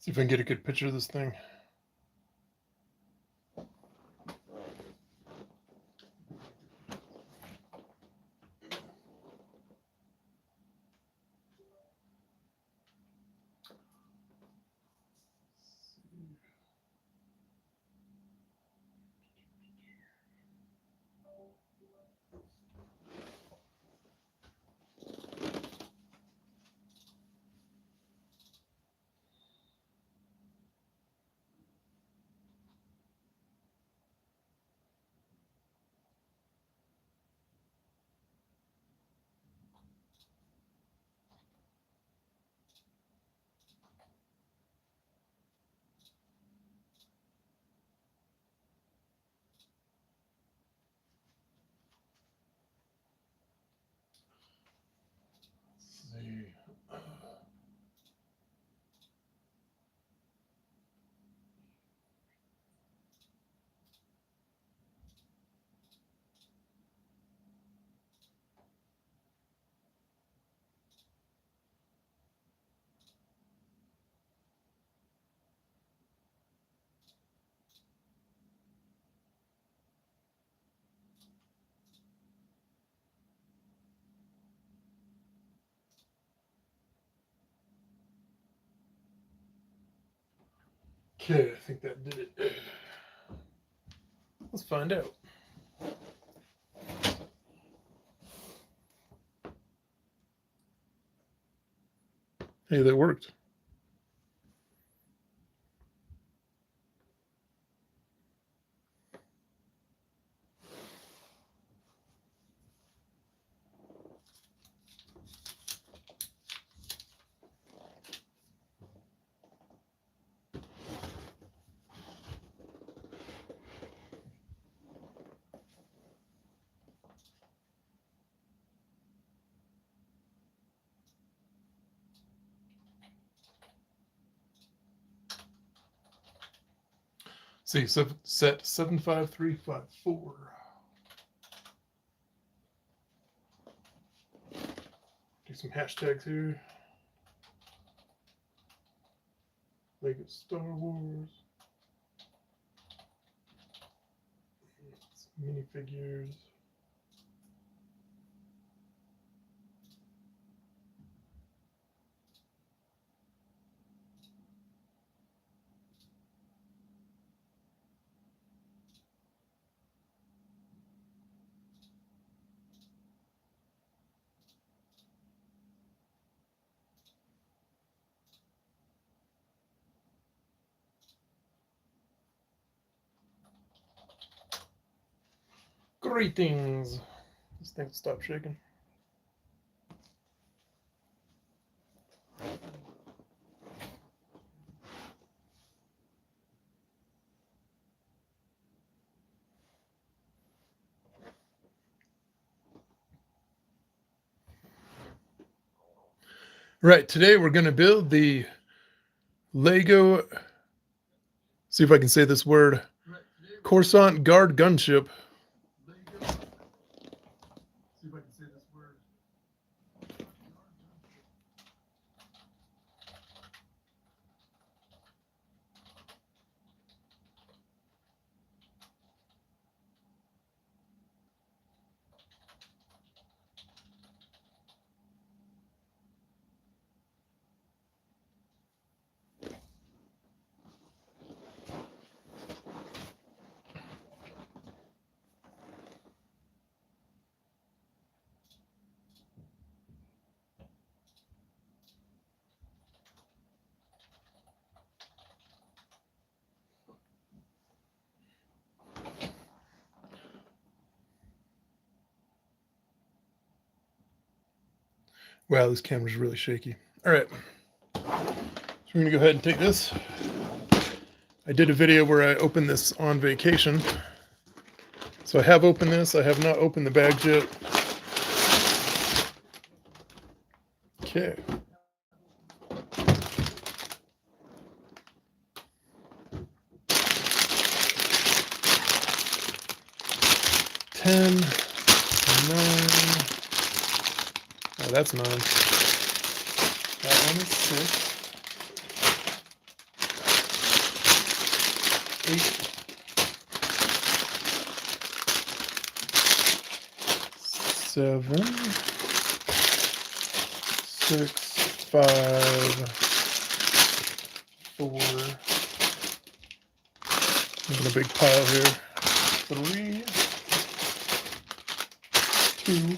See if I can get a good picture of this thing. Let's see. Okay, I think that did it. Let's find out. Hey, that worked. See, set 75354. Do some hashtags here. Make it Star Wars. Minifigures. Greetings. This thing stop shaking. Right, today we're going to build the Lego, see if I can say this word, Coruscant Gaurd Gunship. See if I can say this word. Wow, this camera's really shaky. All right, so we're gonna go ahead and take this. I did a video where I opened this on vacation. So I have opened this. I have not opened the bags yet. Okay. Ten, 9. Oh, that's 9. That one is 6. 8. 7. 6. 5. 4. Making a big pile here. 3. 2.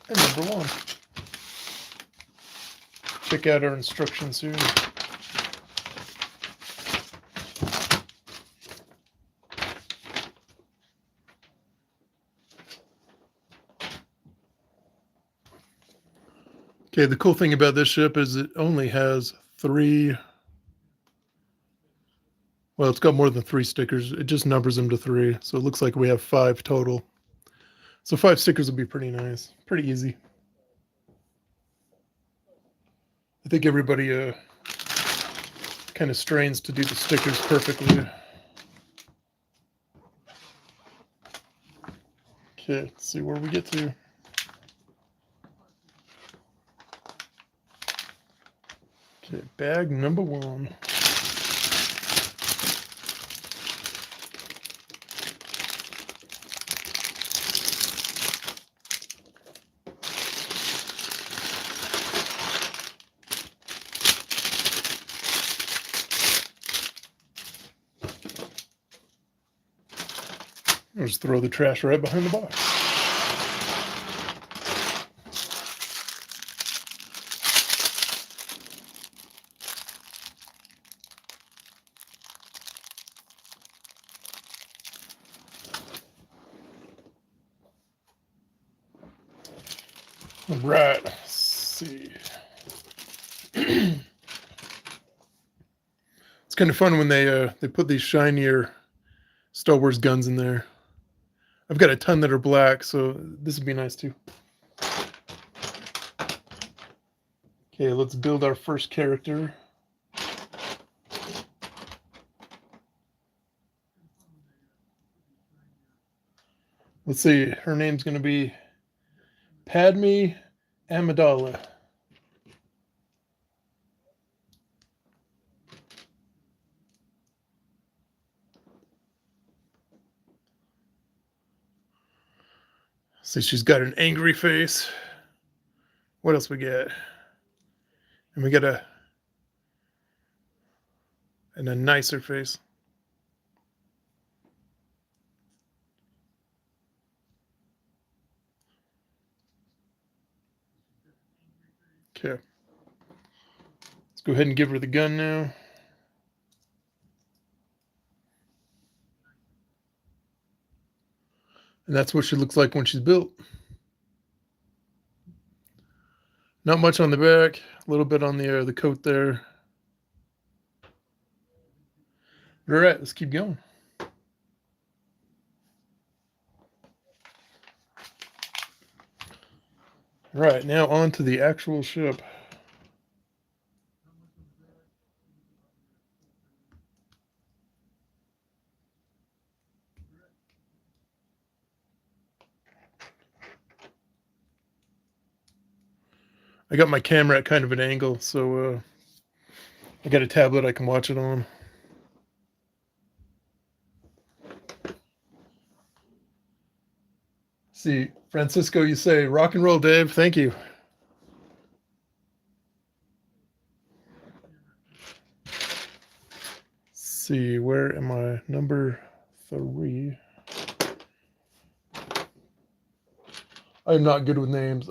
And number 1. Check out our instructions here. Okay, the cool thing about this ship is it only has 3. Well, it's got more than 3 stickers. It just numbers them to 3. So it looks like we have 5 total. So 5 stickers would be pretty nice. Pretty easy. I think everybody kind of strains to do the stickers perfectly. Okay, let's see where we get to. Okay, bag number 1. I'll just throw the trash right behind the box. All right, let's see. It's kind of fun when they put these shinier Star Wars guns in there. I've got a ton that are black, so this would be nice too. Okay, let's build our first character. Let's see, her name's going to be Padme Amidala. See, she's got an angry face. What else we get? And we got a nicer face. Okay. Let's go ahead and give her the gun now. And that's what she looks like when she's built. Not much on the back, a little bit on the coat there. All right, let's keep going. All right, now on to the actual ship. I got my camera at kind of an angle, so I got a tablet I can watch it on. See, Francisco, you say, rock and roll, Dave. Thank you. See, where am I? Number 3. I'm not good with names.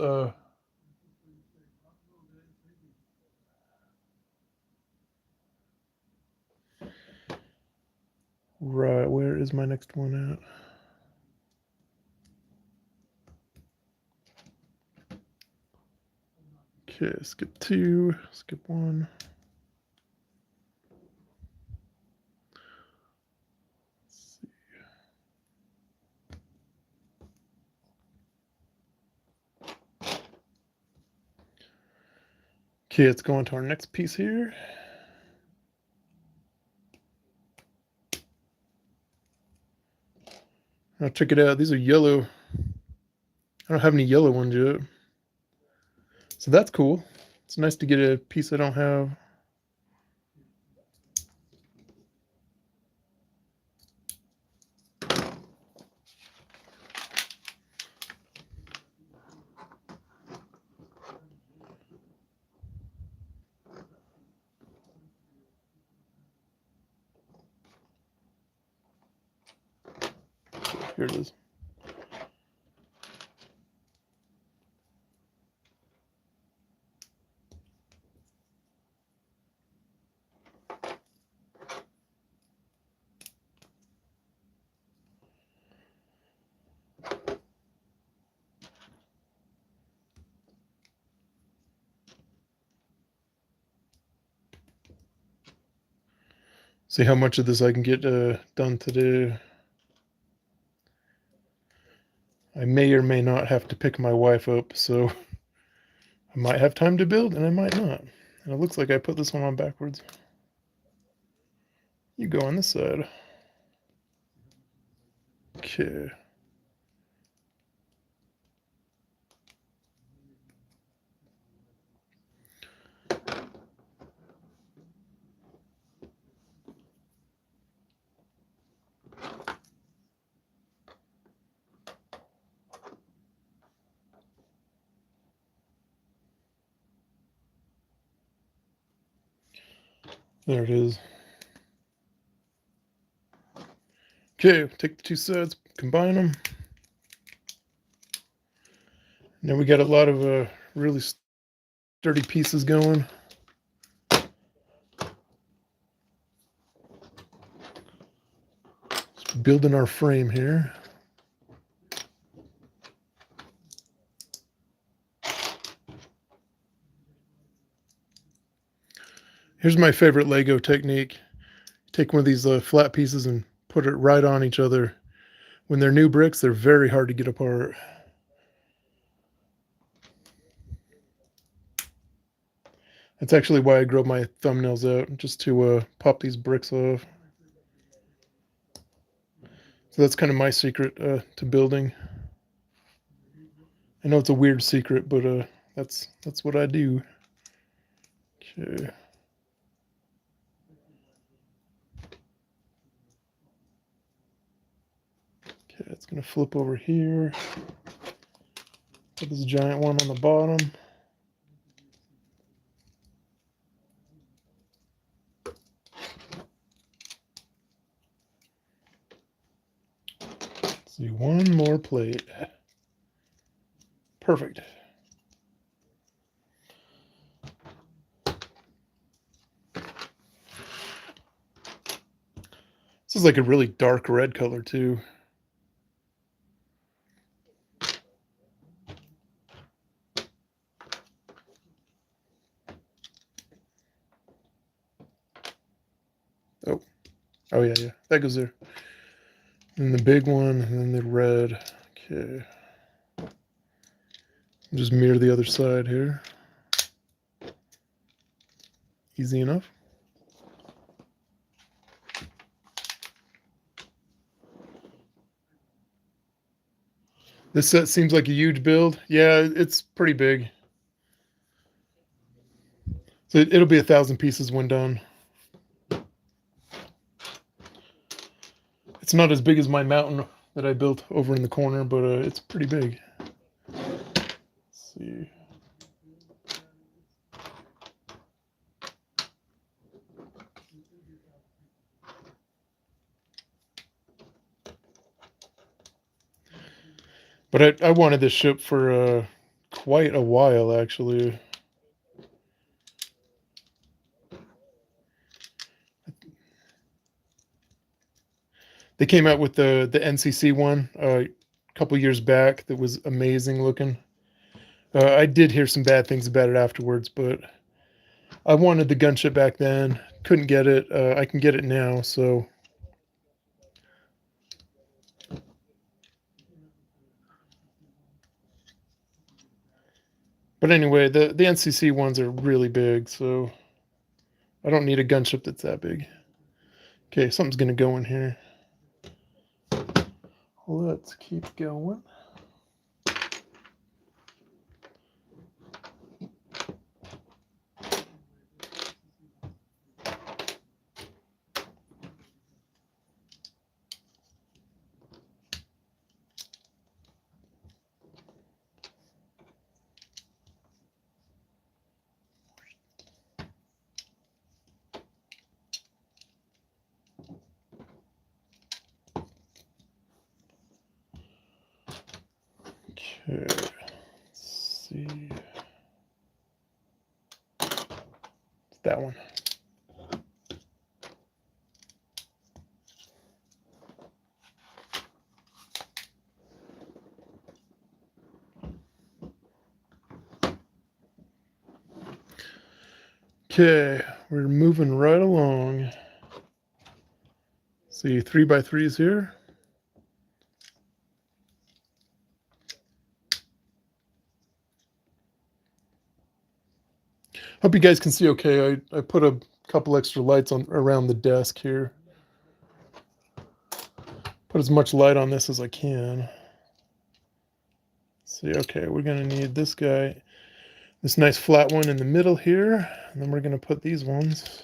Right, where is my next one at? Okay, skip 2, skip 1. Let's see. Okay, let's go on to our next piece here. Now check it out. These are yellow. I don't have any yellow ones yet. So that's cool. It's nice to get a piece I don't have. Here it is. See how much of this I can get done today. I may or may not have to pick my wife up, so I might have time to build and I might not. And it looks like I put this one on backwards. You go on this side. Okay. There it is. Okay, take the two sides, combine them. Now we got a lot of really sturdy pieces going. Just building our frame here. Here's my favorite Lego technique. Take one of these flat pieces and put it right on each other. When they're new bricks, they're very hard to get apart. That's actually why I grow my thumbnails out, just to pop these bricks off. So that's kind of my secret to building. I know it's a weird secret, but that's what I do. Okay. Okay, it's gonna flip over here. Put this giant one on the bottom. Let's do one more plate. Perfect. This is like a really dark red color too. Oh yeah, that goes there. And the big one, and then the red. Okay. Just mirror the other side here. Easy enough. This set seems like a huge build. Yeah, it's pretty big. So it'll be 1,000 pieces when done. It's not as big as my mountain that I built over in the corner, but it's pretty big. Let's see. But I wanted this ship for quite a while, actually. They came out with the NCC one a couple years back that was amazing looking. I did hear some bad things about it afterwards, but I wanted the gunship back then. Couldn't get it. I can get it now, so. But anyway, the NCC ones are really big, so I don't need a gunship that's that big. Okay, something's going to go in here. Let's keep going. Okay, let's see. It's that one. Okay, we're moving right along. See 3x3s here. Hope you guys can see okay. I put a couple extra lights on around the desk here. Put as much light on this as I can. Let's see, okay, we're gonna need this guy, this nice flat one in the middle here, and then we're gonna put these ones.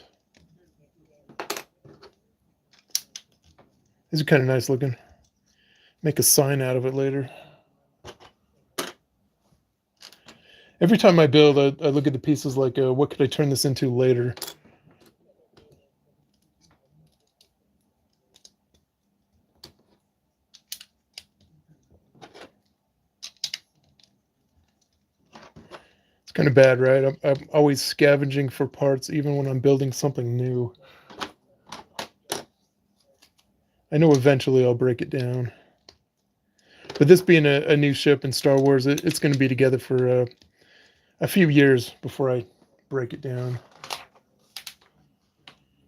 These are kind of nice looking. Make a sign out of it later. Every time I build, I look at the pieces like, what could I turn this into later? It's kind of bad, right? I'm always scavenging for parts, even when I'm building something new. I know eventually I'll break it down. But this being a new ship in Star Wars, it's going to be together for a few years before I break it down.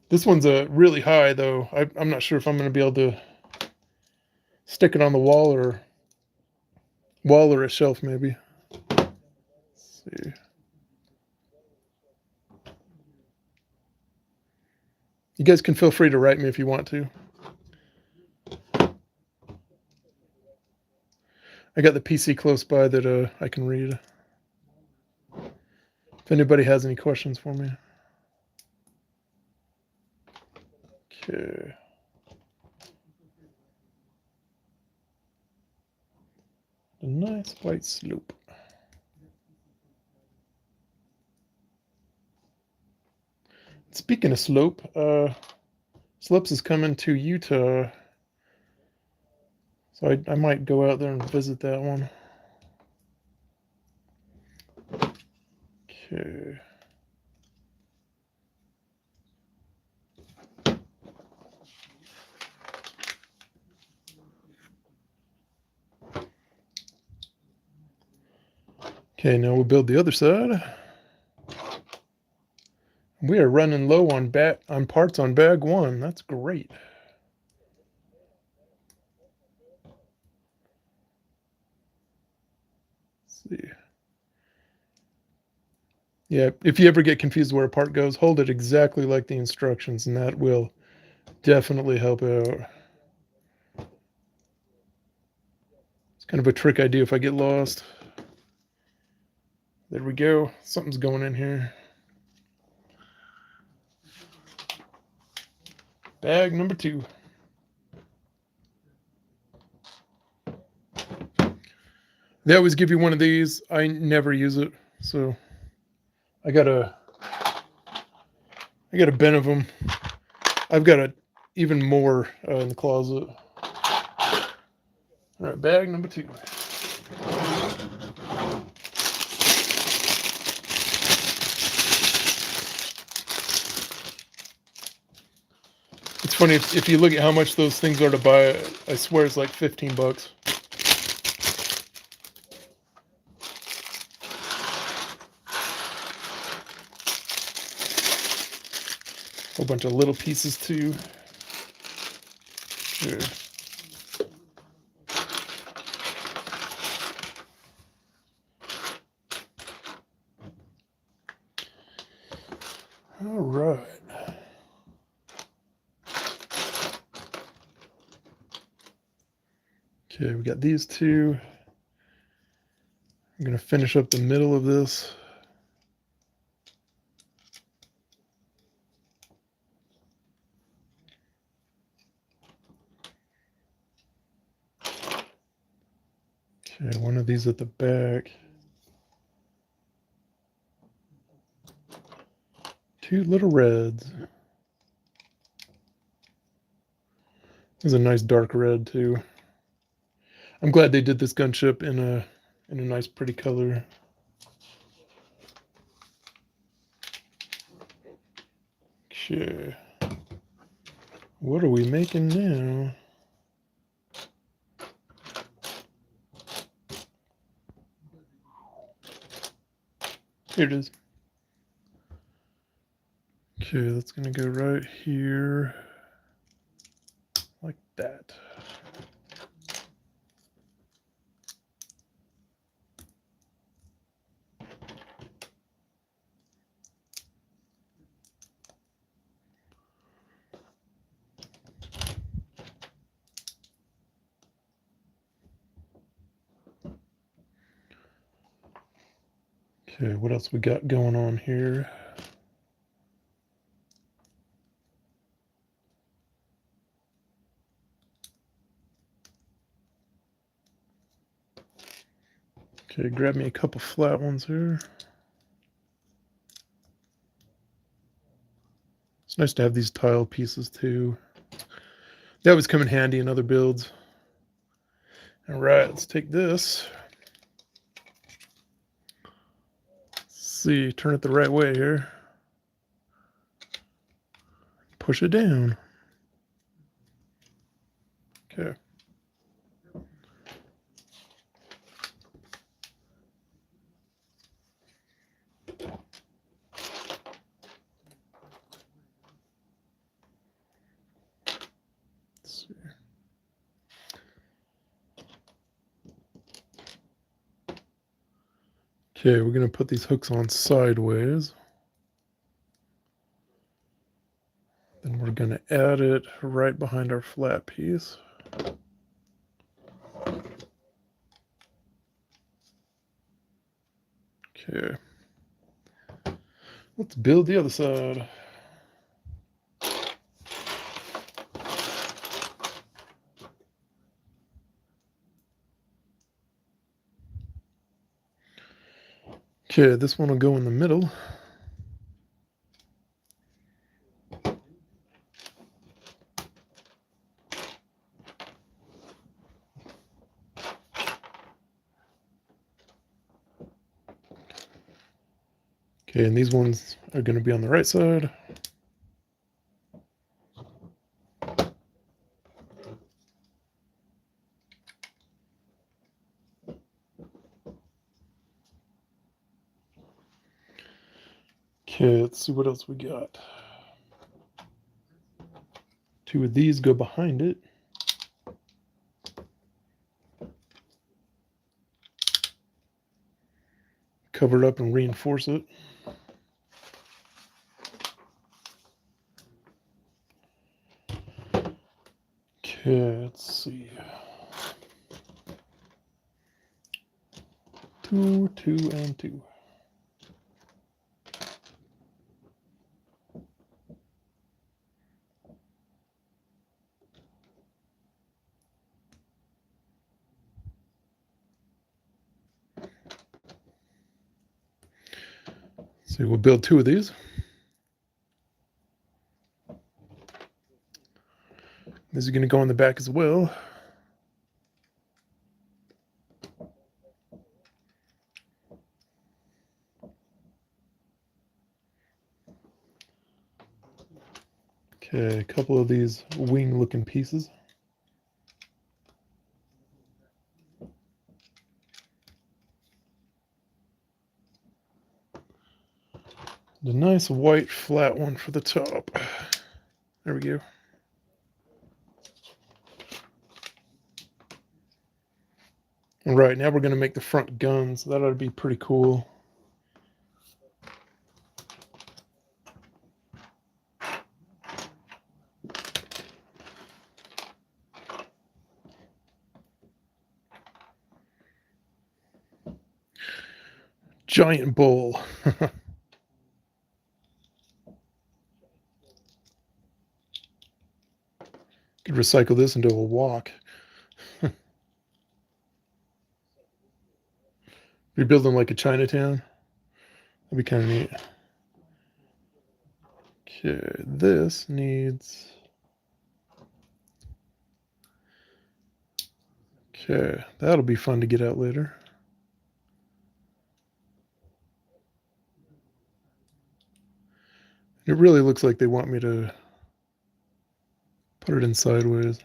This one's really high, though. I'm not sure if I'm going to be able to stick it on the wall or a shelf, maybe. Let's see. You guys can feel free to write me if you want to. I got the PC close by that I can read. If anybody has any questions for me. Okay. A nice white slope. Speaking of slope, Slopes is coming to Utah. So I might go out there and visit that one. Okay. Okay, now we'll build the other side. We are running low on parts on bag one. That's great. Let's see. Yeah, if you ever get confused where a part goes, hold it exactly like the instructions, and that will definitely help out. It's kind of a trick I do if I get lost. There we go. Something's going in here. Bag number 2. They always give you one of these. I never use it, so I got a bin of them. I've got even more in the closet. All right, bag number 2. It's funny if you look at how much those things are to buy. I swear it's like $15. whole bunch of little pieces too. Here. All right. Okay, we got these two. I'm going to finish up the middle of this. Okay, one of these at the back. Two little reds. This is a nice dark red too. I'm glad they did this gunship in a nice pretty color. Okay. What are we making now? Here it is. Okay, that's gonna go right here, like that. Okay, what else we got going on here? Okay, grab me a couple flat ones here. It's nice to have these tile pieces too. They always come in handy in other builds. All right, let's take this. Let's see, turn it the right way here. Push it down. Okay. Let's see. Okay, we're going to put these hooks on sideways. Then we're going to add it right behind our flat piece. Okay. Let's build the other side. Okay, this one will go in the middle. Okay, and these ones are going to be on the right side. Okay, let's see what else we got. Two of these go behind it. Cover it up and reinforce it. Okay, let's see. 2, 2, and 2. So we'll build 2 of these. These are going to go on the back as well. Okay, a couple of these wing looking pieces. A nice white flat one for the top. There we go. All right, now we're going to make the front guns. That ought to be pretty cool. Giant bowl. Could recycle this into a wok. Rebuilding like a Chinatown. That'd be kind of neat. Okay, this needs... Okay, that'll be fun to get out later. It really looks like they want me to put it in sideways.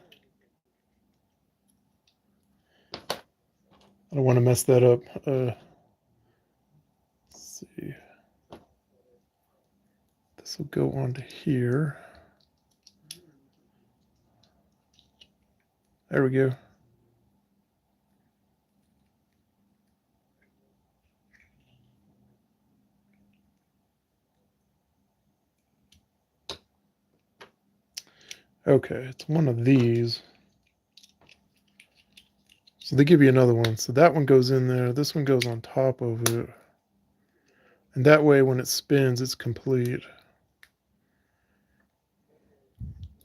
I don't want to mess that up. Let's see. This will go onto here. There we go. Okay, it's one of these. So they give you another one. So that one goes in there. This one goes on top of it. And that way when it spins, it's complete.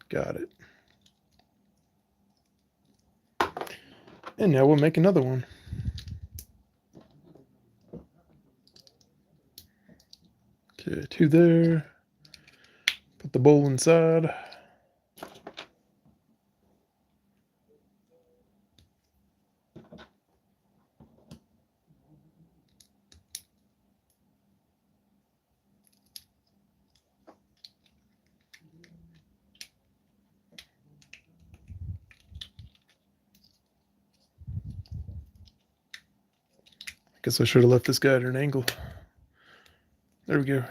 Got it. And now we'll make another one. Okay, two there. Put the bowl inside. Guess I should have left this guy at an angle. There we go.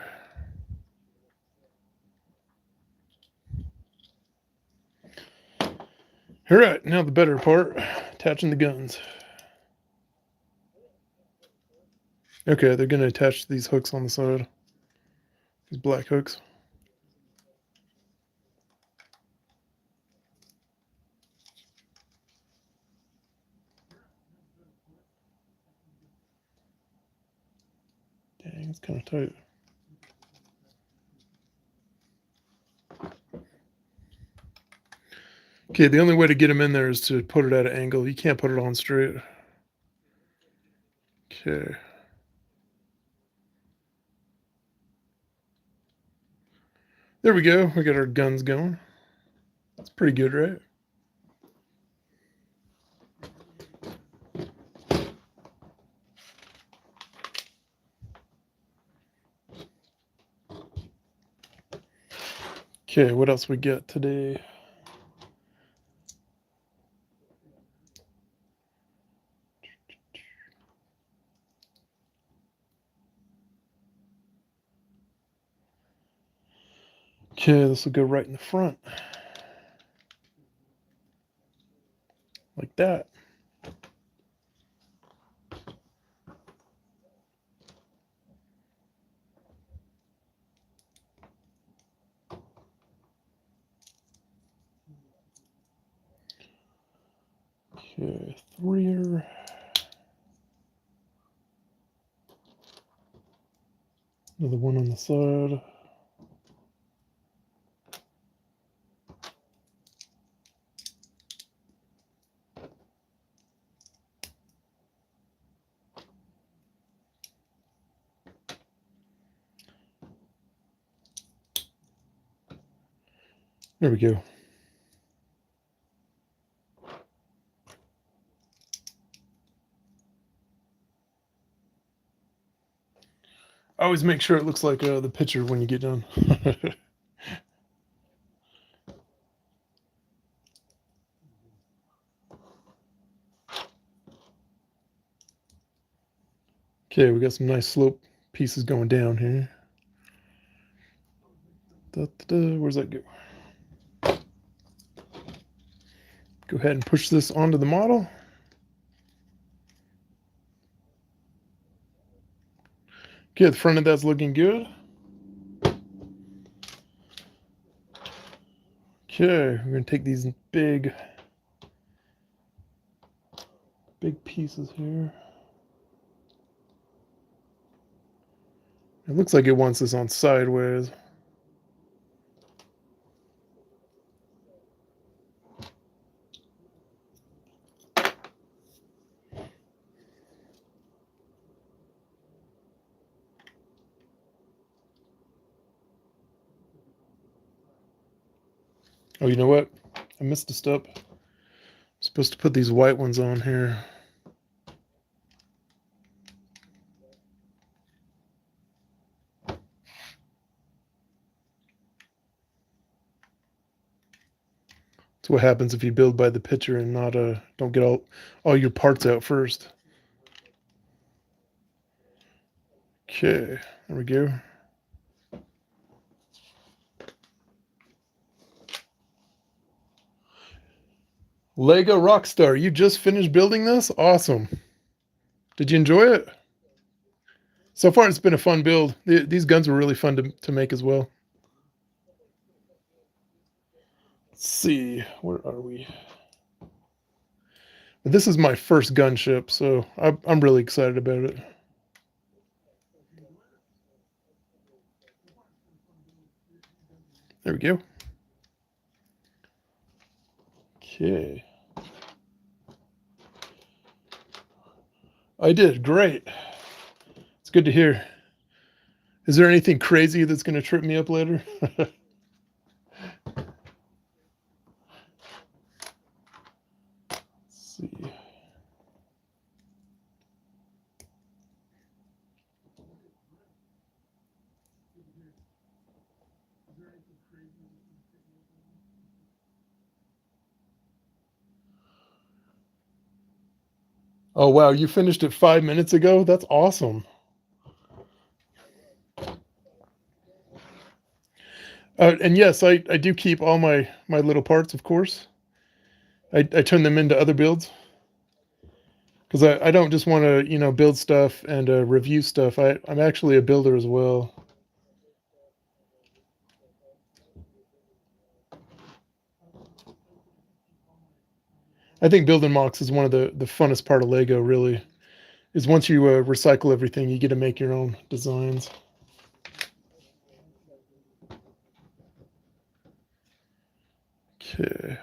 All right, now the better part, attaching the guns. Okay, they're going to attach these hooks on the side. These black hooks. Dang, it's kind of tight. Okay, the only way to get them in there is to put it at an angle. You can't put it on straight. Okay. There we go. We got our guns going. That's pretty good, right? Okay, what else we got today? Okay, this will go right in the front. Like that. Okay, three. Another one on the side. There we go. I always make sure it looks like the picture when you get done. Okay, we got some nice slope pieces going down here. Where's that go? Go ahead and push this onto the model. Okay, the front of that's looking good. Okay, we're gonna take these big pieces here. It looks like it wants this on sideways. Oh, you know what? I missed a step. I'm supposed to put these white ones on here. That's what happens if you build by the picture and not don't get all your parts out first. Okay, there we go. Lego Rockstar, you just finished building this? Awesome. Did you enjoy it? So far, it's been a fun build. These guns were really fun to make as well. Let's see, where are we? This is my first gunship, so I'm really excited about it. There we go. Okay. I did great. It's good to hear. Is there anything crazy that's going to trip me up later? Let's see. Oh, wow. You finished it 5 minutes ago? That's awesome. And yes, I do keep all my little parts, of course. I turn them into other builds. Because I don't just want to, build stuff and review stuff. I'm actually a builder as well. I think building mocks is one of the funnest part of Lego, really. Is once you recycle everything, you get to make your own designs. Okay.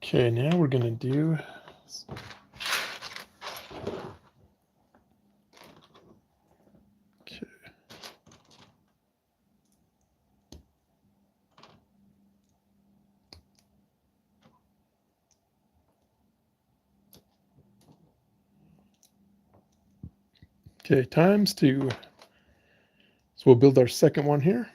Okay, now we're going to do... Okay. Okay, times 2. So we'll build our second one here.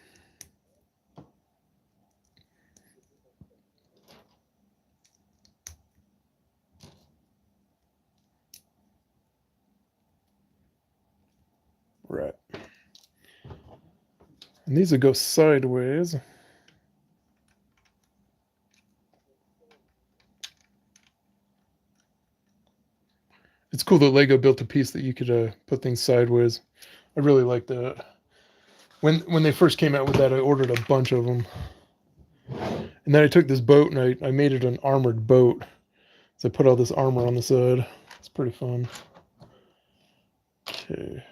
Right. And these will go sideways. It's cool that Lego built a piece that you could put things sideways. I really like that. When they first came out with that, I ordered a bunch of them. And then I took this boat and I made it an armored boat. So I put all this armor on the side. It's pretty fun. Okay.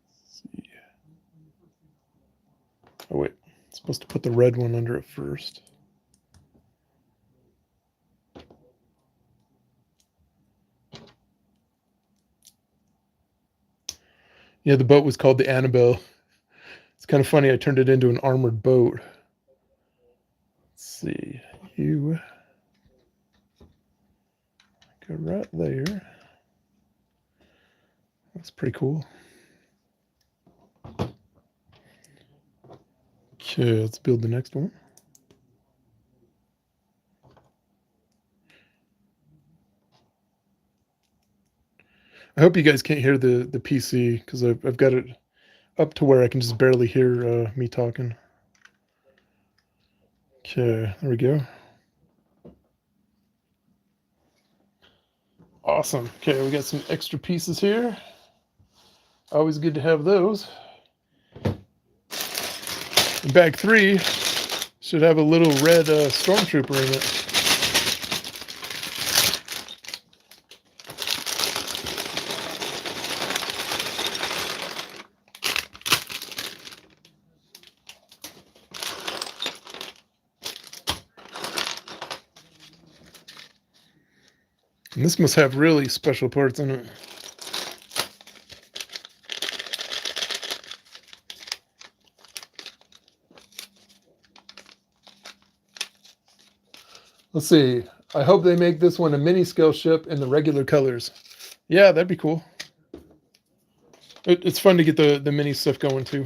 Let's see. Oh wait, I'm supposed to put the red one under it first. Yeah, the boat was called the Annabelle. It's kind of funny, I turned it into an armored boat. Let's see, you go right there. That's pretty cool. Okay, let's build the next one. I hope you guys can't hear the PC because I've got it up to where I can just barely hear me talking. Okay, there we go. Awesome. Okay, we got some extra pieces here. Always good to have those. And bag 3 should have a little red stormtrooper in it. And this must have really special parts in it. Let's see. I hope they make this one a mini scale ship in the regular colors. Yeah, that'd be cool. It's fun to get the mini stuff going too.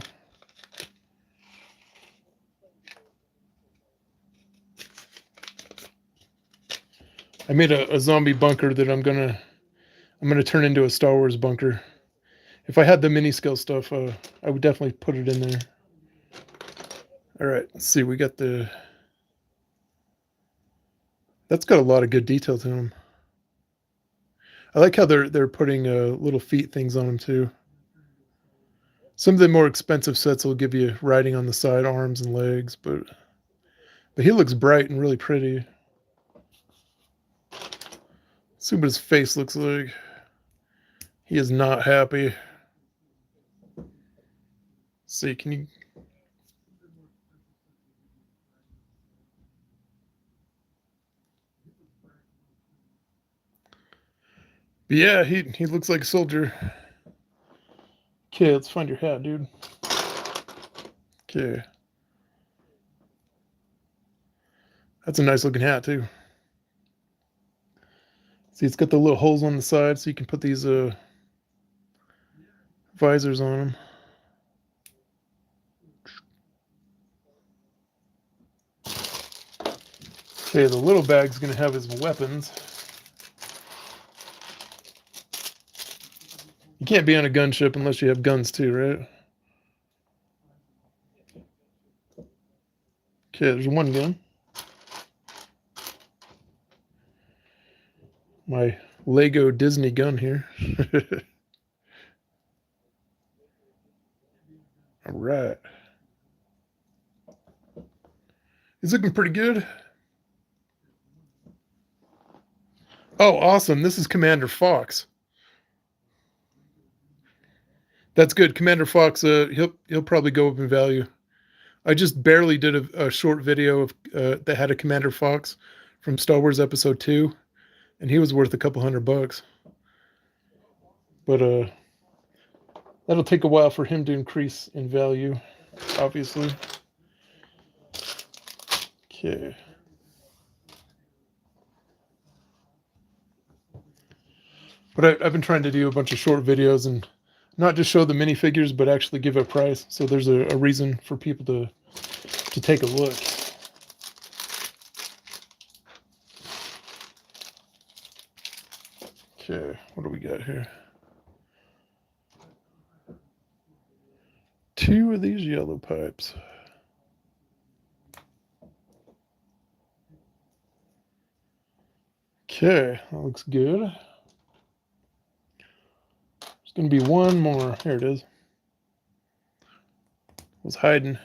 I made a zombie bunker that I'm gonna turn into a Star Wars bunker. If I had the mini scale stuff, I would definitely put it in there. All right, let's see. We got the. That's got a lot of good detail to them. I like how they're putting little feet things on them too. Some of the more expensive sets will give you writing on the side, arms and legs, but he looks bright and really pretty. Let's see what his face looks like. He is not happy. Let's see, can you? But yeah, he looks like a soldier. Okay, let's find your hat, dude. Okay. That's a nice looking hat too. See, it's got the little holes on the side so you can put these visors on them. Okay, the little bag's gonna have his weapons. You can't be on a gunship unless you have guns too, right? Okay, there's one gun. My Lego Disney gun here. All right. He's looking pretty good. Oh, awesome. This is Commander Fox. That's good. Commander Fox, he'll probably go up in value. I just barely did a short video of that had a Commander Fox from Star Wars Episode 2, and he was worth a couple $100. But that'll take a while for him to increase in value, obviously. Okay. But I've been trying to do a bunch of short videos and not just show the minifigures, but actually give a price. So there's a reason for people to take a look. Okay, what do we got here? 2 of these yellow pipes. Okay, that looks good. There's going to be one more. Here it is. It was hiding.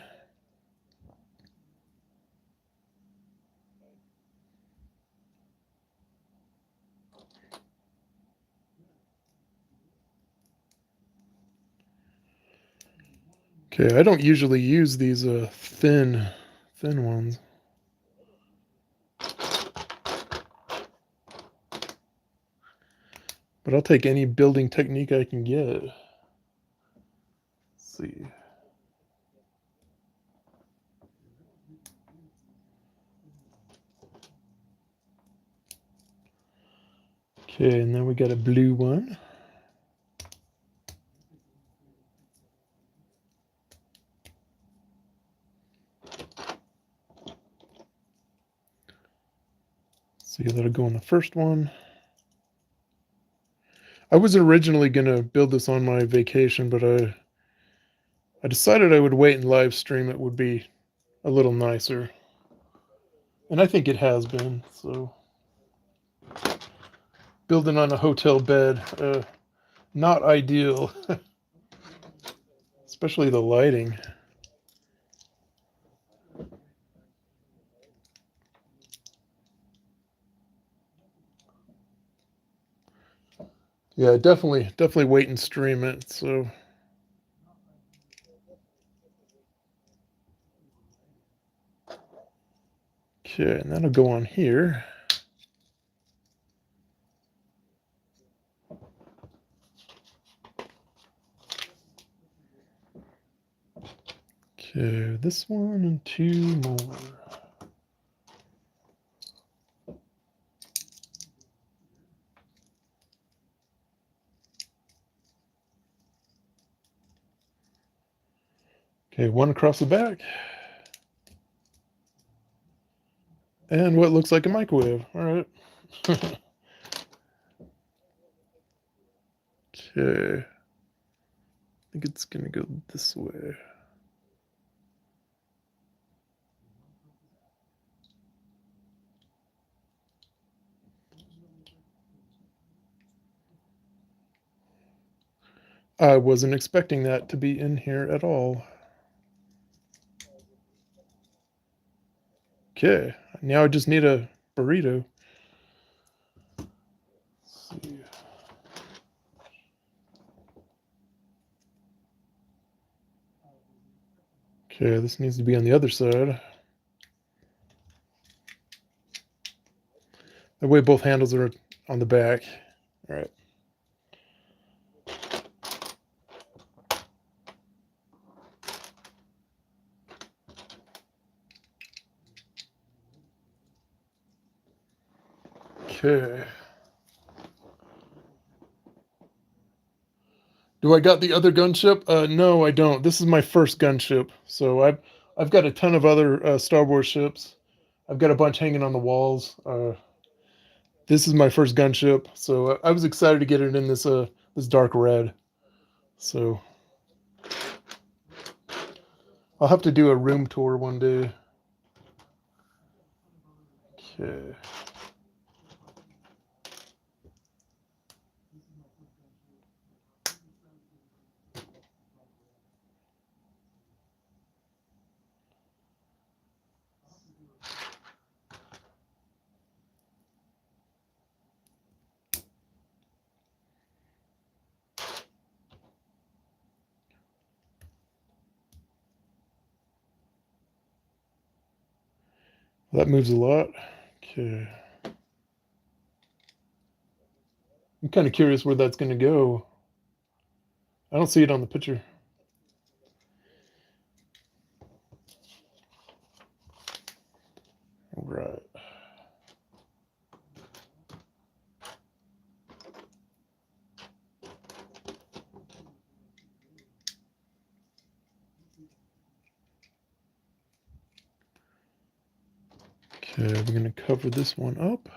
Okay, I don't usually use these thin ones. But I'll take any building technique I can get. Let's see. Okay, and then we got a blue one. See, that'll go on the first one. I was originally going to build this on my vacation, but I decided I would wait and live stream it would be a little nicer. And I think it has been, so. Building on a hotel bed, not ideal. Especially the lighting. Yeah, definitely wait and stream it, so. Okay, and that'll go on here. Okay, this one and 2 more. Okay, one across the back. And what looks like a microwave. All right. Okay. I think it's going to go this way. I wasn't expecting that to be in here at all. Okay, now I just need a burrito. Let's see. Okay, this needs to be on the other side. That way both handles are on the back. All right. Okay. Do I got the other gunship? No, I don't. This is my first gunship. So I've got a ton of other Star Wars ships. I've got a bunch hanging on the walls. This is my first gunship, so I was excited to get it in this dark red. So I'll have to do a room tour one day. Okay. That moves a lot. Okay. I'm kind of curious where that's going to go. I don't see it on the picture. All right. Okay, we're going to cover this one up.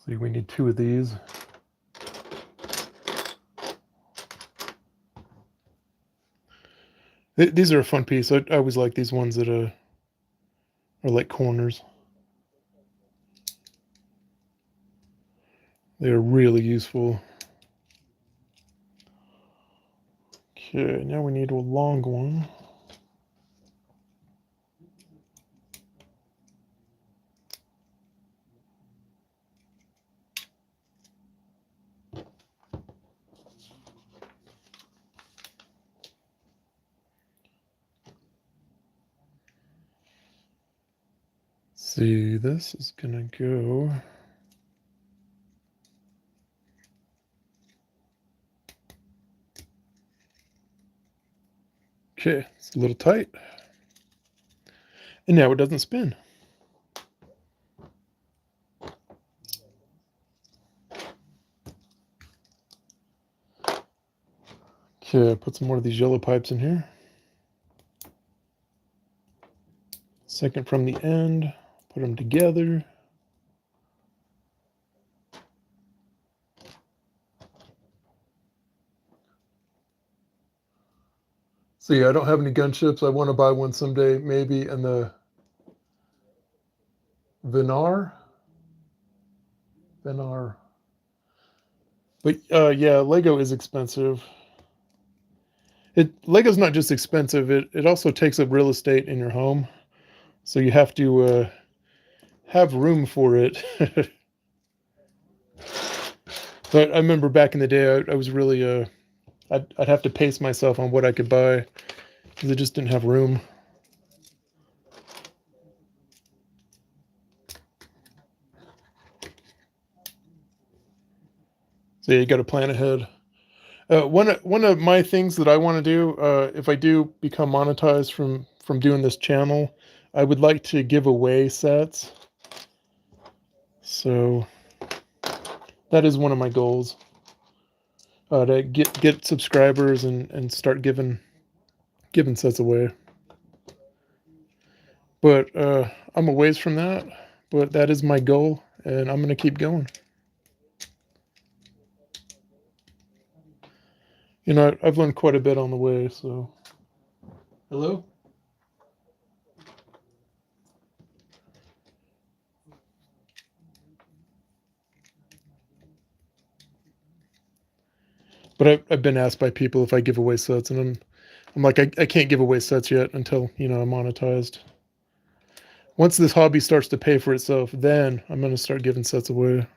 See, we need 2 of these. These are a fun piece. I always like these ones that are like corners. They are really useful. Okay, now we need a long one. see, this is gonna go. Okay, it's a little tight. And now it doesn't spin. Okay, put some more of these yellow pipes in here. Second from the end, put them together. So yeah, I don't have any gunships. I want to buy one someday, maybe. And the Venar. But yeah, Lego is expensive. Lego's not just expensive, it also takes up real estate in your home. So you have to have room for it. But I remember back in the day, I was really, I'd have to pace myself on what I could buy because I just didn't have room. So yeah, you got to plan ahead. One of my things that I want to do, if I do become monetized from doing this channel, I would like to give away sets. So that is one of my goals, to get subscribers and start giving sets away. But I'm a ways from that, but that is my goal, and I'm going to keep going. You know, I've learned quite a bit on the way, so. Hello? But I've been asked by people if I give away sets, and I'm like, I can't give away sets yet until, you know, I'm monetized. Once this hobby starts to pay for itself, then I'm going to start giving sets away.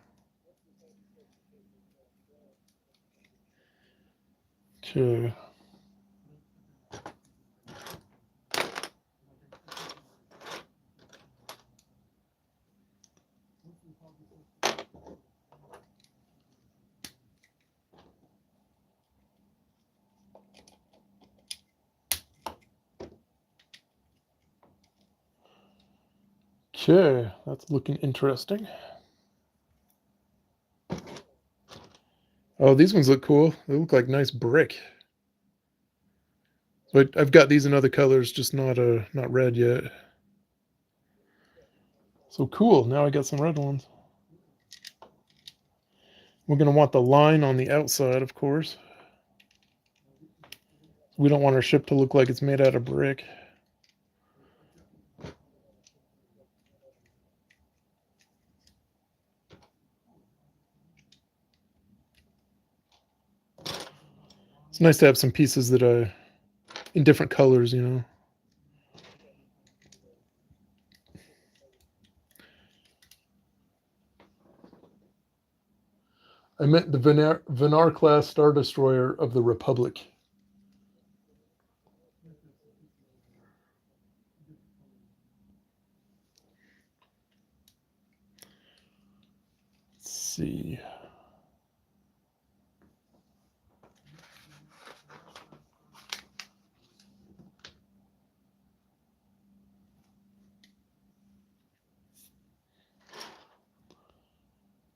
Okay. Okay, that's looking interesting. Oh, these ones look cool. They look like nice brick. So I've got these in other colors, just not red yet. So cool. Now I got some red ones. We're going to want the line on the outside, of course. We don't want our ship to look like it's made out of brick. It's nice to have some pieces that are in different colors, you know. I meant the Venar class Star Destroyer of the Republic. Let's see.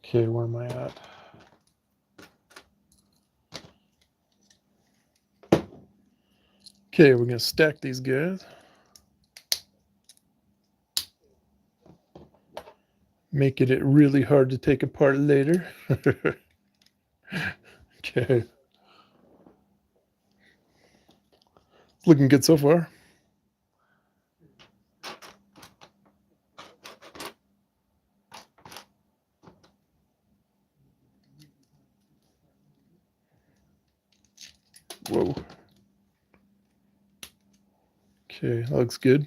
Okay, where am I at? Okay, we're going to stack these guys. Making it really hard to take apart later. Okay. It's looking good so far. Whoa. Okay, that looks good.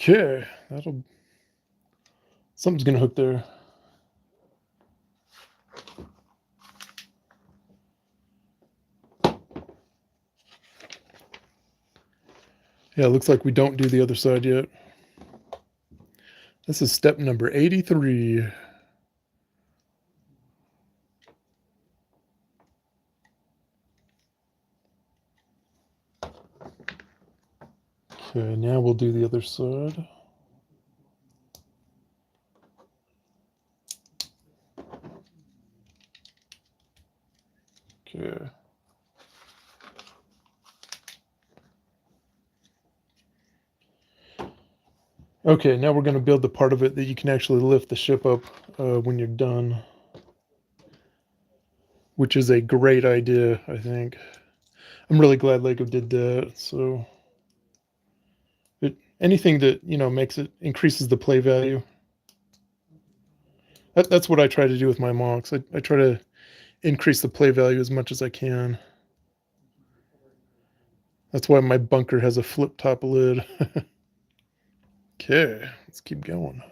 Okay, something's gonna hook there. Yeah, it looks like we don't do the other side yet. This is step number 83. Okay, now we'll do the other side. Okay. Okay, now we're going to build the part of it that you can actually lift the ship up when you're done. Which is a great idea, I think. I'm really glad LEGO did that. So, anything that, increases the play value. That's what I try to do with my mocks. I try to increase the play value as much as I can. That's why my bunker has a flip top lid. Okay, let's keep going.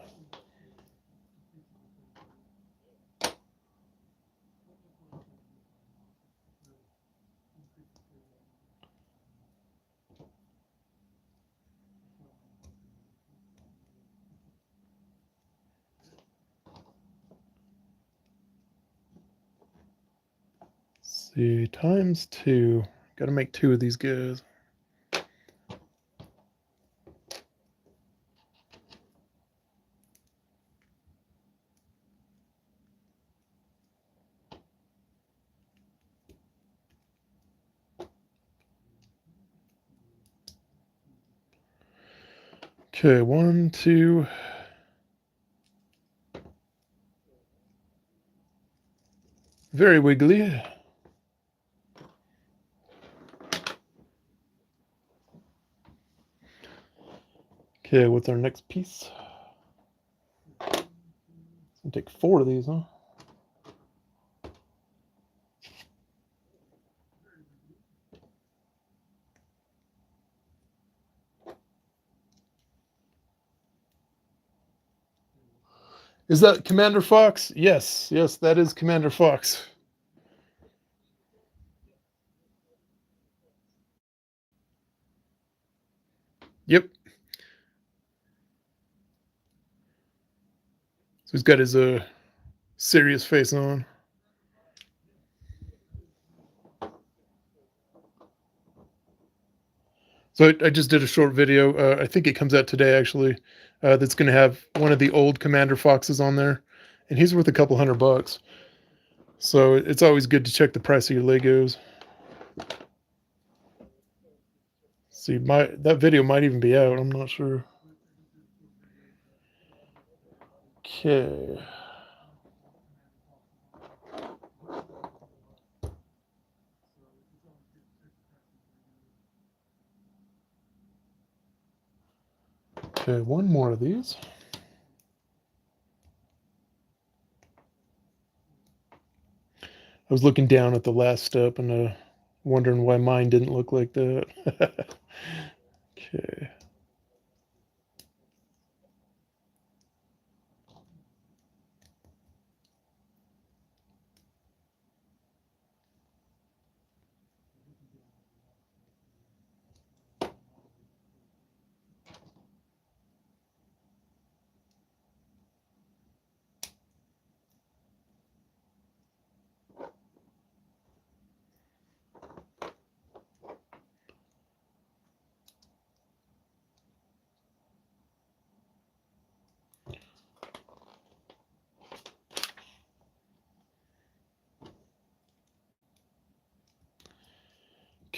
Let's see, times 2. Got to make 2 of these guys. Okay, 1, 2. Very wiggly. Okay, what's our next piece? I'll take 4 of these, huh? Is that Commander Fox? Yes, that is Commander Fox. Yep. So he's got his serious face on. So I just did a short video. I think it comes out today, actually. That's going to have one of the old Commander Foxes on there, and he's worth a couple $100. So it's always good to check the price of your Legos. See, that video might even be out. I'm not sure. Okay. Okay, one more of these. I was looking down at the last step and wondering why mine didn't look like that. Okay.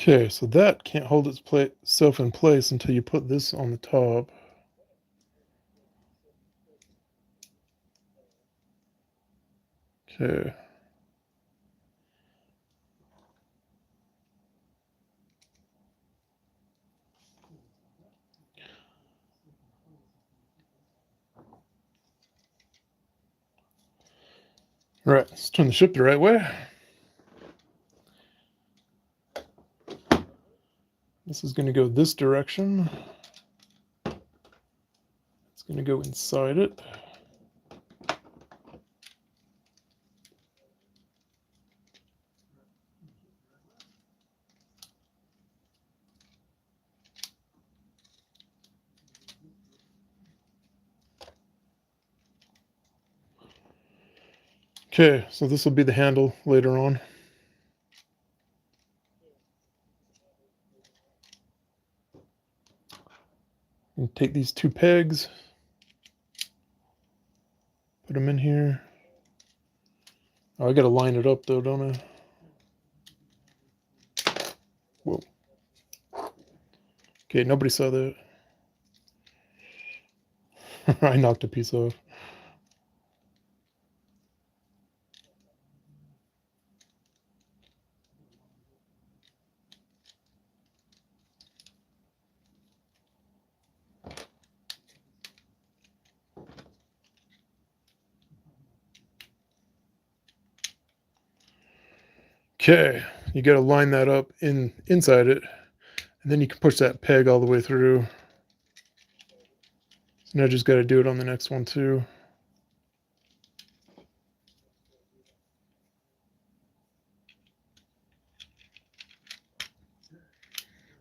Okay, so that can't hold itself in place until you put this on the top. Okay. All right, let's turn the ship the right way. This is going to go this direction. going to go inside it. Okay, so this will be the handle later on. And take these two pegs, put them in here. Oh, I got to line it up though, don't I? Whoa. Okay, nobody saw that. I knocked a piece off. Okay, you got to line that up inside it, and then you can push that peg all the way through. So now I just got to do it on the next one too.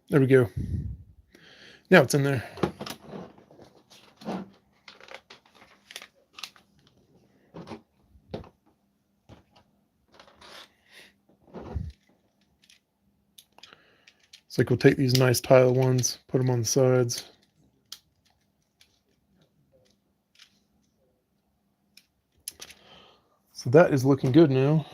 There we go. Now it's in there. It's like we'll take these nice tile ones, put them on the sides. So that is looking good now.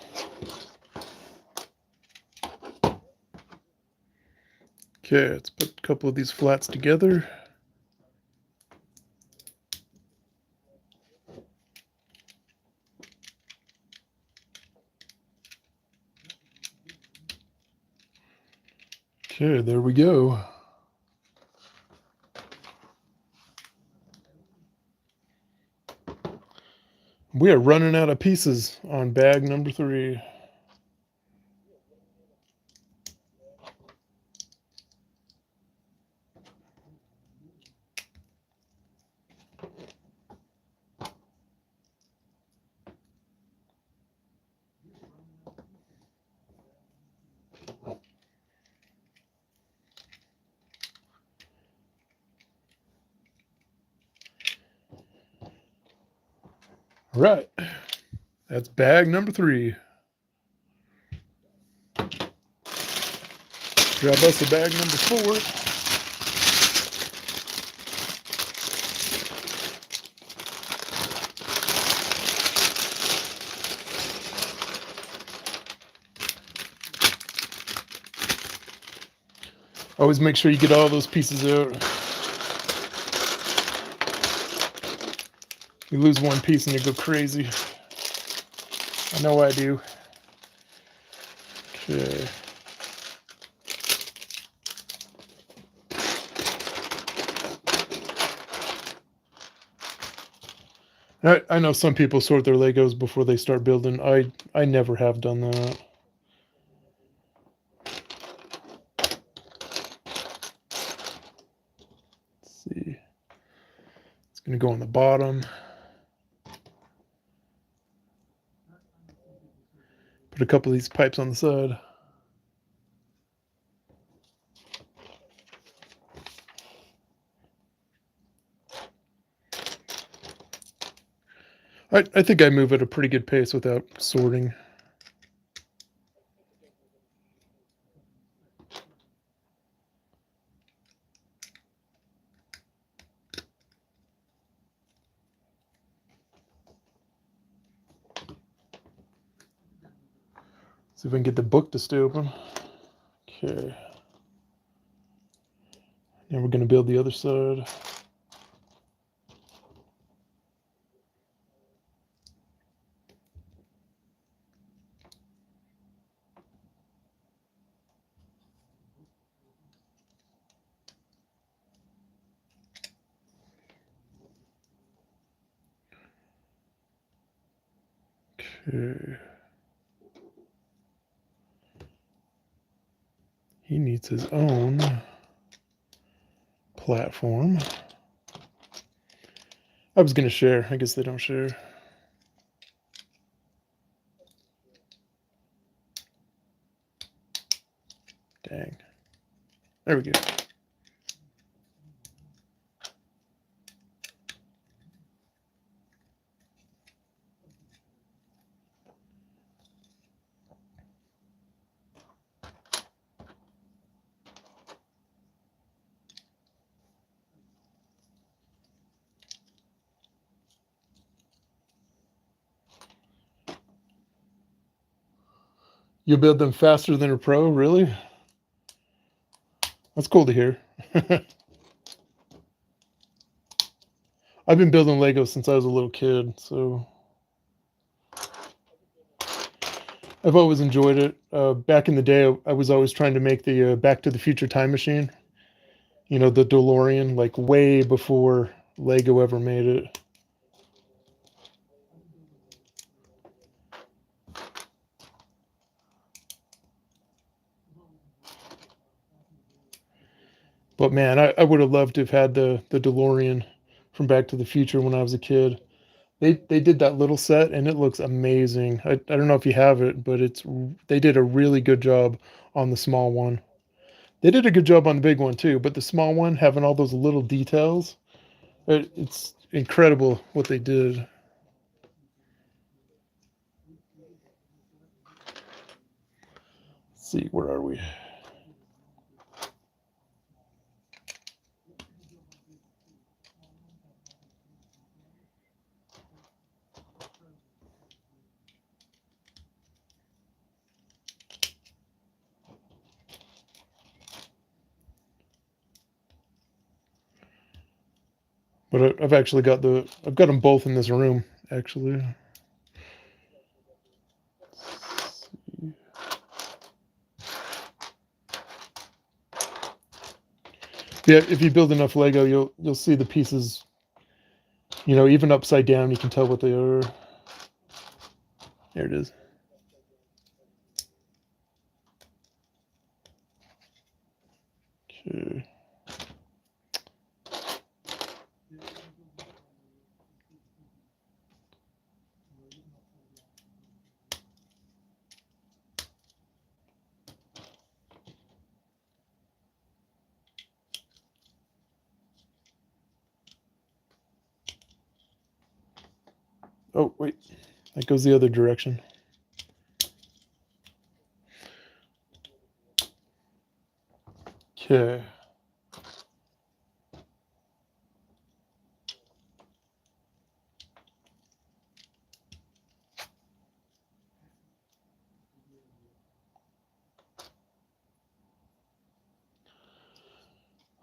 Okay, let's put a couple of these flats together. Okay, there we go. We are running out of pieces on bag number 3. All right, that's bag number 3. Grab us a bag number 4. Always make sure you get all those pieces out. You lose one piece and you go crazy. I know I do. Okay. I know some people sort their Legos before they start building. I never have done that. Let's see. It's going to go on the bottom. Put a couple of these pipes on the side. I think I move at a pretty good pace without sorting. See if I can get the book to stay open. Okay. Now we're going to build the other side. Okay. He needs his own platform. I was going to share. I guess they don't share. Dang. There we go. You build them faster than a pro, really? That's cool to hear. I've been building Legos since I was a little kid, so I've always enjoyed it. Back in the day, I was always trying to make the Back to the Future time machine. You know, the DeLorean, like way before Lego ever made it. But man, I would have loved to have had the DeLorean from Back to the Future when I was a kid. They did that little set and it looks amazing. I don't know if you have it, but they did a really good job on the small one. They did a good job on the big one too, but the small one having all those little details, it's incredible what they did. Let's see, where are we? But I've actually got I've got them both in this room, actually. Yeah, if you build enough Lego, you'll see the pieces, you know, even upside down, you can tell what they are. There it is. Okay. Oh, wait. That goes the other direction. Okay.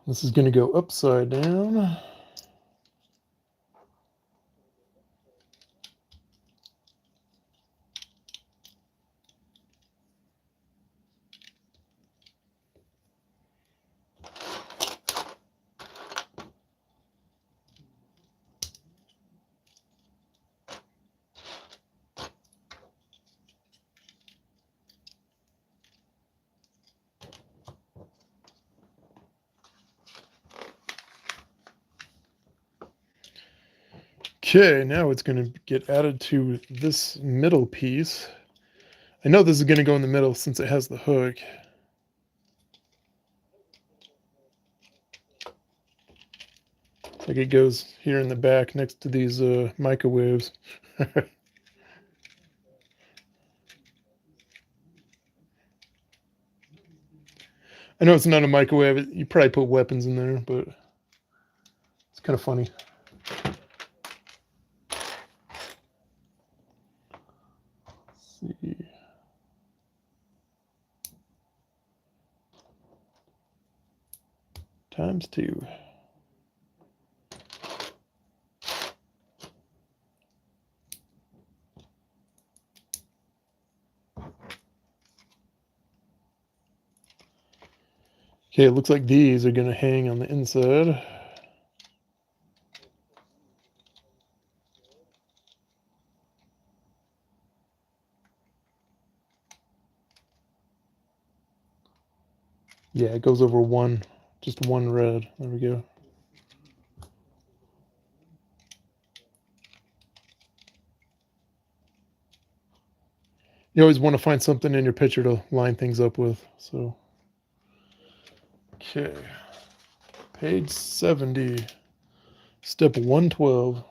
This is going to go upside down. Okay, now it's going to get added to this middle piece. I know this is going to go in the middle since it has the hook. It's like it goes here in the back next to these microwaves. I know it's not a microwave. You probably put weapons in there, but it's kind of funny. Let's see. Times 2. Okay, it looks like these are going to hang on the inside. Yeah, it goes over just one red. There we go. You always want to find something in your picture to line things up with. So, okay, page 70, step 112.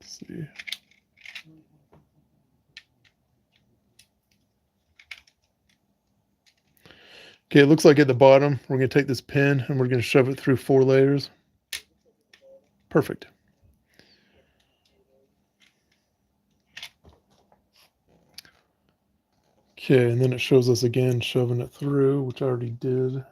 Let's see. Okay, it looks like at the bottom, we're going to take this pin and we're going to shove it through 4 layers. Perfect. Okay, and then it shows us again shoving it through, which I already did.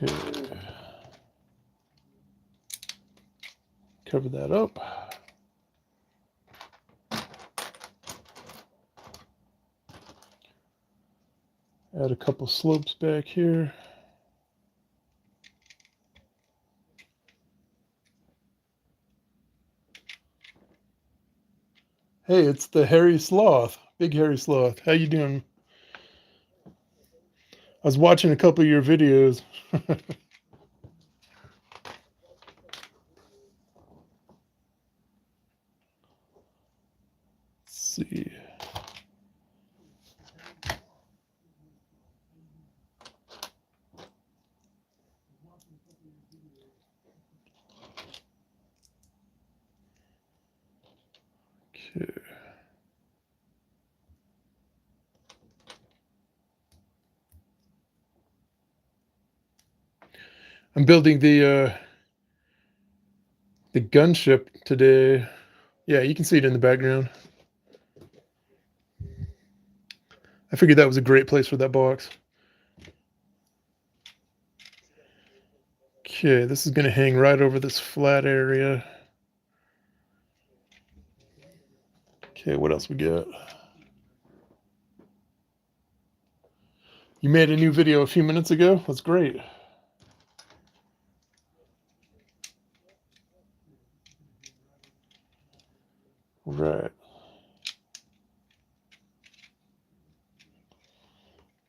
Okay. Cover that up. Add a couple slopes back here. Hey, it's the hairy sloth, big hairy sloth. How you doing? I was watching a couple of your videos. Let's see. Okay. I'm building the gunship today. Yeah, you can see it in the background. I figured that was a great place for that box. Okay, this is going to hang right over this flat area. Okay, what else we got? You made a new video a few minutes ago? That's great. Right.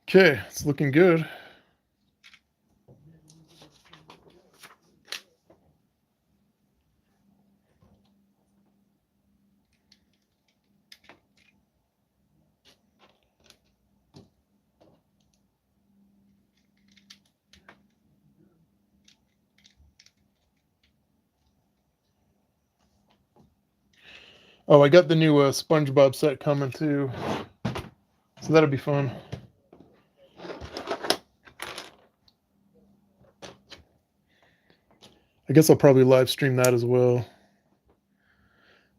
Okay, it's looking good. Oh, I got the new SpongeBob set coming too. So that'll be fun. I guess I'll probably live stream that as well.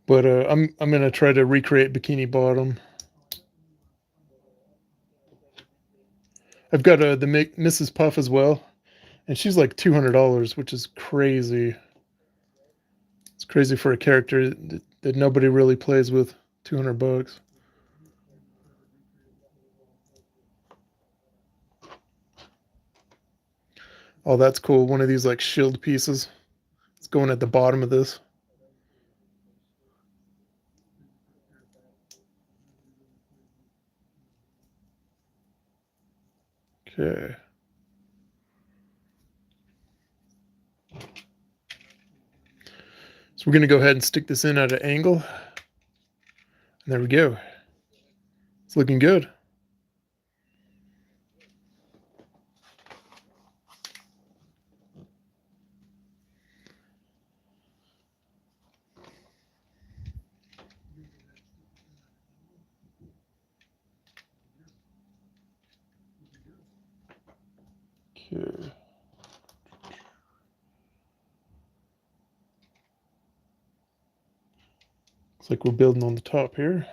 But I'm gonna try to recreate Bikini Bottom. I've got the Mrs. Puff as well, and she's like $200, which is crazy. It's crazy for a character that nobody really plays with. $200. Oh, that's cool. One of these like shield pieces. It's going at the bottom of this. Okay. So we're going to go ahead and stick this in at an angle. And there we go. It's looking good. Okay. Looks like we're building on the top here.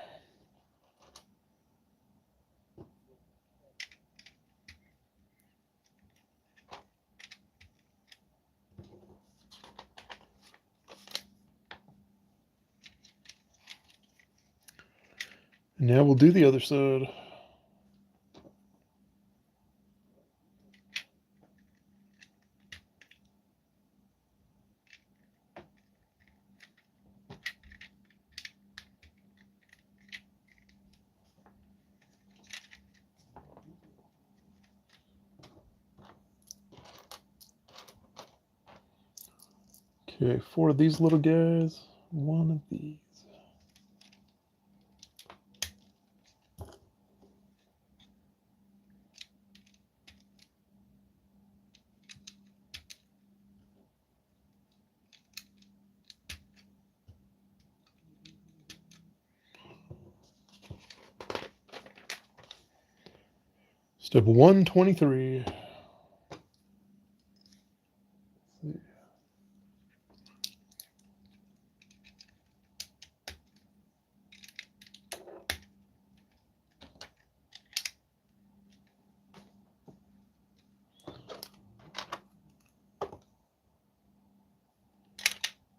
And now we'll do the other side. Okay, 4 of these little guys, 1 of these. Step 123.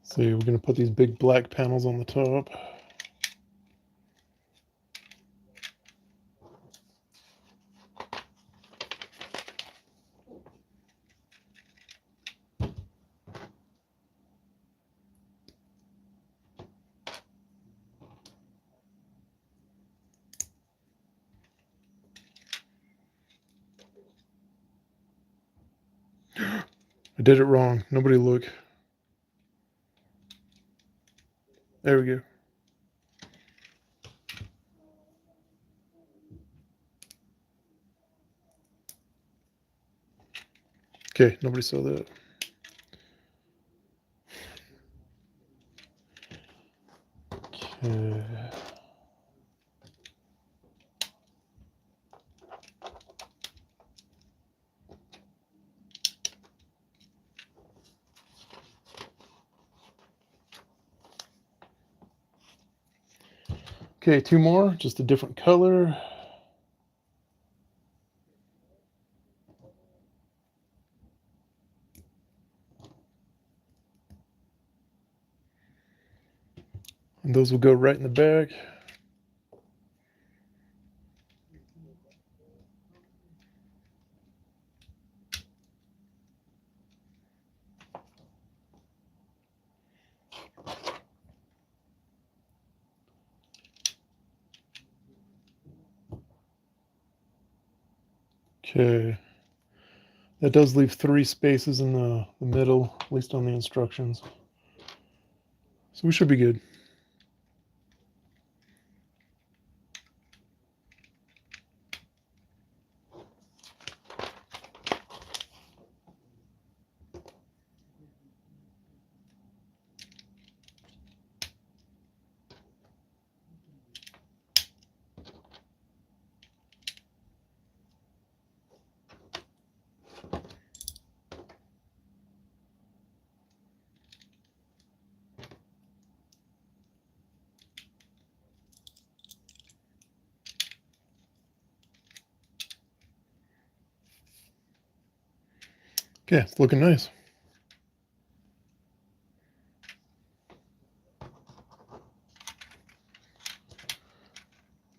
See, we're going to put these big black panels on the top. I did it wrong. Nobody look. There we go. Okay, nobody saw that. Okay. Okay, 2 more, just a different color. And those will go right in the back. Okay. That does leave 3 spaces in the middle, at least on the instructions. So we should be good. Okay, it's looking nice.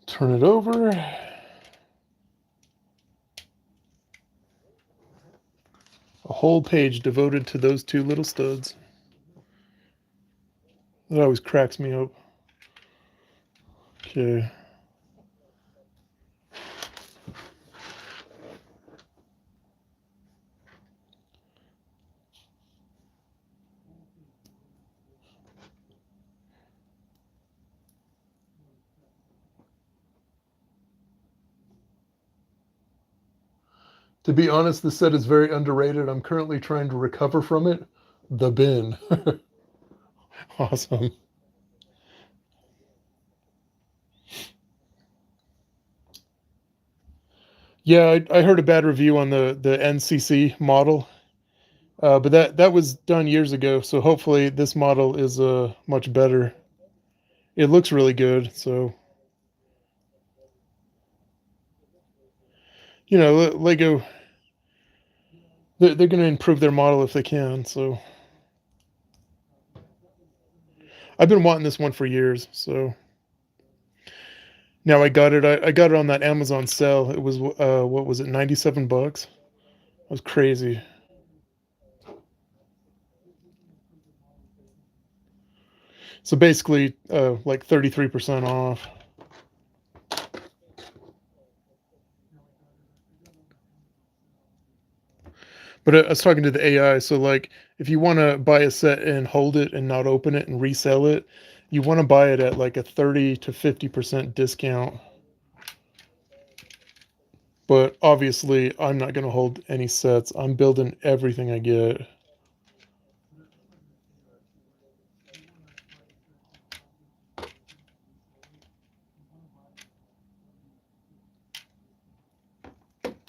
Turn it over. A whole page devoted to those 2 little studs. That always cracks me up. Okay. To be honest, this set is very underrated. I'm currently trying to recover from it. The bin. Awesome. Yeah, I heard a bad review on the NCC model, but that was done years ago. So hopefully this model is much better. It looks really good. So you know, Lego, they're going to improve their model if they can. So I've been wanting this one for years. So now I got it. I got it on that Amazon sale. It was what was it, $97? That was crazy. So basically, like 33% off. But I was talking to the AI, so like if you want to buy a set and hold it and not open it and resell it, you want to buy it at like a 30 to 50% discount. But obviously, I'm not going to hold any sets. I'm building everything I get.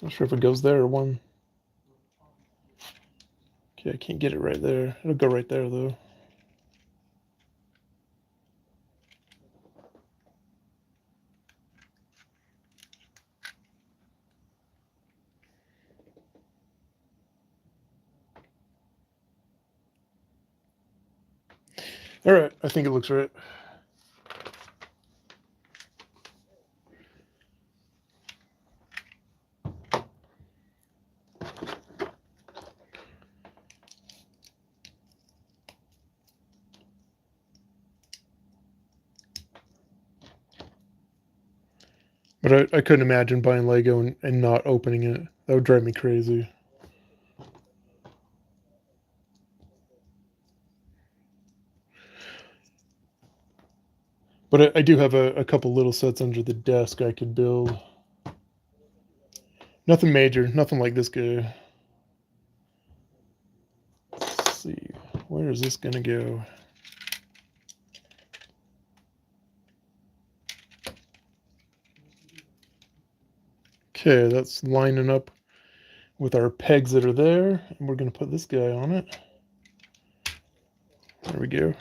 Not sure if it goes there or one. Okay, I can't get it right there. It'll go right there, though. All right, I think it looks right. But I couldn't imagine buying Lego and not opening it. That would drive me crazy. But I do have a couple little sets under the desk I could build. Nothing major, nothing like this guy. Let's see, where is this gonna go? Okay, that's lining up with our pegs that are there, and we're gonna put this guy on it. There we go.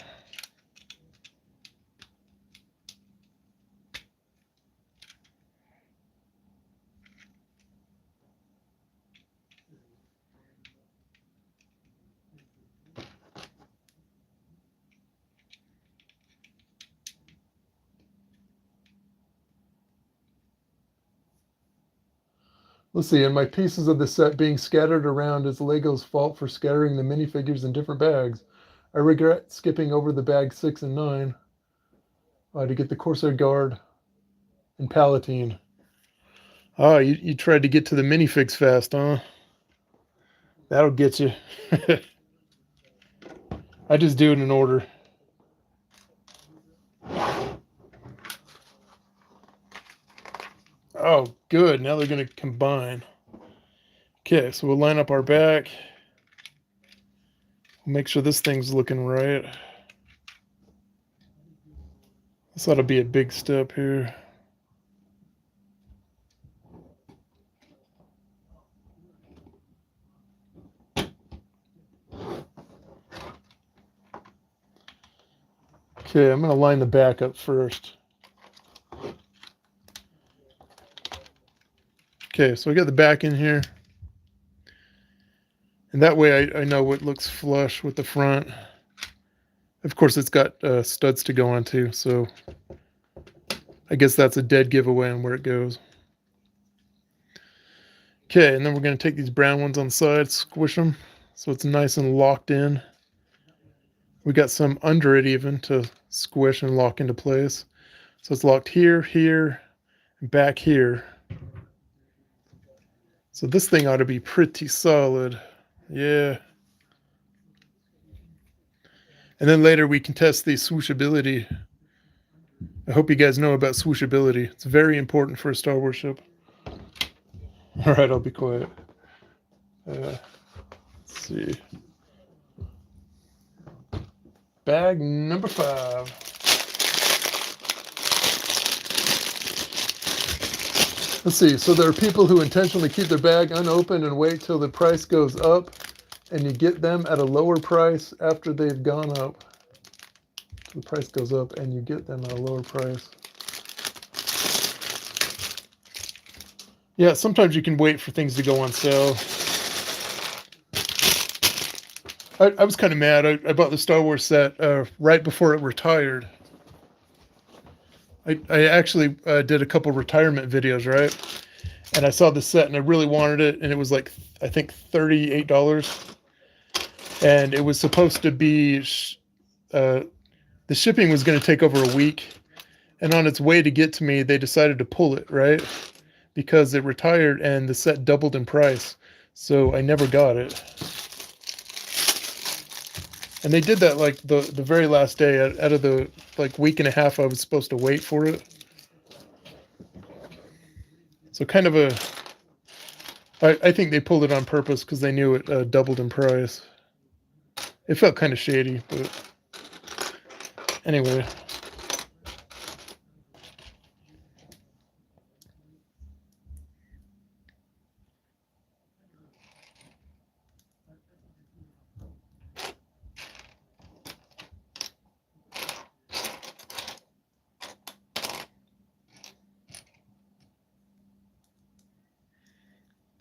Let's see, and my pieces of the set being scattered around is Lego's fault for scattering the minifigures in different bags. I regret skipping over the bag 6 and 9 to get the Corsair Guard and Palatine. Oh, you tried to get to the minifigs fast, huh? That'll get you. I just do it in order. Oh, good. Now they're going to combine. Okay, so we'll line up our back. Make sure this thing's looking right. This ought to be a big step here. Okay, I'm going to line the back up first. Okay, so I got the back in here. And that way I know what looks flush with the front. Of course, it's got studs to go onto, so I guess that's a dead giveaway on where it goes. Okay, and then we're going to take these brown ones on the side, squish them so it's nice and locked in. We got some under it even to squish and lock into place. So it's locked here, here, and back here. So this thing ought to be pretty solid. Yeah. And then later we can test the swooshability. I hope you guys know about swooshability. It's very important for a Star Wars ship. All right, I'll be quiet. Let's see. Bag number 5. Let's see. So there are people who intentionally keep their bag unopened and wait till the price goes up, and you get them at a lower price after they've gone up. The price goes up, and you get them at a lower price. Yeah, sometimes you can wait for things to go on sale. I was kind of mad. I bought the Star Wars set right before it retired. I actually did a couple retirement videos, right? And I saw the set and I really wanted it. And it was like, I think $38. And it was supposed to be, the shipping was going to take over a week. And on its way to get to me, they decided to pull it, right? Because it retired and the set doubled in price. So I never got it. And they did that like the very last day out of the like week and a half I was supposed to wait for it. So kind of a, I think they pulled it on purpose because they knew it doubled in price. It felt kind of shady, but anyway.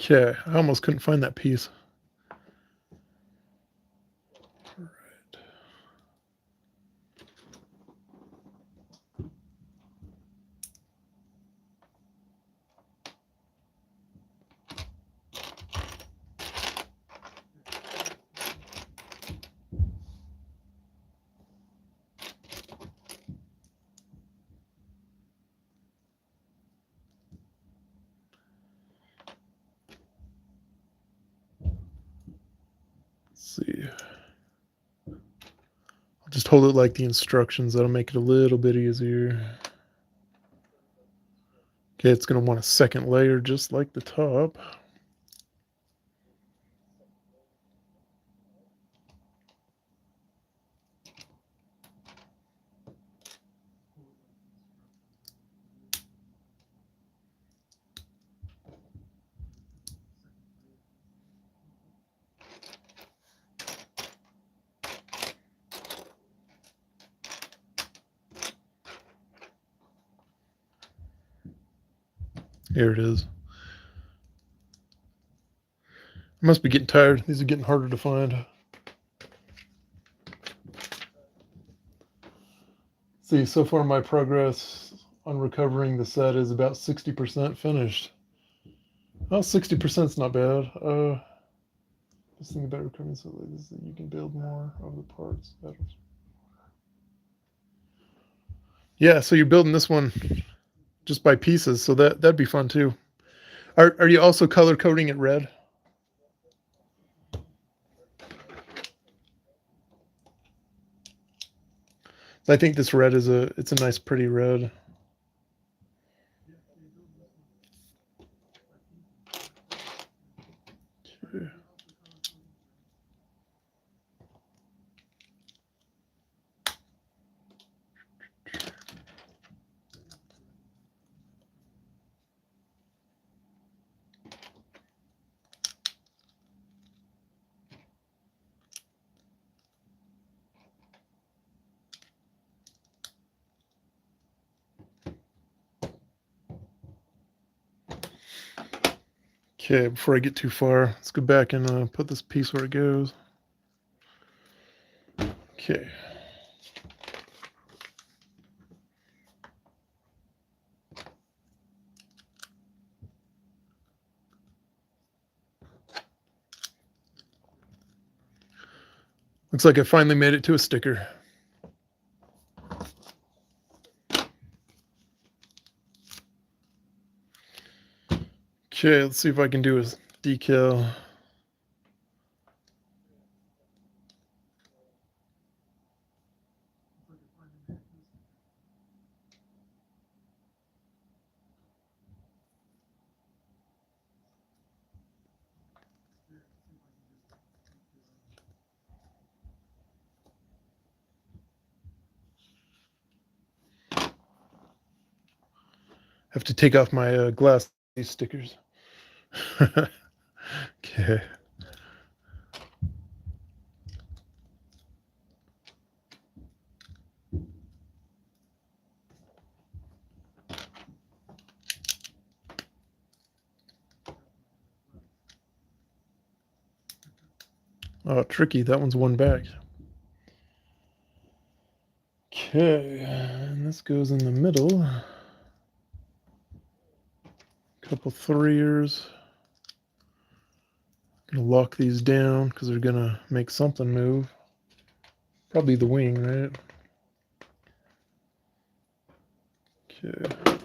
Okay, I almost couldn't find that piece. All right. Let's see. I'll just hold it like the instructions. That'll make it a little bit easier. Okay, it's going to want a second layer just like the top. Here it is. I must be getting tired. These are getting harder to find. See, so far my progress on recovering the set is about 60% finished. Well, 60% is not bad. Just think about recovering so like this, that you can build more of the parts. Yeah, so you're building this one just by pieces, so that'd be fun too. Are you also color coding it red? I think this red is it's a nice pretty red. Okay, before I get too far, let's go back and put this piece where it goes. Okay. Looks like I finally made it to a sticker. Okay, let's see if I can do a decal. Have to take off my glass these stickers. Okay. Oh, tricky. That one's one back. Okay, and this goes in the middle. Couple 3'ers. Gonna lock these down because they're gonna make something move. Probably the wing, right? Okay.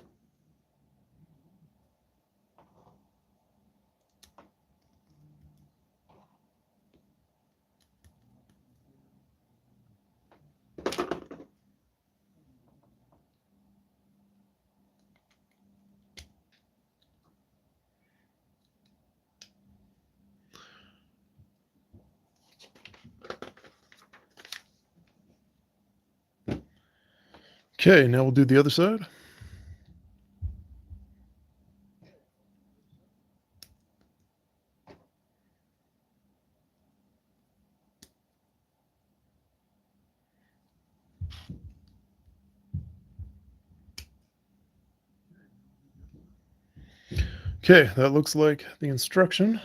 Okay, now we'll do the other side. Okay, that looks like the instruction.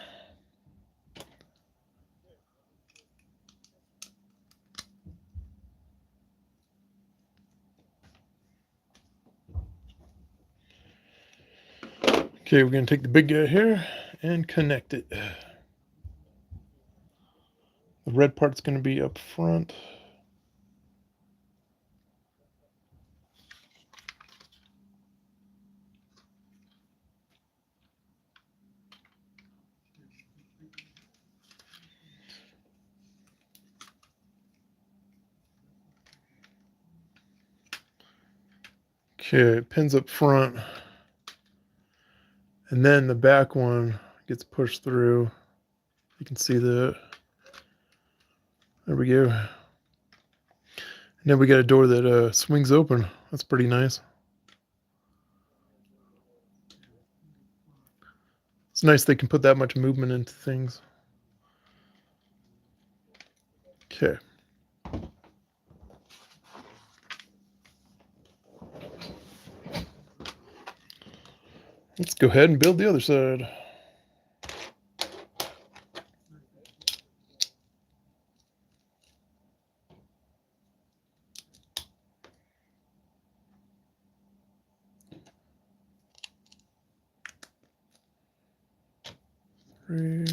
Okay, we're going to take the big guy here and connect it. The red part's going to be up front. Okay, pins up front. And then the back one gets pushed through. You can see that. There we go. And then we got a door that swings open. That's pretty nice. It's nice they can put that much movement into things. Okay. Let's go ahead and build the other side. Three.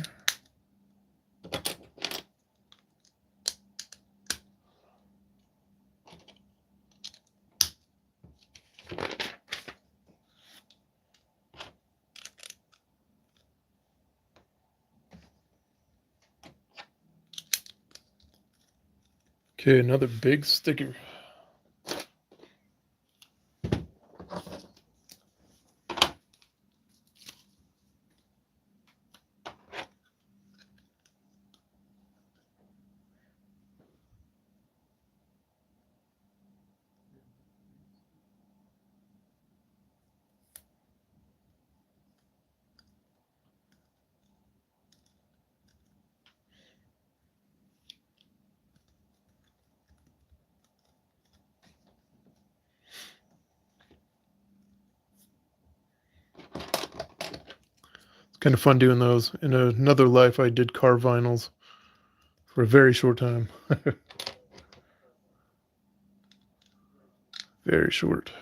Okay, another big sticker. Kind of fun doing those. In another life, I did car vinyls for a very short time. Very short.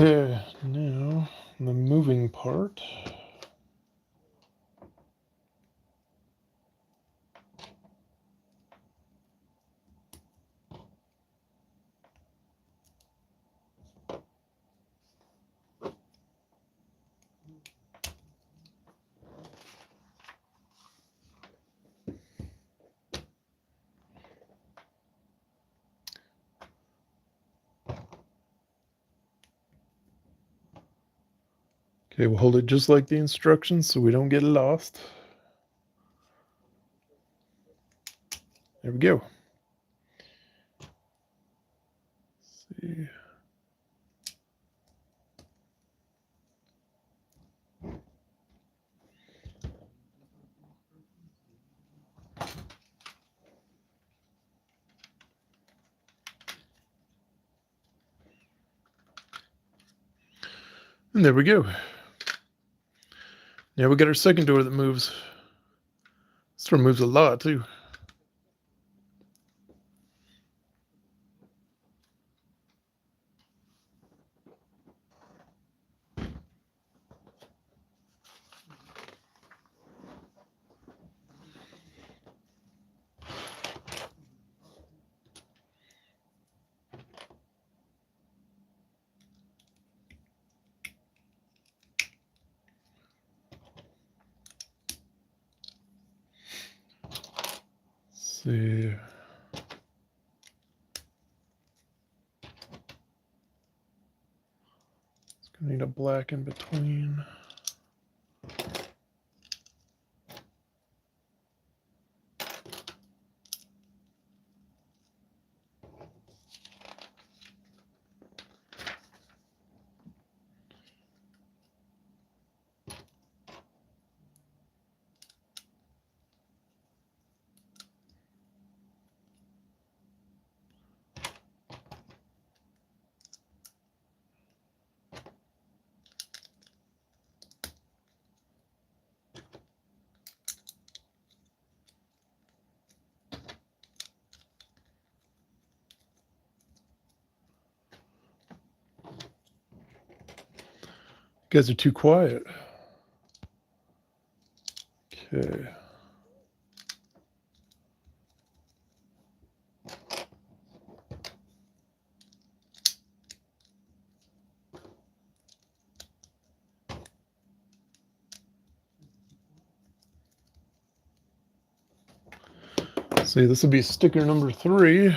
Okay, now the moving part. Okay, we'll hold it just like the instructions so we don't get lost. There we go. Let's see. And there we go. Now we got our second door that moves. This door moves a lot too. see. It's gonna need a black in between. You guys are too quiet. Okay. See, this will be sticker number 3.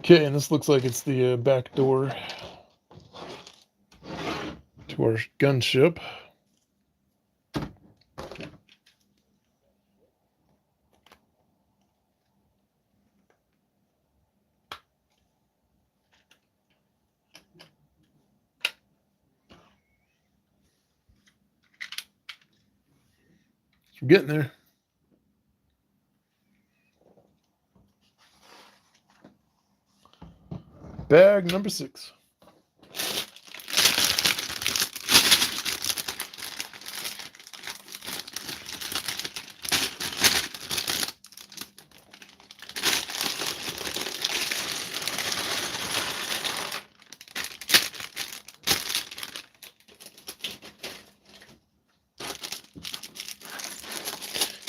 Okay, and this looks like it's the back door to our gunship. We're getting there. Bag number 6.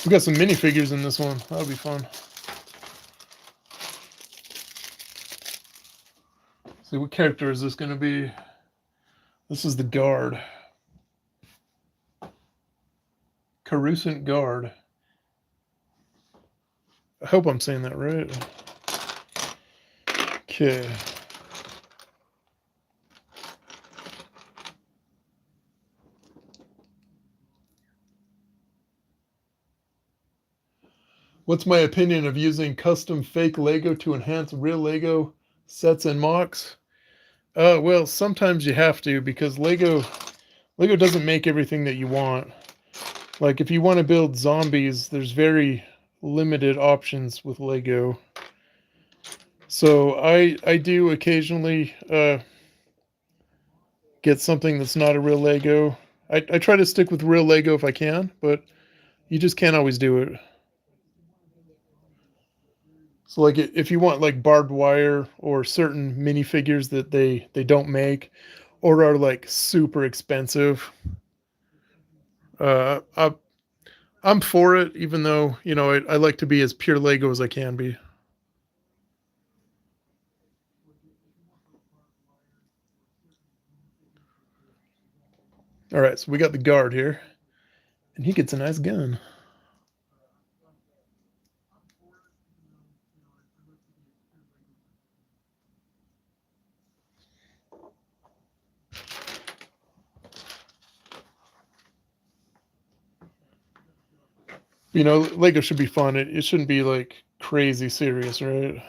We got some minifigures in this one. That'll be fun. See, what character is this going to be? This is the Gaurd. Coruscant Gaurd. I hope I'm saying that right. Okay. What's my opinion of using custom fake Lego to enhance real Lego sets and mocks? Well, sometimes you have to, because Lego doesn't make everything that you want. Like, if you want to build zombies, there's very limited options with Lego. So I do occasionally get something that's not a real Lego. I try to stick with real Lego if I can, but you just can't always do it. So, like, if you want like barbed wire or certain minifigures that they don't make or are like super expensive, I'm for it, even though, you know, I like to be as pure Lego as I can be. All right, so we got the Gaurd here, and he gets a nice gun. You know, Lego should be fun. It shouldn't be like crazy serious, right?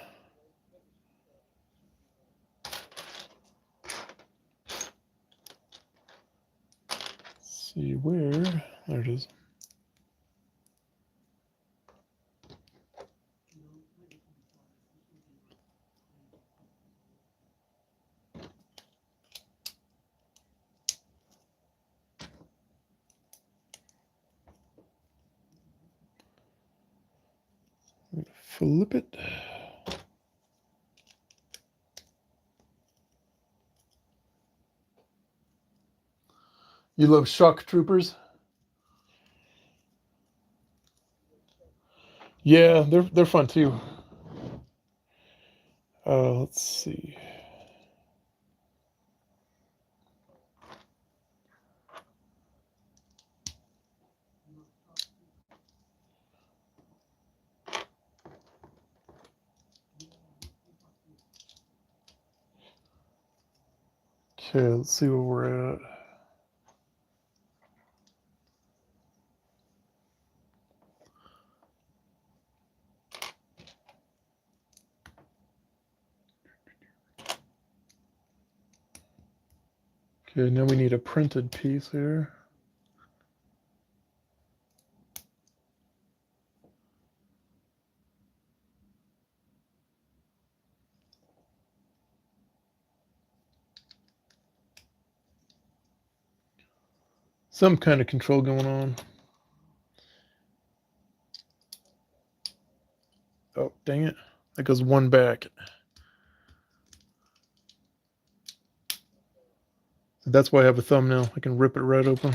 Let's see where. There it is. Flip it. You love shock troopers? Yeah, they're fun too. Let's see. Okay, let's see where we're at. Okay, now we need a printed piece here. Some kind of control going on. Oh, dang it. That goes one back. That's why I have a thumbnail. I can rip it right open.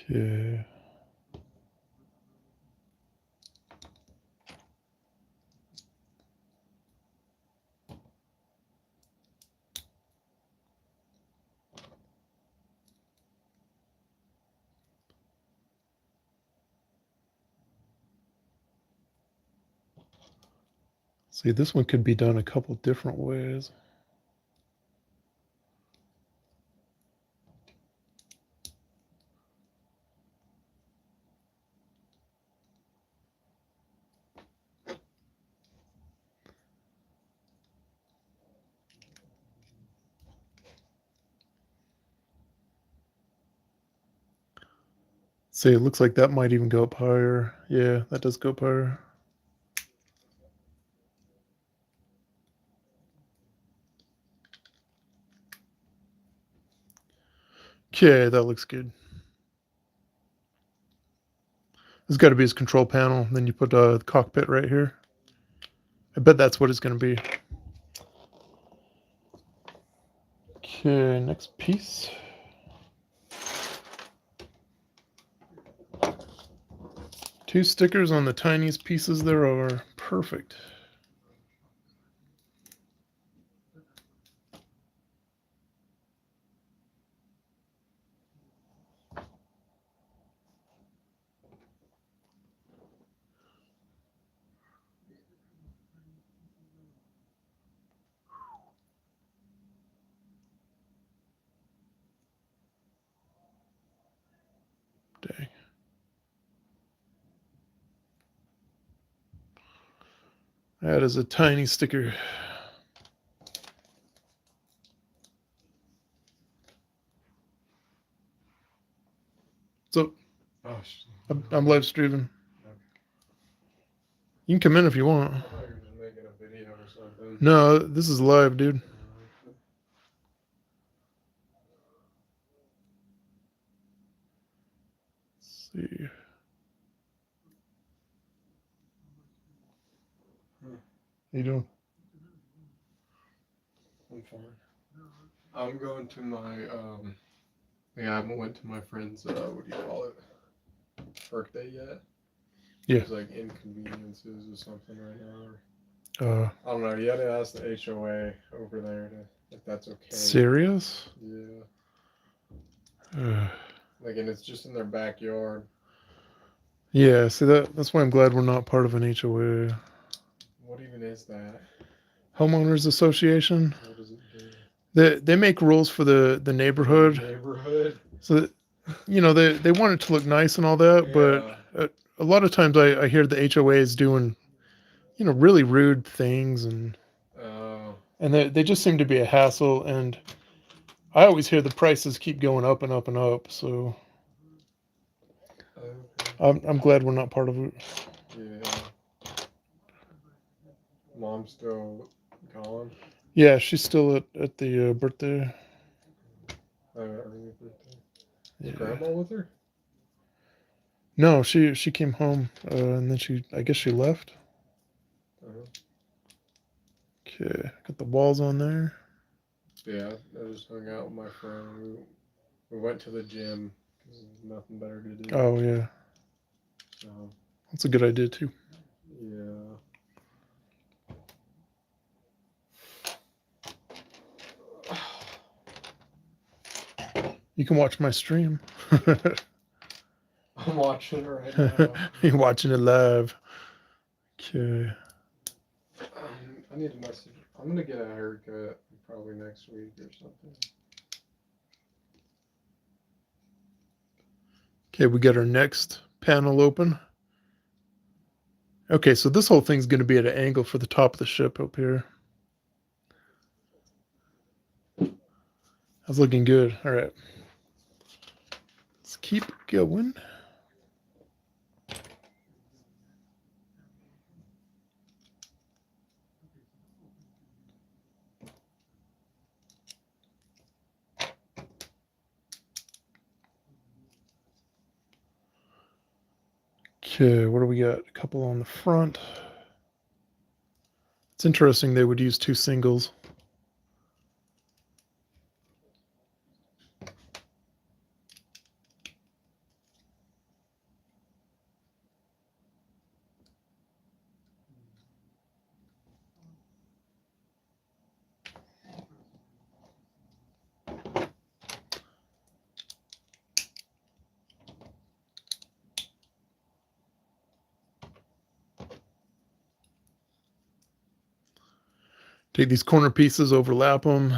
Okay. See, this one could be done a couple different ways. See, it looks like that might even go up higher. Yeah, that does go up higher. Okay, that looks good. This has got to be his control panel. Then you put the cockpit right here. I bet that's what it's going to be. Okay, next piece. Two stickers on the tiniest pieces there are. Perfect. Dang. That is a tiny sticker. So, I'm live streaming. You can come in if you want. Making a video or something. No, this is live, dude. Let's see. How you doing? I'm fine. I'm going to my yeah, I haven't went to my friend's what do you call it? Birthday yet. Yeah. There's like inconveniences or something right now. I don't know. You had to ask the HOA over there if that's okay. Serious? Yeah. Uh, Like, and it's just in their backyard. yeah, see that's why I'm glad we're not part of an HOA. What even is that? Homeowners Association. What does it do? They make rules for the neighborhood. Neighborhood. So that, they want it to look nice and all that, Yeah. but a lot of times I hear the HOA is doing, really rude things, and they just seem to be a hassle, and I always hear the prices keep going up and up and up, so I'm glad we're not part of it. Yeah. Mom mom still gone? Yeah, she's still at the birthday. Early birthday. Is Yeah. Grandma with her? No, she came home and then I guess she left. Uh-huh. Okay, got the walls on there. Yeah, I just hung out with my friend. We went to the gym because there's nothing better to do. Oh yeah, So that's a good idea too. yeah. You can watch my stream. I'm watching it right now. You're watching it live. Okay. I need to message. I'm gonna get a haircut probably next week or something. Okay, we got our next panel open. Okay, so this whole thing's going to be at an angle for the top of the ship up here. That's looking good. All right. Let's keep going. Okay, what do we got? A couple on the front. It's interesting they would use two singles. Take these corner pieces, overlap them.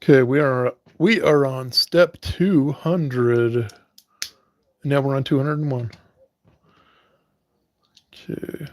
Okay, we are on step 200. Now we're on 201. Okay.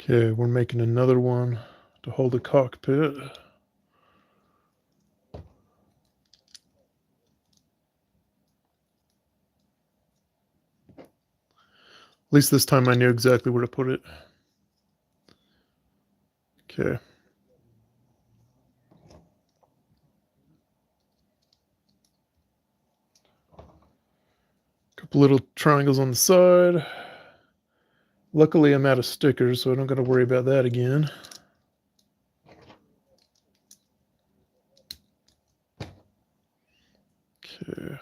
Okay, we're making another one to hold the cockpit. At least this time I knew exactly where to put it. Okay. Couple little triangles on the side. Luckily, I'm out of stickers, so I don't got to worry about that again. Okay.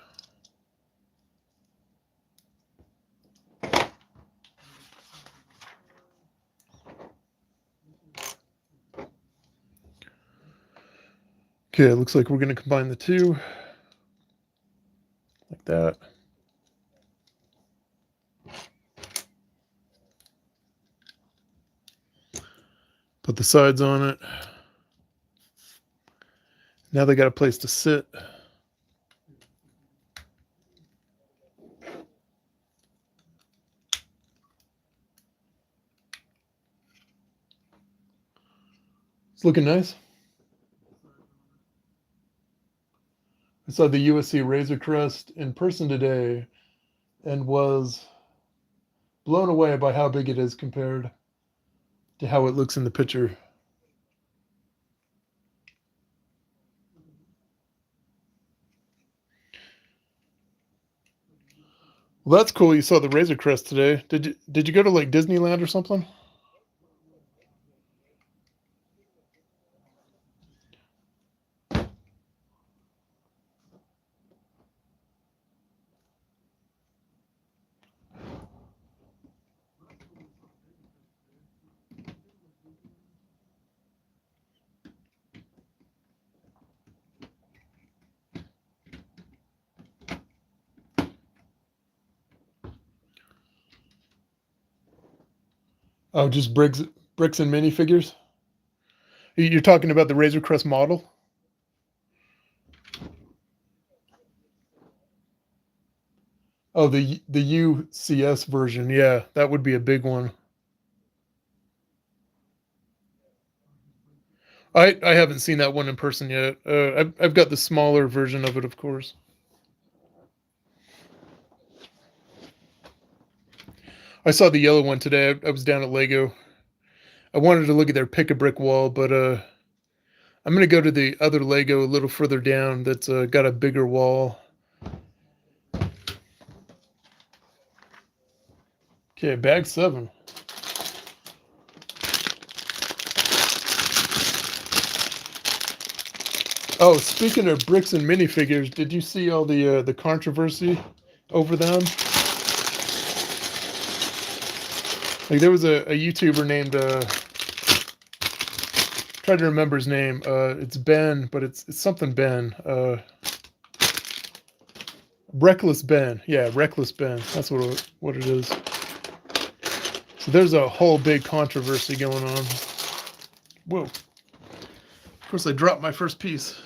Okay, it looks like we're going to combine the two. Like that. Put the sides on it. Now they got a place to sit. It's looking nice. I saw the USC Razor Crest in person today and was blown away by how big it is compared to how it looks in the picture. Well, that's cool. You saw the Razor Crest today. Did you go to like Disneyland or something? Oh, just bricks and minifigures? You're talking about the Razor Crest model? Oh, the UCS version. Yeah, that would be a big one. I haven't seen that one in person yet. I've got the smaller version of it, of course. I saw the yellow one today. I was down at Lego. I wanted to look at their pick a brick wall, but I'm gonna go to the other Lego a little further down that's got a bigger wall. Okay, bag 7. Oh, speaking of bricks and minifigures, did you see all the controversy over them? Like there was a YouTuber named try to remember his name. It's Ben, but it's something Ben. Reckless Ben. Yeah, Reckless Ben. That's what it is. So there's a whole big controversy going on. Whoa. Of course, I dropped my first piece.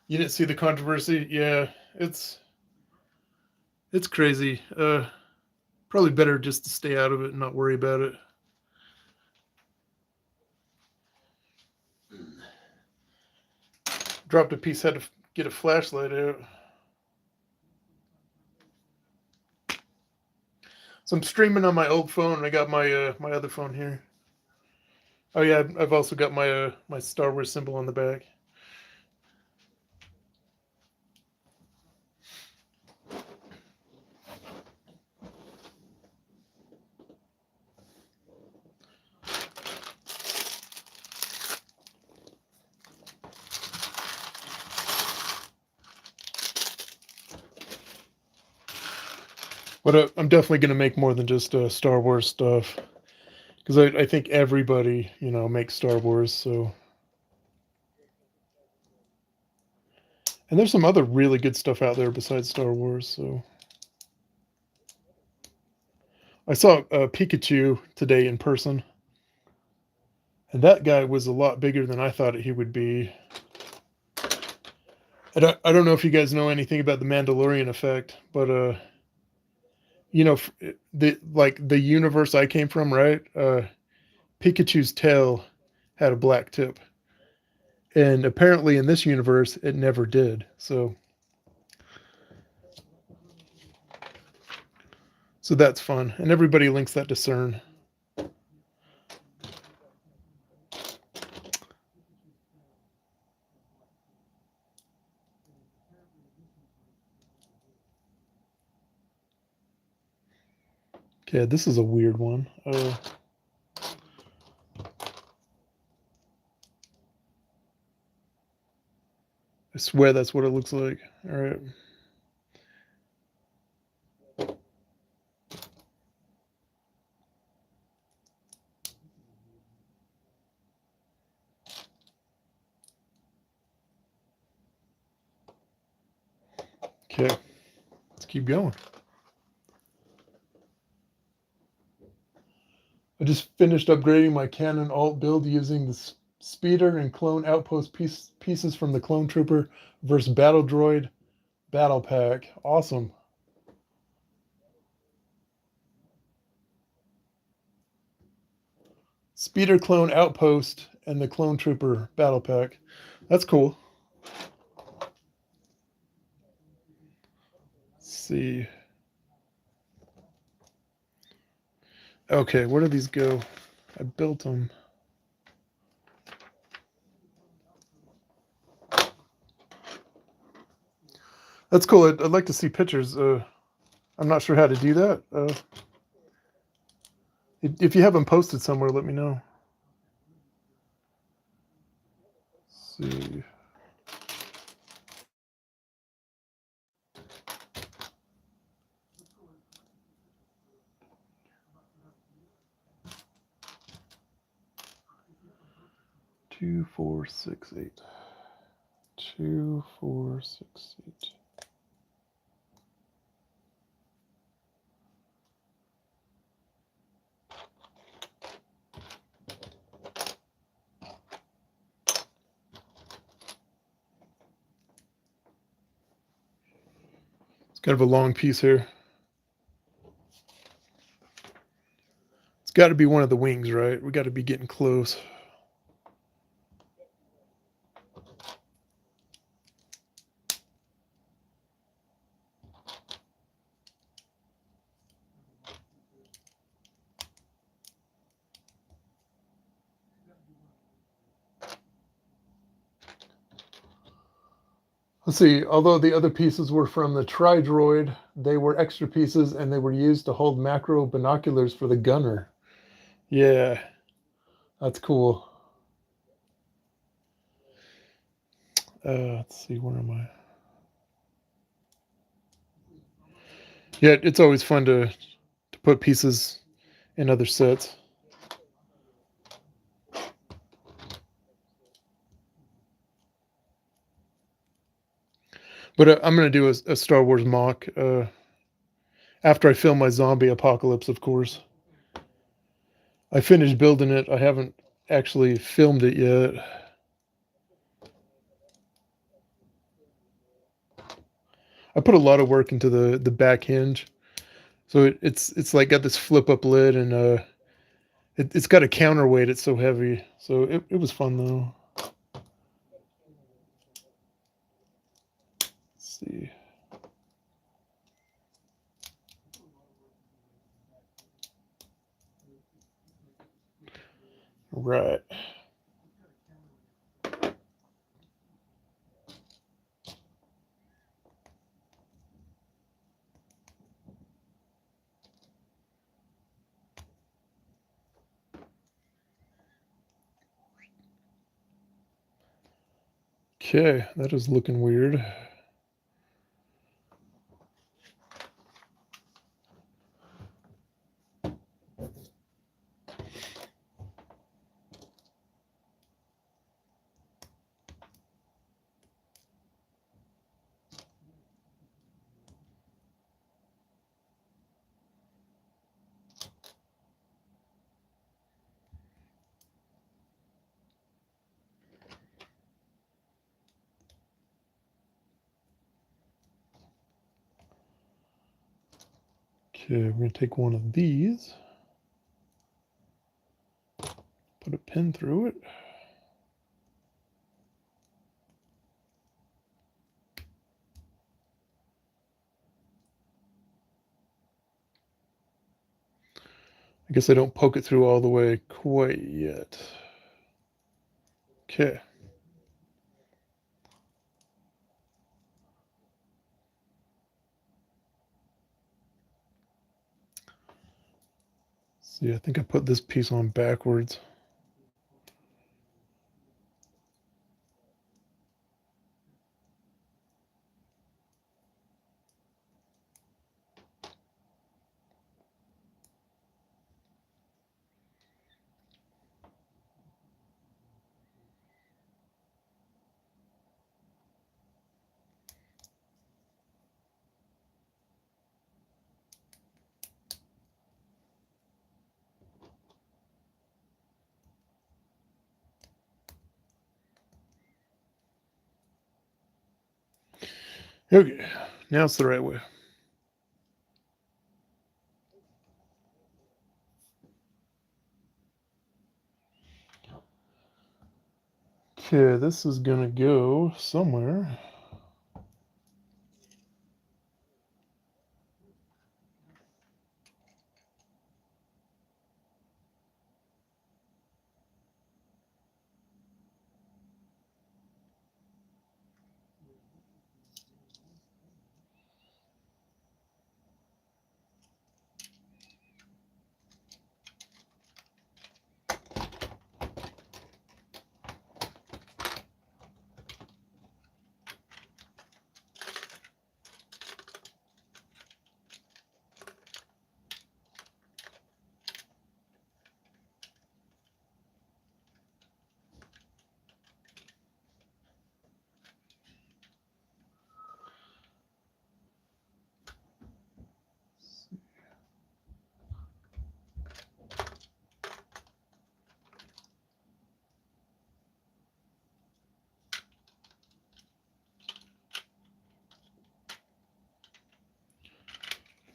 You didn't see the controversy? Yeah, it's crazy. Probably better just to stay out of it and not worry about it. Dropped a piece, had to get a flashlight out. So I'm streaming on my old phone, and I got my my other phone here. Oh yeah, I've also got my my Star Wars symbol on the back. But I'm definitely going to make more than just Star Wars stuff because I think everybody makes Star Wars. So and there's some other really good stuff out there besides Star Wars. So I saw Pikachu today in person, and that guy was a lot bigger than I thought he would be. I don't know if you guys know anything about the Mandalorian effect, but the universe I came from, right? Pikachu's tail had a black tip, and apparently in this universe it never did. So that's fun, and everybody links that to CERN. Okay, this is a weird one. I swear that's what it looks like. All right. Okay, let's keep going. I just finished upgrading my Canon alt build using the speeder and clone outpost pieces from the Clone Trooper versus Battle Droid Battle Pack. Awesome. Speeder Clone Outpost and the Clone Trooper Battle Pack. That's cool. Let's see. Okay, where do these go? I built them. That's cool. I'd like to see pictures. I'm not sure how to do that. If you have them posted somewhere, let me know. Let's see. 2, 4, 6, 8. 2, 4, 6, 8. It's kind of a long piece here. It's got to be one of the wings, right? We got to be getting close. Let's see, although the other pieces were from the Tri-Droid, they were extra pieces and they were used to hold macro binoculars for the gunner. Yeah, that's cool. Let's see, where am I? Yeah, it's always fun to put pieces in other sets. But I'm going to do a Star Wars mock after I film my zombie apocalypse, of course. I finished building it. I haven't actually filmed it yet. I put a lot of work into the back hinge. So it's like got this flip up lid, and it's got a counterweight. It's so heavy. So it was fun though. Let's see. Right. Okay, that is looking weird. Okay, we're going to take one of these, put a pin through it. I guess I don't poke it through all the way quite yet. Okay. See, I think I put this piece on backwards. Okay, now it's the right way. Okay, this is gonna go somewhere.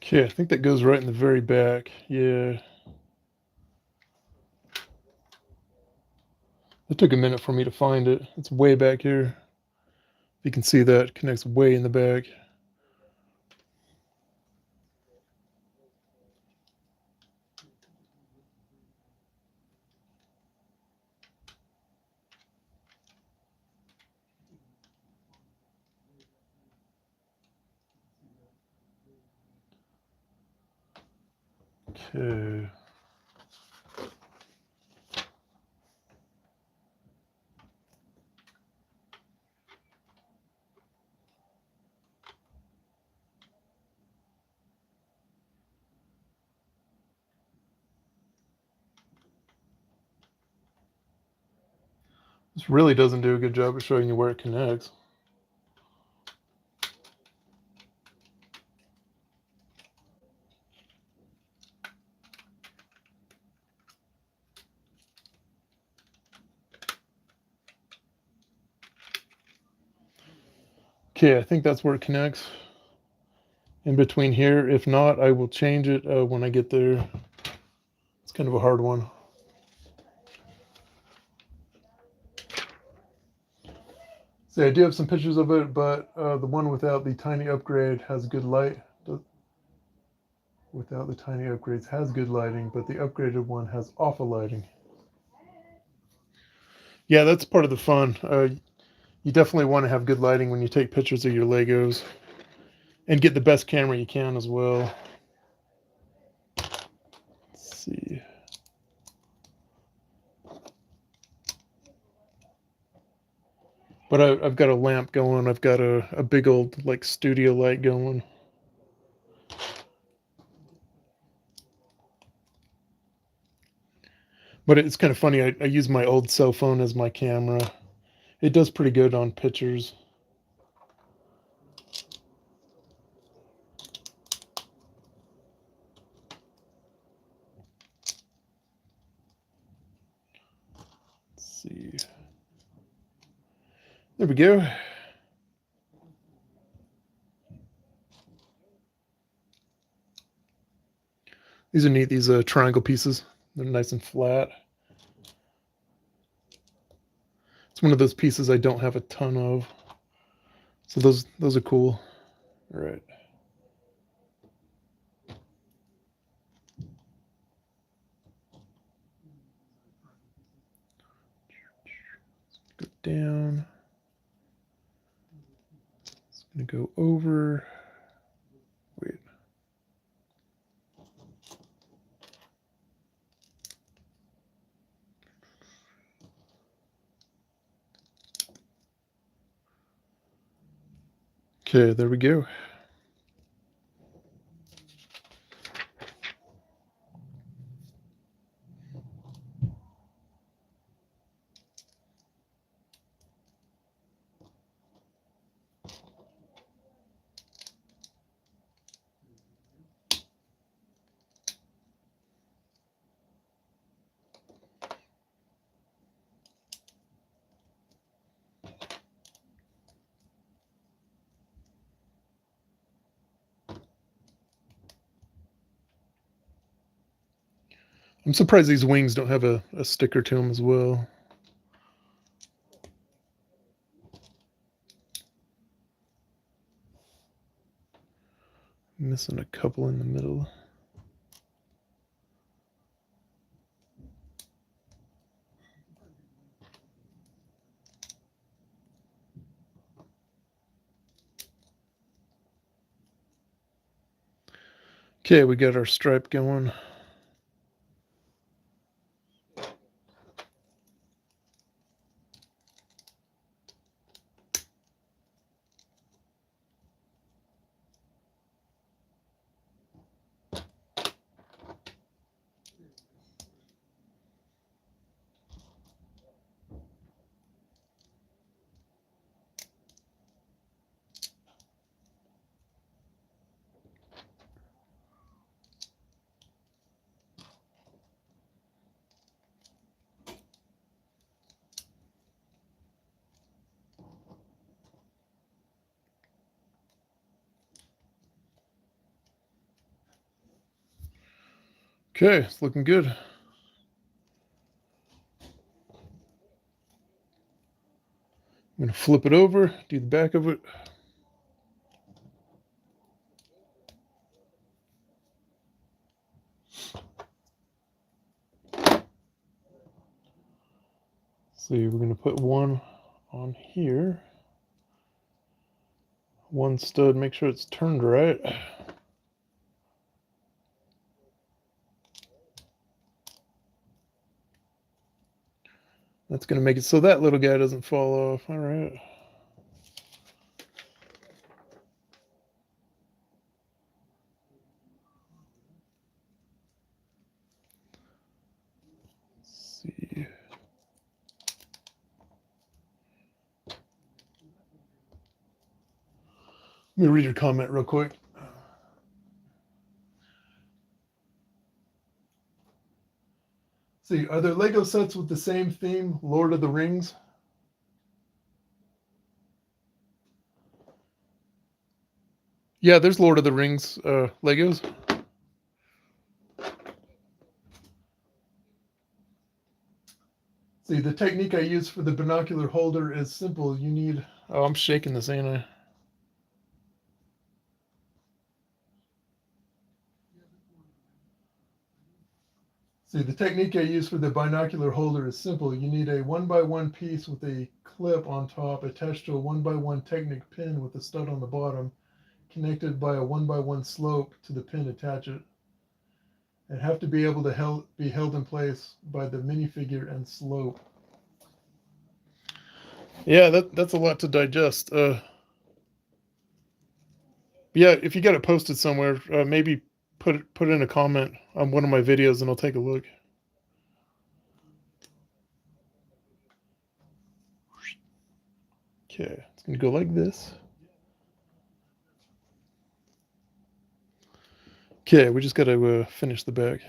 Okay, I think that goes right in the very back. Yeah. It took a minute for me to find it. It's way back here. You can see that it connects way in the back. Okay. This really doesn't do a good job of showing you where it connects. Okay, I think that's where it connects. In between here. If not, I will change it when I get there. It's kind of a hard one. See, I do have some pictures of it, but the one without the tiny upgrade has good light. Without the tiny upgrades has good lighting, but the upgraded one has awful lighting. Yeah, that's part of the fun. You definitely want to have good lighting when you take pictures of your Legos, and get the best camera you can as well. Let's see. But I've got a lamp going. I've got a big old like studio light going. But it's kind of funny. I use my old cell phone as my camera. It does pretty good on pictures. Let's see. There we go. These are neat, these triangle pieces. They're nice and flat. It's one of those pieces I don't have a ton of. So those are cool. All right. Go down. It's gonna go over. Wait. Okay, there we go. I'm surprised these wings don't have a sticker to them as well. Missing a couple in the middle. Okay, we got our stripe going. Okay, it's looking good. I'm going to flip it over, do the back of it. See, we're going to put one on here. One stud, make sure it's turned right. That's going to make it so that little guy doesn't fall off. All right. Let's see. Let me read your comment real quick. See, are there Lego sets with the same theme, Lord of the Rings? Yeah, there's Lord of the Rings Legos. See, the technique I use for the binocular holder is simple. You need... Oh, I'm shaking this, ain't I? See, the technique I use for the binocular holder is simple. You need a 1x1 piece with a clip on top attached to a 1x1 Technic pin with a stud on the bottom, connected by a 1x1 slope to the pin. Attach it. And have to be able to be held in place by the minifigure and slope. Yeah, that's a lot to digest. Yeah, if you got it posted somewhere, maybe put in a comment on one of my videos and I'll take a look. Okay, it's gonna go like this. Okay, we just gotta finish the back.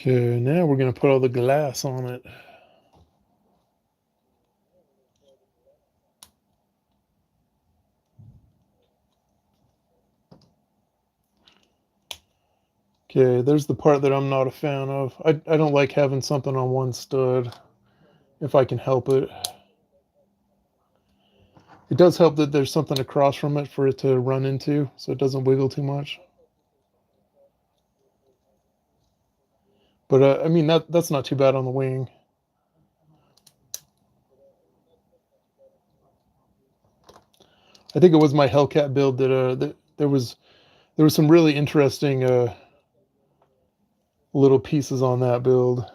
Okay, now we're gonna put all the glass on it. Okay, there's the part that I'm not a fan of. I don't like having something on one stud if I can help it. It does help that there's something across from it for it to run into so it doesn't wiggle too much. But I mean, that's not too bad on the wing. I think it was my Hellcat build that there was some really interesting little pieces on that build.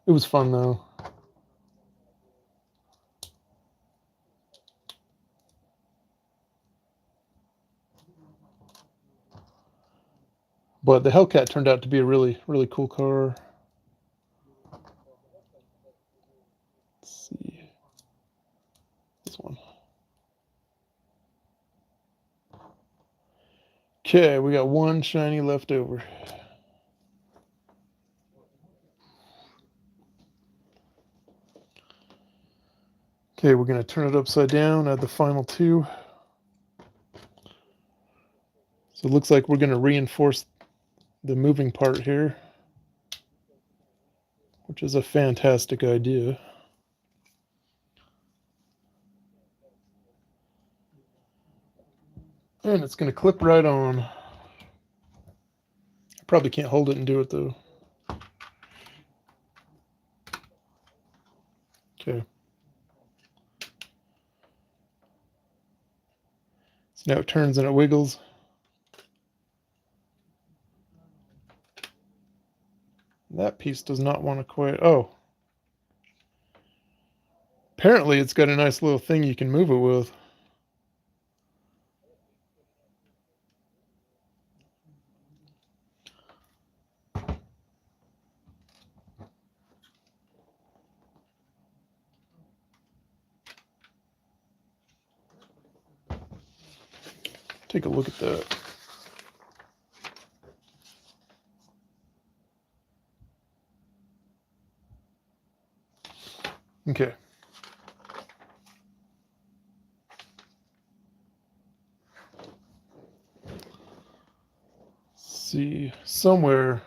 It was fun though. But the Hellcat turned out to be a really, really cool car. Let's see. This one. Okay, we got one shiny left over. Okay, we're going to turn it upside down, add the final two. So it looks like we're going to reinforce the moving part here, which is a fantastic idea. And it's going to clip right on. I probably can't hold it and do it though. Okay. So now it turns and it wiggles. That piece does not want to quite... Oh. Apparently it's got a nice little thing you can move it with. Take a look at that. Okay. See, somewhere.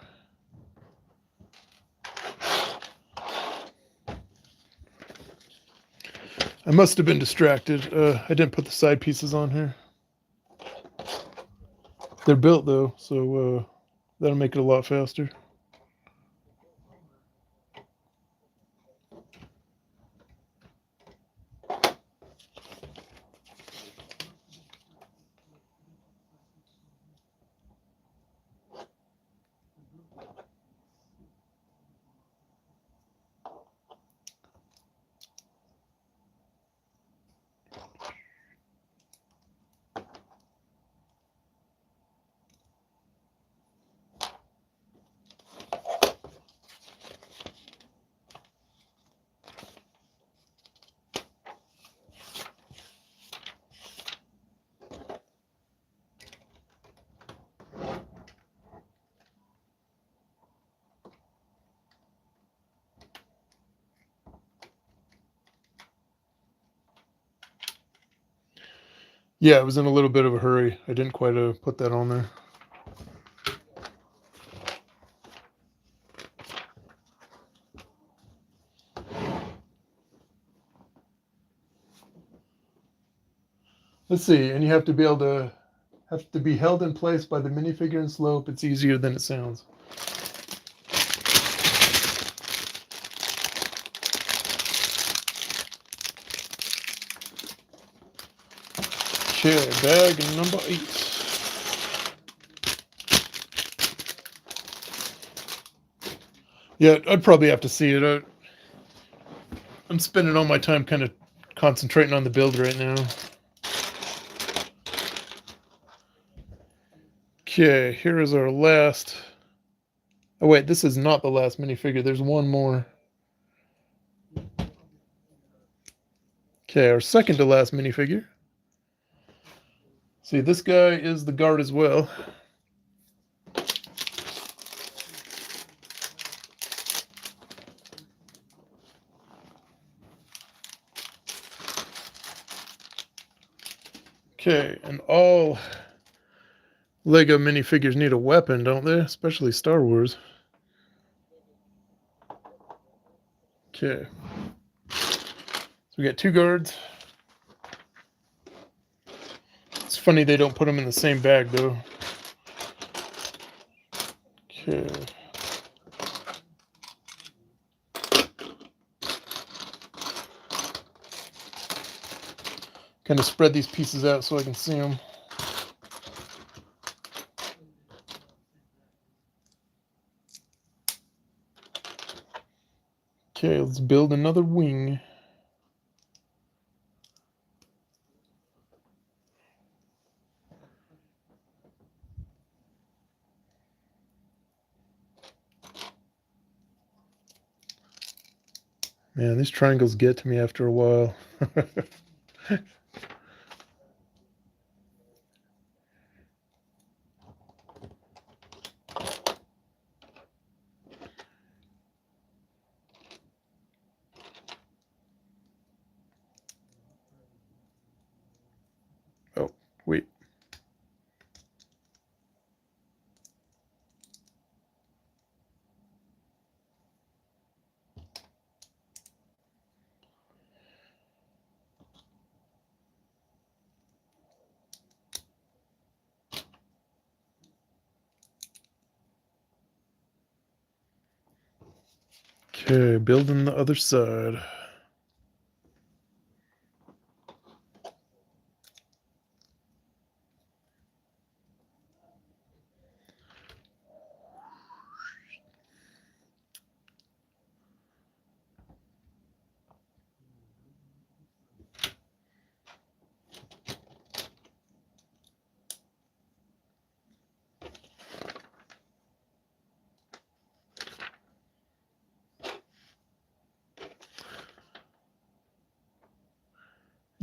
I must have been distracted. I didn't put the side pieces on here. They're built though, so that'll make it a lot faster. Yeah, I was in a little bit of a hurry. I didn't quite put that on there. Let's see, and you have to be held in place by the minifigure and slope. It's easier than it sounds. Okay, bag number 8. Yeah, I'd probably have to see it. I'm spending all my time kind of concentrating on the build right now. Okay, here is our last. Oh wait, this is not the last minifigure. There's one more. Okay, our second to last minifigure. See, this guy is the Gaurd as well. Okay, and all Lego minifigures need a weapon, don't they? Especially Star Wars. Okay. So we got 2 Gaurds. It's funny they don't put them in the same bag, though. Okay. Kind of spread these pieces out so I can see them. Okay, let's build another wing. Man, these triangles get to me after a while. Oh, wait. Okay, building the other side.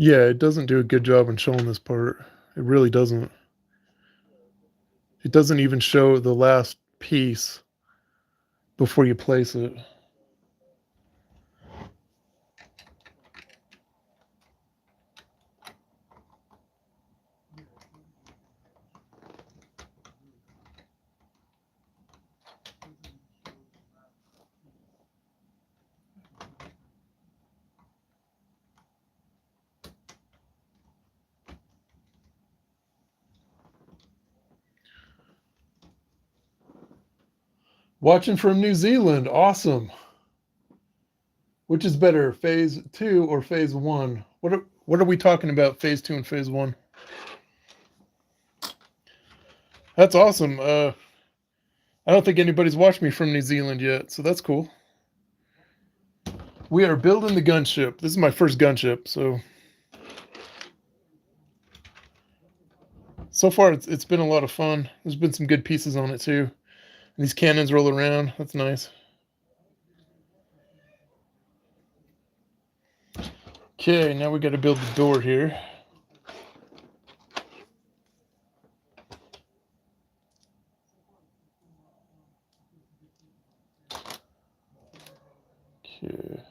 Yeah, it doesn't do a good job on showing this part. It really doesn't. It doesn't even show the last piece before you place it. Watching from New Zealand. Awesome. Which is better, phase 2 or phase 1? What are we talking about, phase 2 and phase 1? That's awesome. I don't think anybody's watched me from New Zealand yet, so that's cool. We are building the gunship. This is my first gunship, so far it's been a lot of fun. There's been some good pieces on it too. And these cannons roll around. That's nice. Okay, now we got to build the door here. Okay.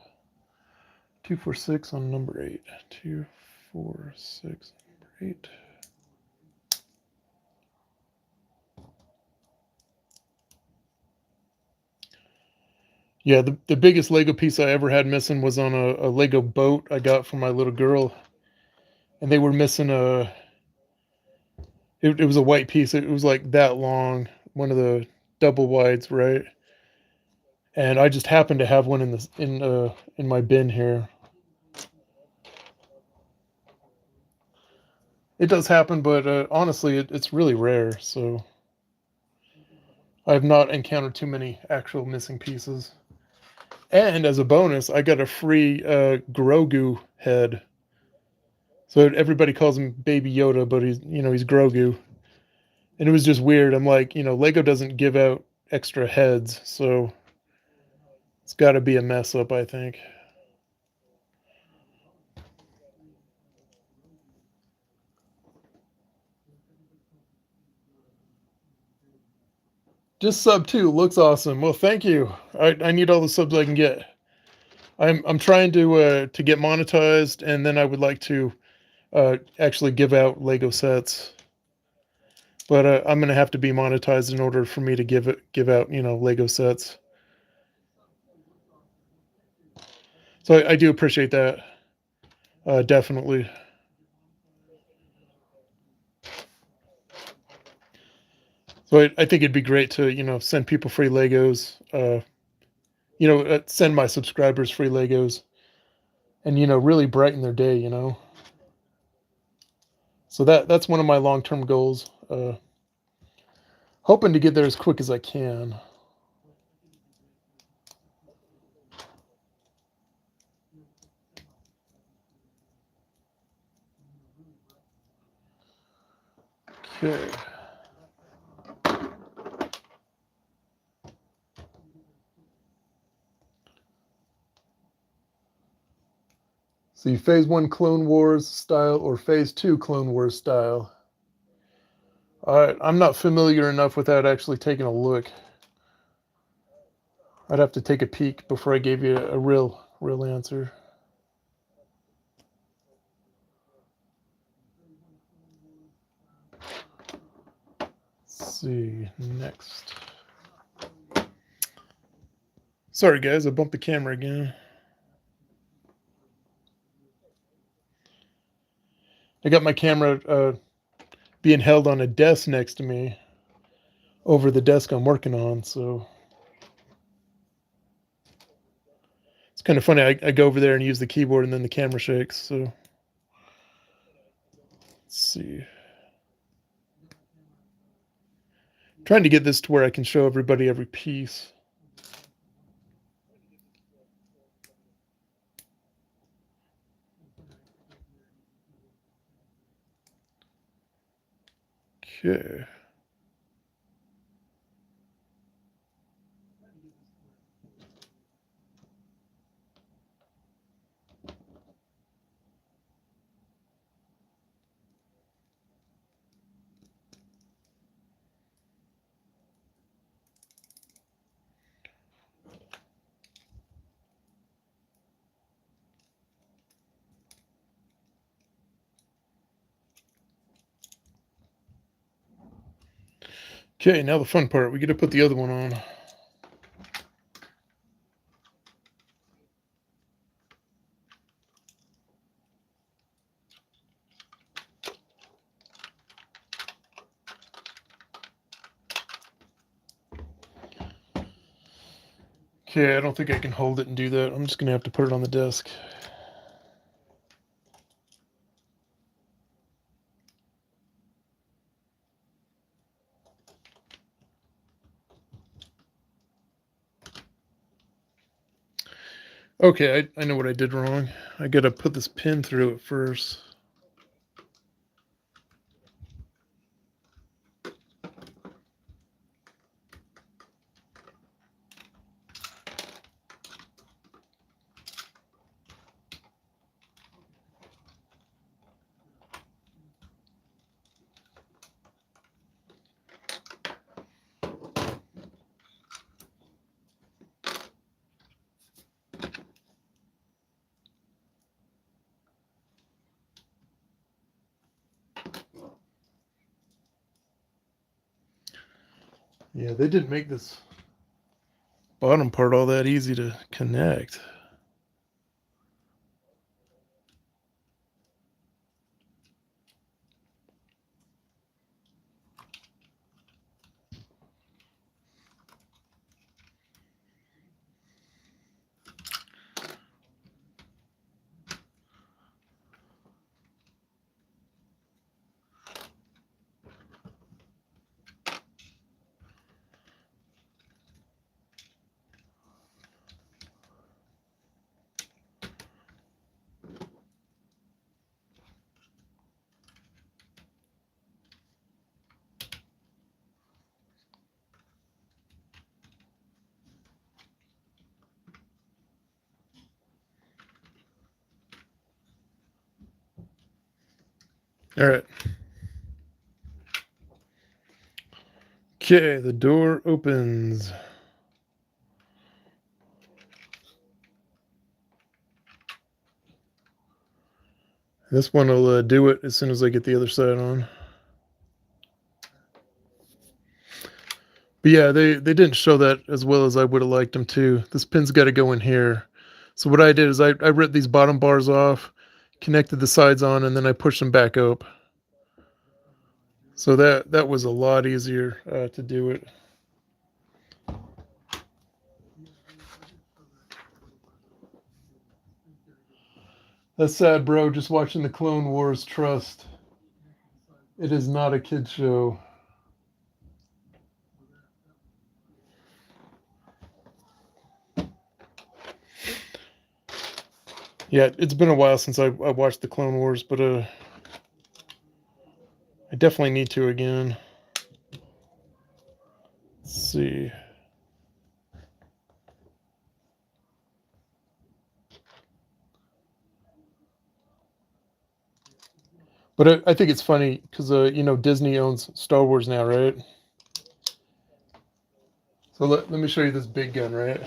246 on number 8. 246 number 8. Yeah, the biggest Lego piece I ever had missing was on a Lego boat I got for my little girl. And they were missing it was a white piece. It was like that long, one of the double wides, right? And I just happened to have one in my bin here. It does happen, but honestly, it's really rare. So I have not encountered too many actual missing pieces. And as a bonus, I got a free Grogu head. So everybody calls him Baby Yoda, but he's Grogu. And it was just weird. I'm like, Lego doesn't give out extra heads, so it's got to be a mess up, I think. Just sub 2 looks awesome. Well, thank you. I need all the subs I can get. I'm trying to get monetized, and then I would like to actually give out Lego sets. But I'm gonna have to be monetized in order for me to give out Lego sets. So I do appreciate that. Definitely. So I think it'd be great to send people free Legos. Send my subscribers free Legos, and really brighten their day. So that's one of my long-term goals. Hoping to get there as quick as I can. Okay. See, phase 1 Clone Wars style or phase 2 Clone Wars style. I'm not familiar enough without actually taking a look. I'd have to take a peek before I gave you a real answer. Let's see, next. Sorry guys, I bumped the camera again. I got my camera being held on a desk next to me over the desk I'm working on, so it's kind of funny. I go over there and use the keyboard and then the camera shakes, so let's see. Trying to get this to where I can show everybody every piece. Okay. Okay, now the fun part. We get to put the other one on. Okay, I don't think I can hold it and do that. I'm just going to have to put it on the desk. Okay, I know what I did wrong. I got to put this pin through it first. Yeah, they didn't make this bottom part all that easy to connect. All right. Okay, the door opens. This one will do it as soon as I get the other side on. But yeah, they didn't show that as well as I would have liked them to. This pin's got to go in here. So what I did is I ripped these bottom bars off, connected the sides on, and then I pushed them back up. So that was a lot easier to do it. That's sad, bro. Just watching the Clone Wars. Trust. It is not a kid's show. Yeah, it's been a while since I watched the Clone Wars, but I definitely need to again. Let's see. But I think it's funny because you know, Disney owns Star Wars now, right? So let me show you this big gun, right?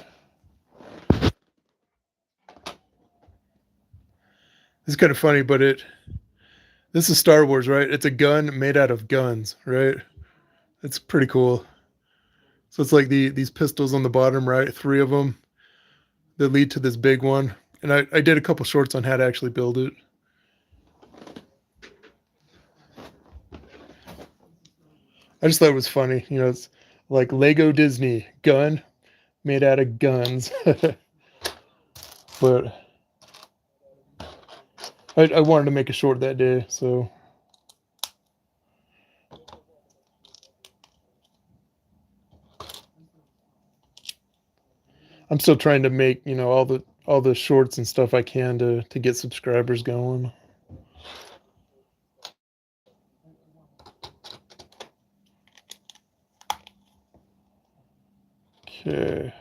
It's kind of funny, but this is Star Wars, right? It's a gun made out of guns, right? It's pretty cool. So it's like these pistols on the bottom, right? 3 of them that lead to this big one. And I did a couple shorts on how to actually build it. I just thought it was funny. You know, it's like Lego Disney gun made out of guns. But I wanted to make a short that day, so I'm still trying to make, you know, all the shorts and stuff I can to get subscribers going. Okay.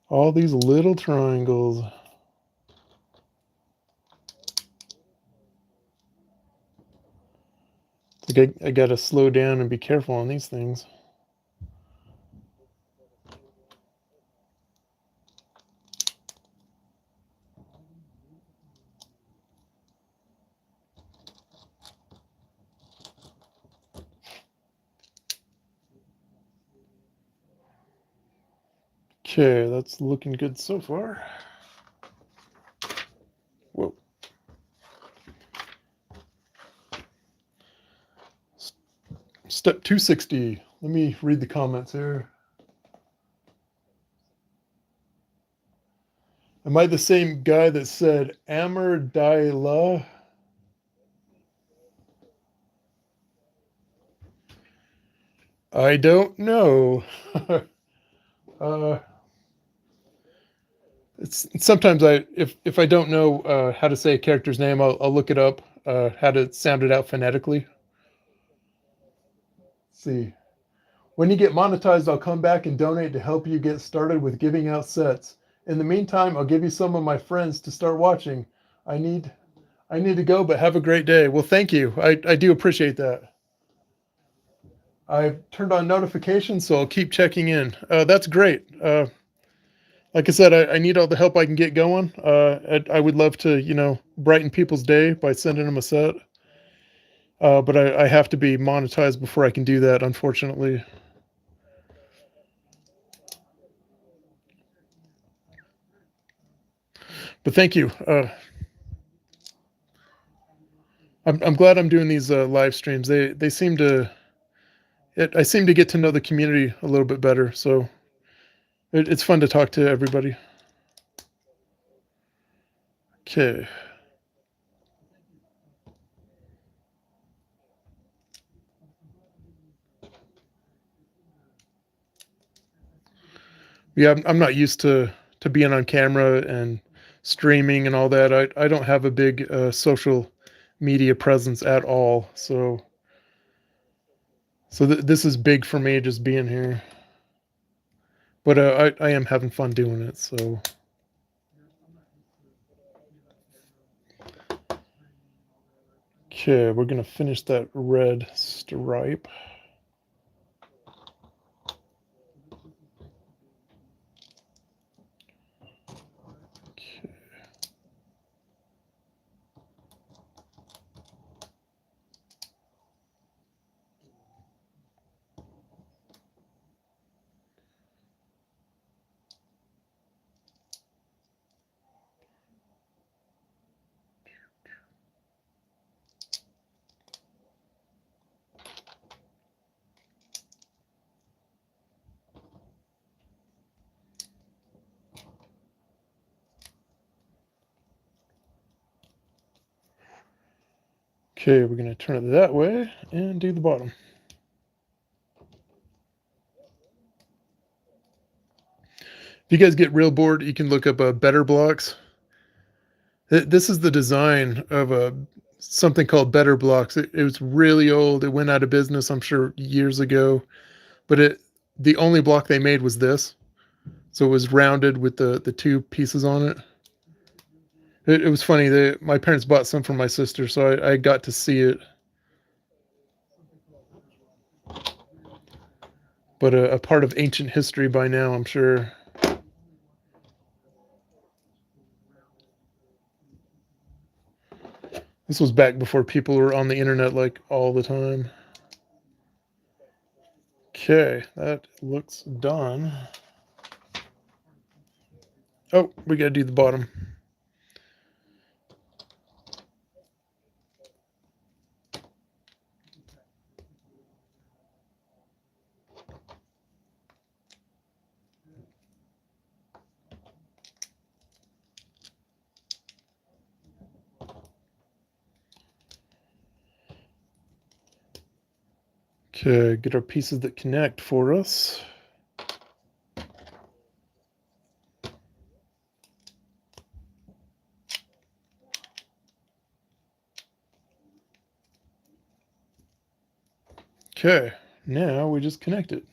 All these little triangles. It's like I gotta slow down and be careful on these things. Okay, that's looking good so far. Step 260. Let me read the comments here. Am I the same guy that said Amr Daila? I don't know. It's sometimes if I don't know how to say a character's name, I'll look it up, how to sound it out phonetically. Let's see. When you get monetized, I'll come back and donate to help you get started with giving out sets. In the meantime, I'll give you some of my friends to start watching. I need to go, but have a great day. Well, thank you. I do appreciate that. I've turned on notifications, so I'll keep checking in. That's great. Like I said, I need all the help I can get going. I would love to, brighten people's day by sending them a set. But I have to be monetized before I can do that, unfortunately. But thank you. I'm glad I'm doing these live streams. They seem to. I seem to get to know the community a little bit better, so it's fun to talk to everybody. Okay. Yeah, I'm not used to being on camera and streaming and all that. I don't have a big social media presence at all, so this is big for me, just being here. But I am having fun doing it, so. Okay, we're gonna finish that red stripe. Okay, we're gonna turn it that way and do the bottom. If you guys get real bored, you can look up Better Blocks. This is the design of something called Better Blocks. It was really old. It went out of business, I'm sure, years ago. But the only block they made was this. So it was rounded with the two pieces on it. It was funny. My parents bought some for my sister, so I got to see it. But a part of ancient history by now, I'm sure. This was back before people were on the internet like all the time. Okay, that looks done. Oh, we gotta do the bottom. Okay, get our pieces that connect for us. Okay, now we just connect it.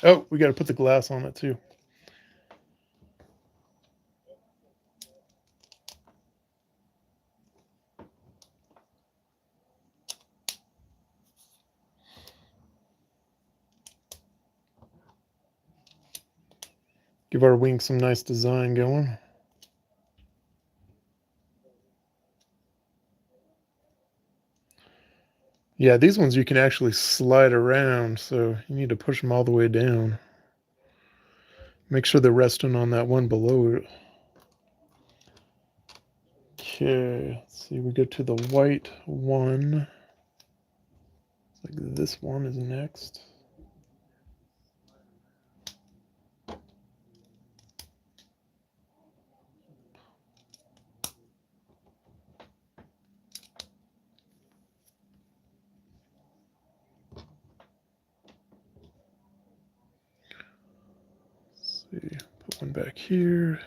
Oh, we got to put the glass on it too. Give our wing some nice design going. Yeah, these ones you can actually slide around, so you need to push them all the way down. Make sure they're resting on that one below it. Okay, let's see, we go to the white one. Like this one is next. Let's see, put one back here.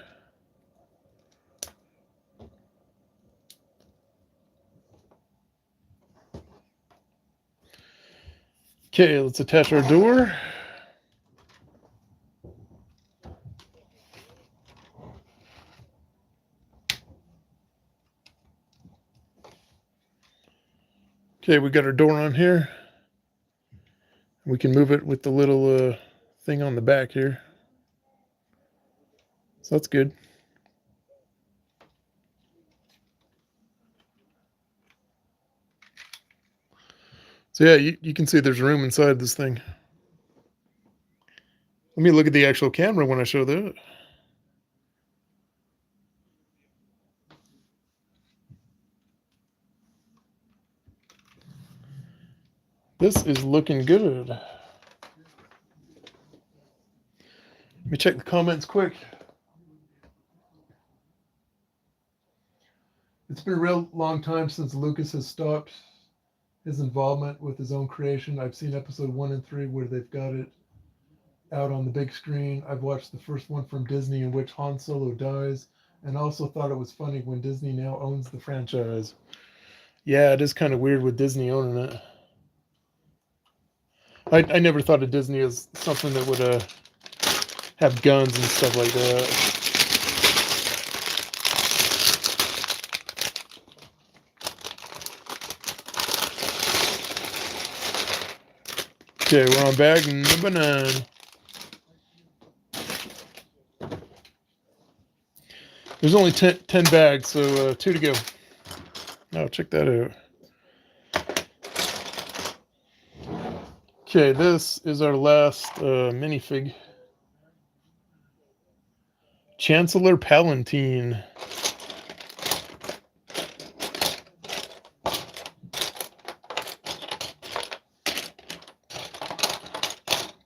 Okay, let's attach our door. Okay, we got our door on here. We can move it with the little thing on the back here. So that's good. So yeah, you can see there's room inside this thing. Let me look at the actual camera when I show that. This is looking good. Let me check the comments quick. It's been a real long time since Lucas has stopped his involvement with his own creation. I've seen episode 1 and 3 where they've got it out on the big screen. I've watched the first one from Disney in which Han Solo dies, and also thought it was funny when Disney now owns the franchise. Yeah, it is kind of weird with Disney owning it. I never thought of Disney as something that would have guns and stuff like that. Okay, we're on bag number 9. There's only 10 bags, so 2 to go. Oh, check that out. Okay, this is our last minifig. Chancellor Palpatine.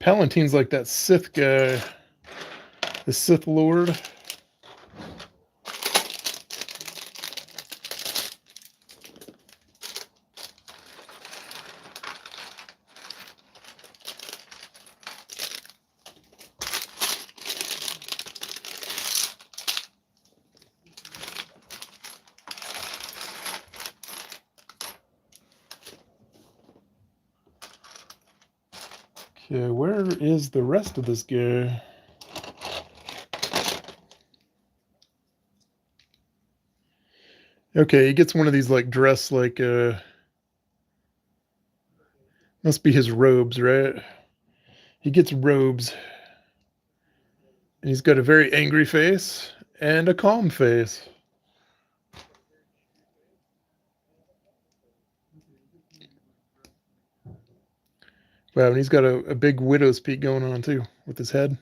Palpatine's like that Sith guy. The Sith Lord. Okay, where is the rest of this guy? Okay, he gets one of these like dress like must be his robes, right? He gets robes. And he's got a very angry face and a calm face. Wow, and he's got a big widow's peak going on too with his head.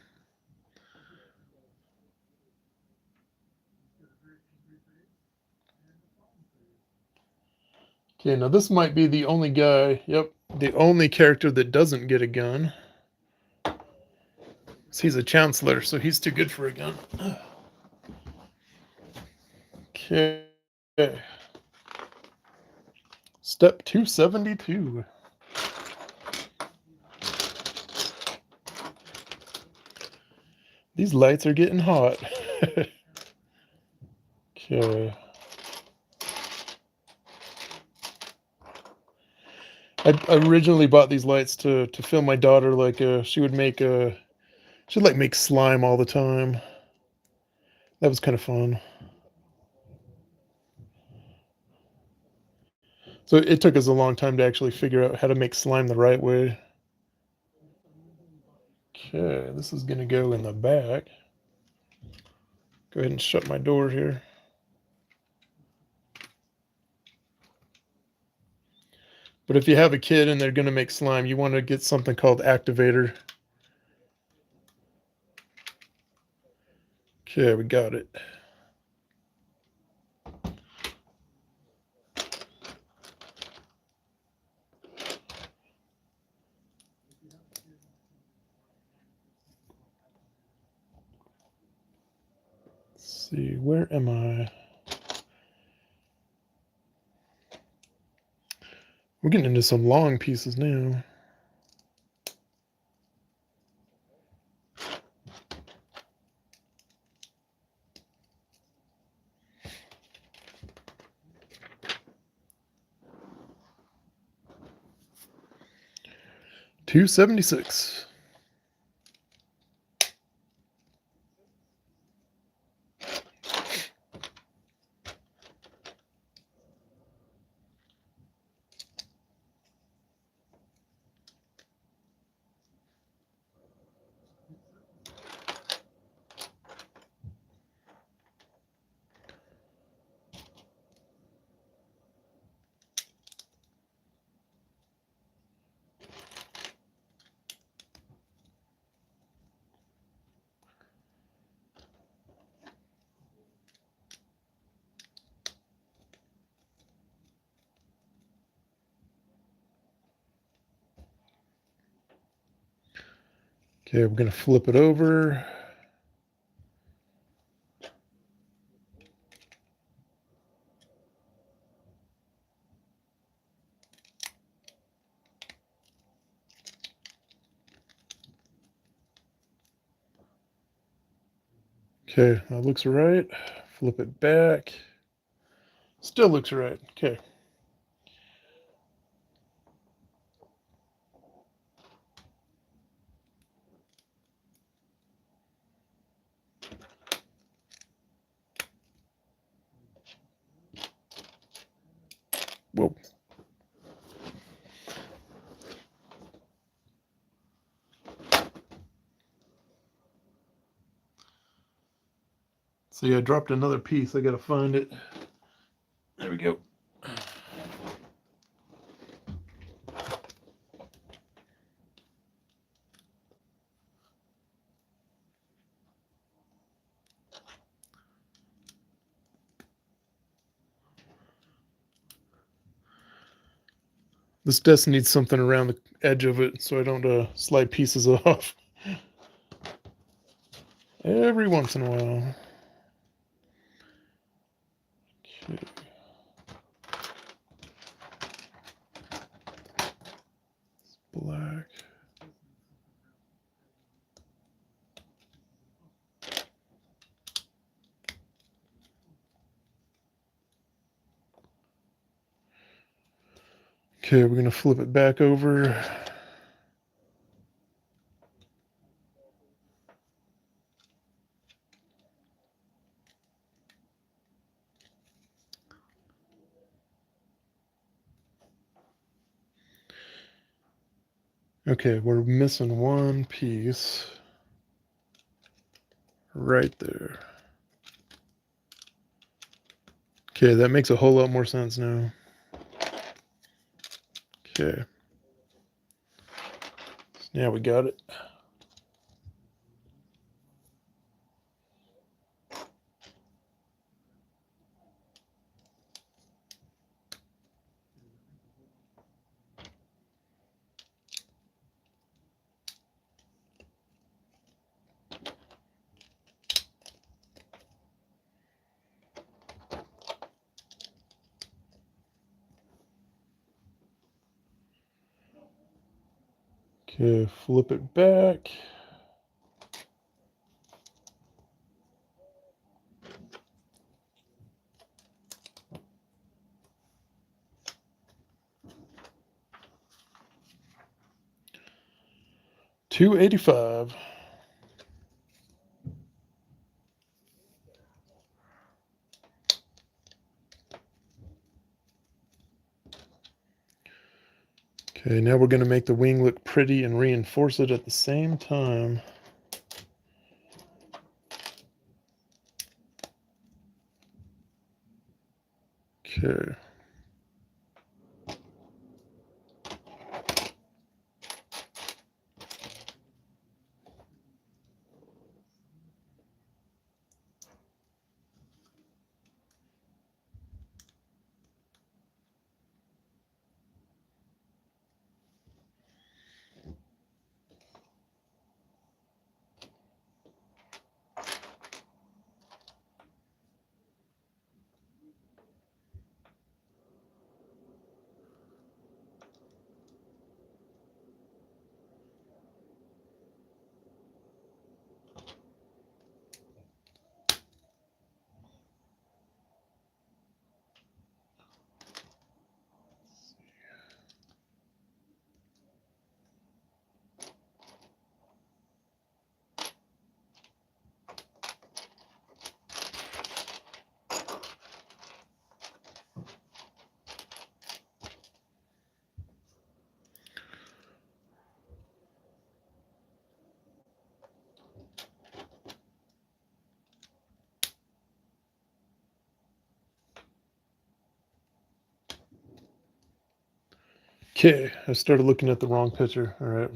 Okay, now this might be the only guy, yep, the only character that doesn't get a gun. So he's a chancellor, so he's too good for a gun. Okay. Step 272. These lights are getting hot. Okay. I originally bought these lights to film my daughter. Like she'd like make slime all the time. That was kind of fun. So it took us a long time to actually figure out how to make slime the right way. Okay, this is gonna go in the back. Go ahead and shut my door here. But if you have a kid and they're gonna make slime, you want to get something called activator. Okay, we got it. see, where am I? We're getting into some long pieces now. $276. Okay, we're going to flip it over. Okay, that looks right. Flip it back. Still looks right. Okay. Whoa. See, I dropped another piece. I got to find it. There we go. This desk needs something around the edge of it so I don't slide pieces off every once in a while. Okay. Black. Okay, we're going to flip it back over. Okay, we're missing one piece right there. Okay, that makes a whole lot more sense now. Okay. Now we got it. Okay, flip it back. $285. Okay, now we're going to make the wing look pretty and reinforce it at the same time. Okay. Okay, I started looking at the wrong picture. All right.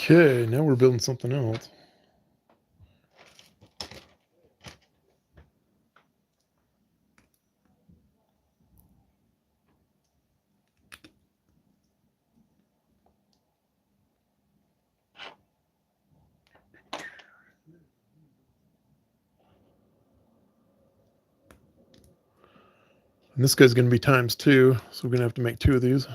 Okay, now we're building something else. And this guy's going to be ×2, so we're going to have to make 2 of these.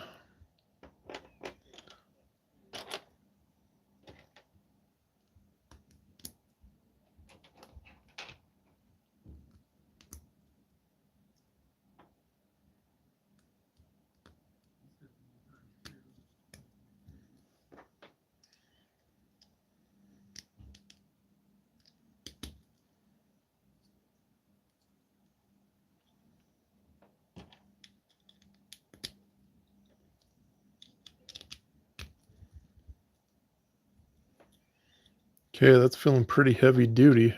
Okay, that's feeling pretty heavy duty.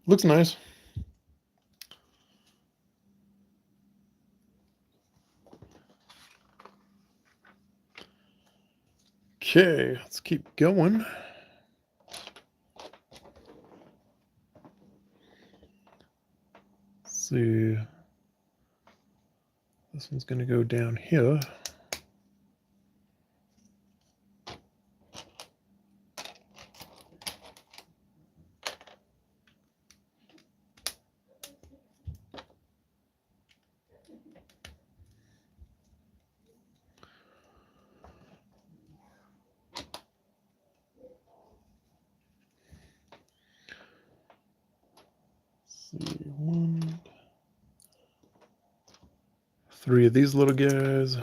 Looks nice. Okay, let's keep going. Let's see. This one's going to go down here. Let's see, 1, 3 of these little guys.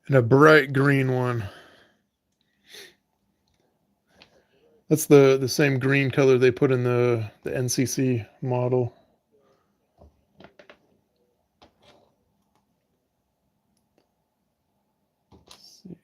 And a bright green one. That's the same green color they put in the NCC model. Let's see.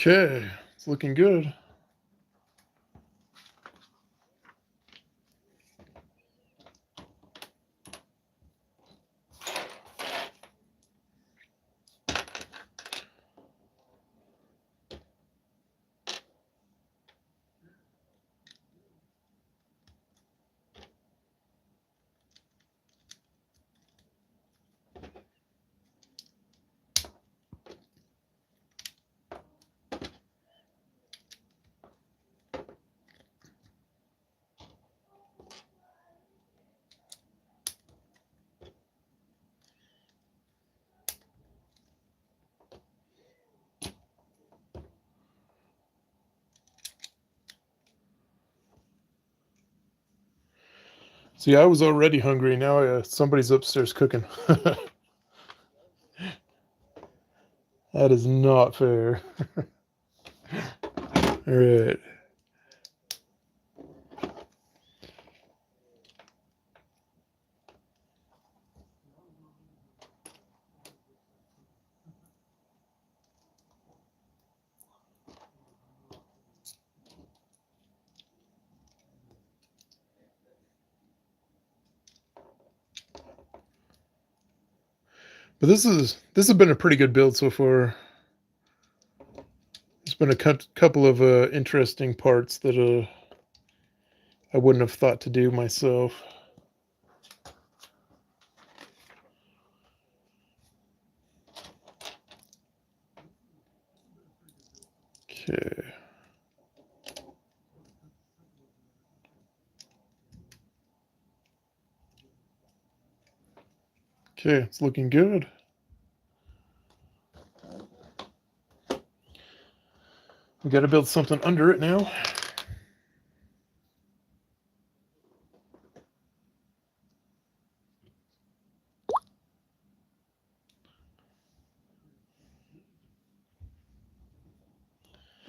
Okay, it's looking good. See, I was already hungry. Now somebody's upstairs cooking. That is not fair. All right. But this has been a pretty good build so far. There's been a couple of interesting parts that I wouldn't have thought to do myself. Okay. Okay, it's looking good. We got to build something under it now.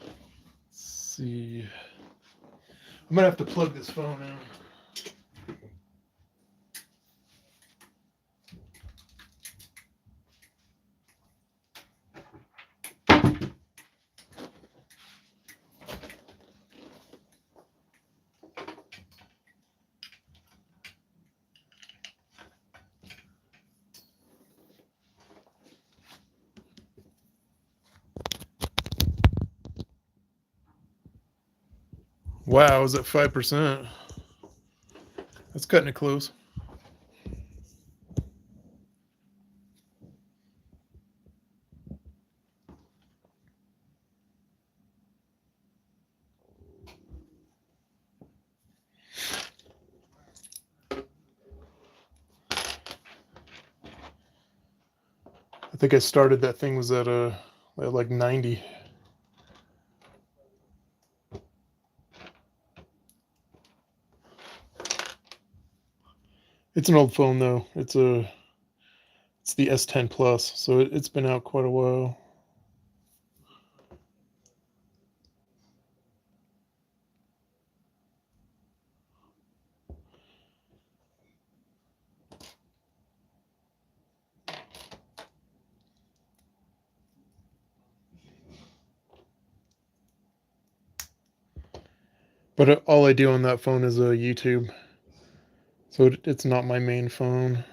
Let's see. I'm gonna have to plug this phone in. Wow, is at 5%. That's cutting it close. I think I started that thing was at like 90. It's an old phone though. It's the S10 Plus, so it's been out quite a while. But all I do on that phone is YouTube, so it's not my main phone.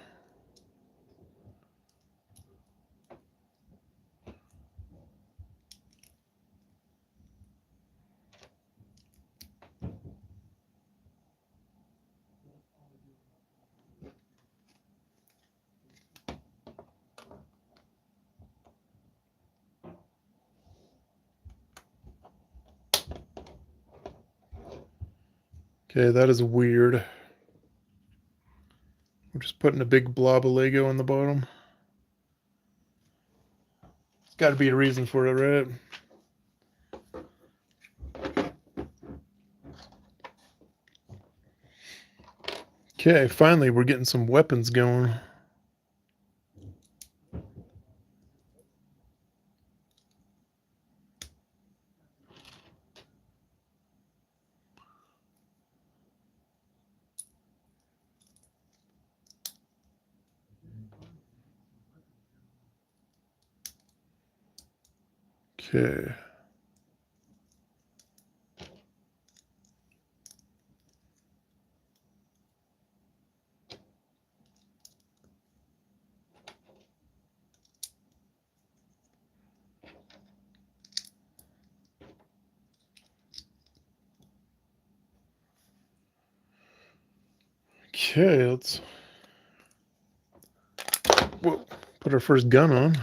Okay, that is weird. We're just putting a big blob of Lego on the bottom. There's got to be a reason for it, right? Okay, finally we're getting some weapons going. Okay. Okay, let's put our first gun on.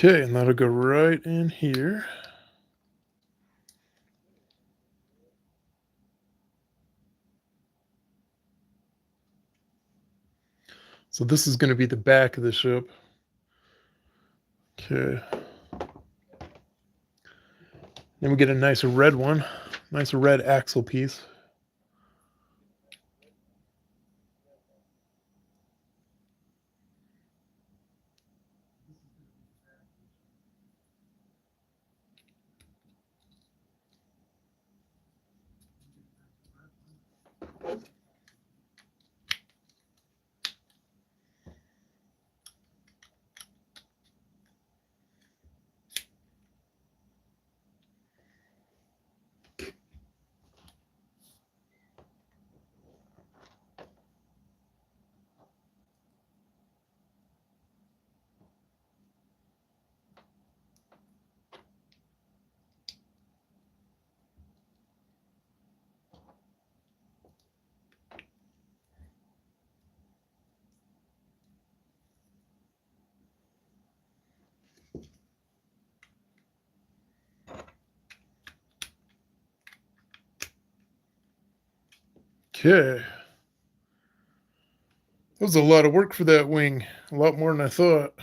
Okay, and that'll go right in here. So this is going to be the back of the ship. Okay. Then we get a nice red one, nice red axle piece. Okay. That was a lot of work for that wing. A lot more than I thought.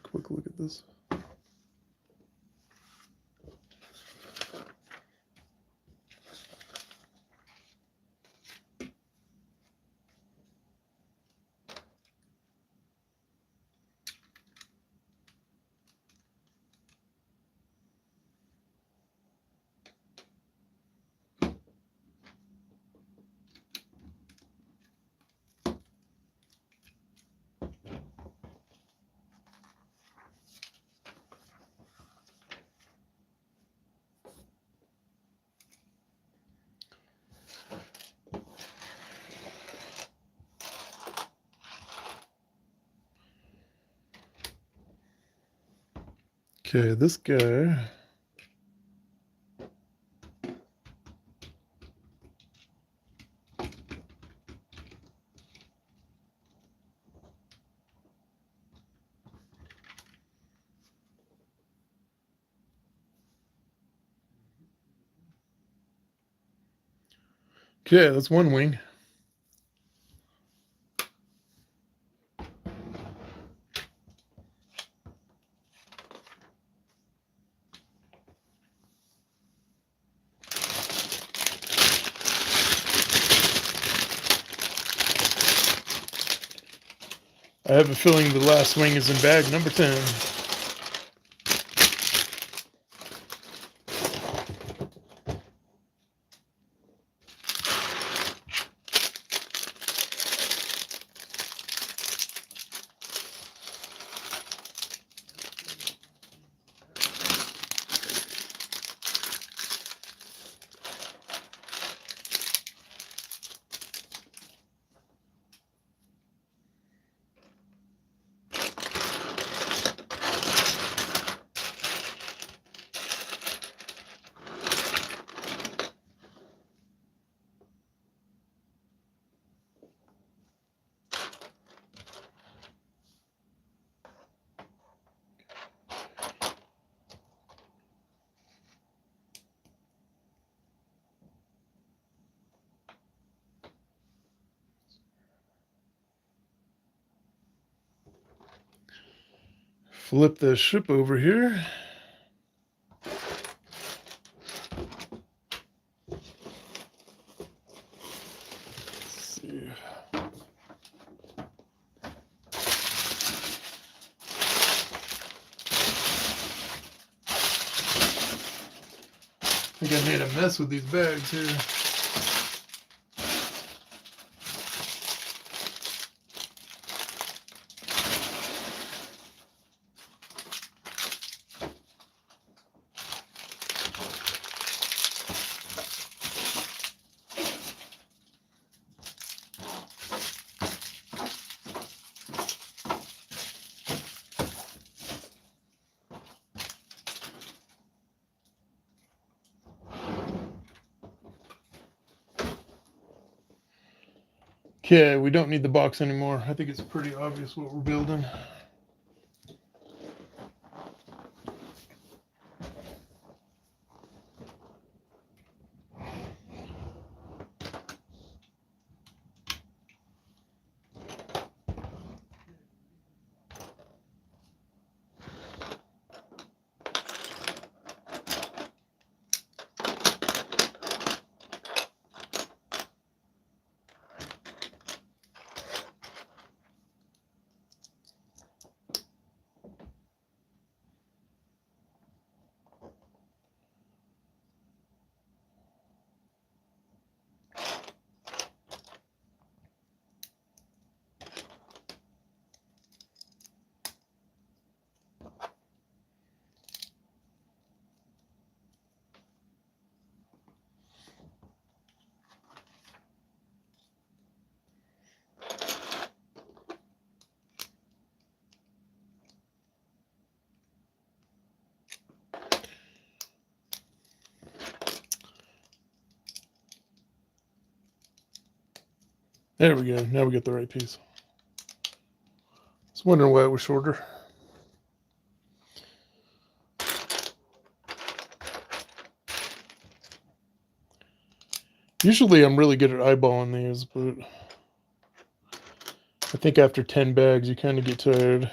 Quick look at this. Okay, this guy. Okay, that's one wing. I have a feeling the last wing is in bag number 10. Flip the ship over here. Let's see. I think I made a mess with these bags here. Okay, we don't need the box anymore. I think it's pretty obvious what we're building. There we go. Now we get the right piece. I was wondering why it was shorter. Usually I'm really good at eyeballing these, but I think after 10 bags you kind of get tired.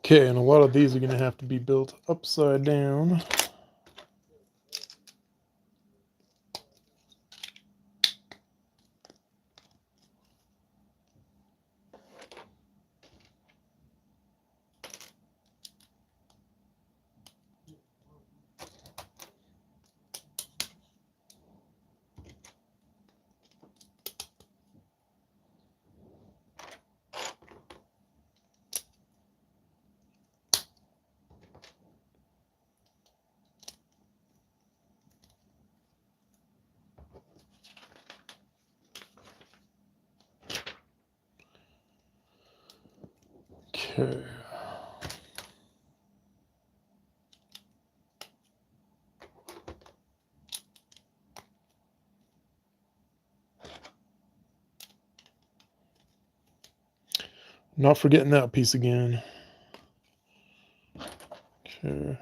Okay, and a lot of these are going to have to be built upside down. Okay. Not forgetting that piece again. Okay.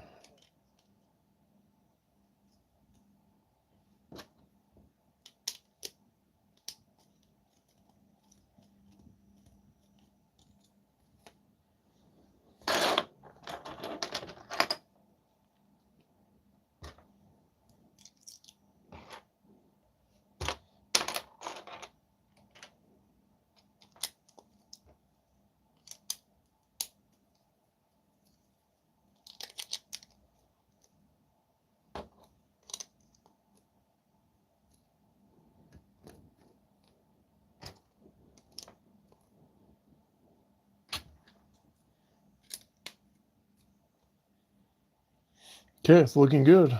Okay, it's looking good.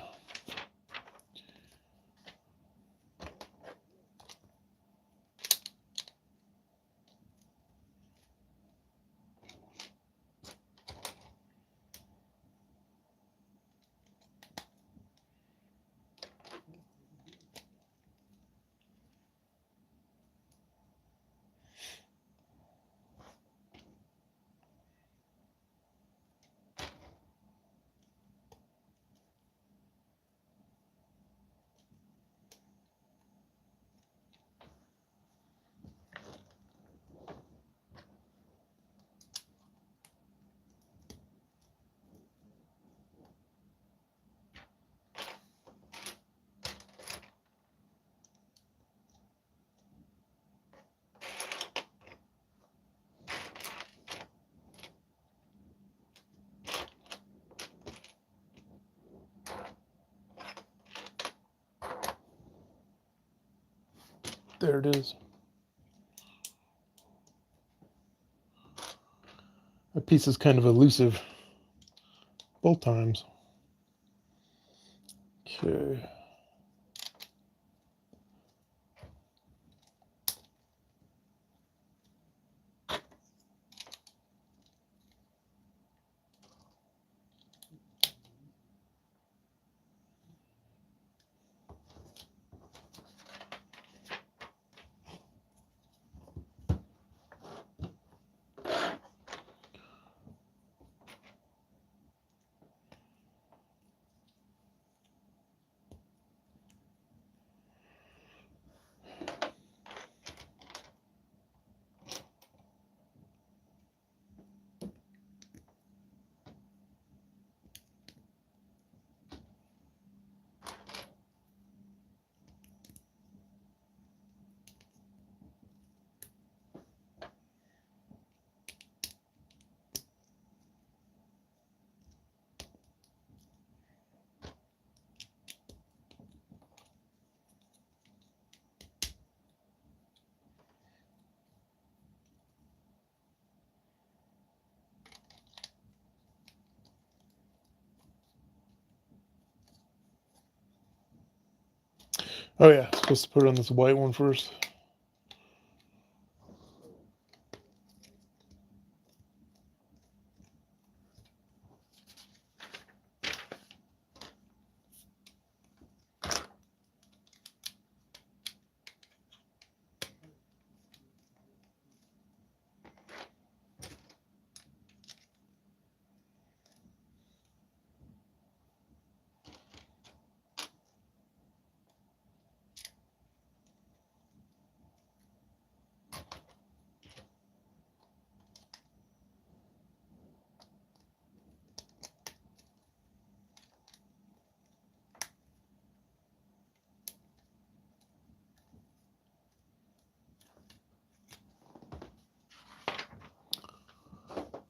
There it is. That piece is kind of elusive both times. Okay. Oh yeah, supposed to put it on this white one first.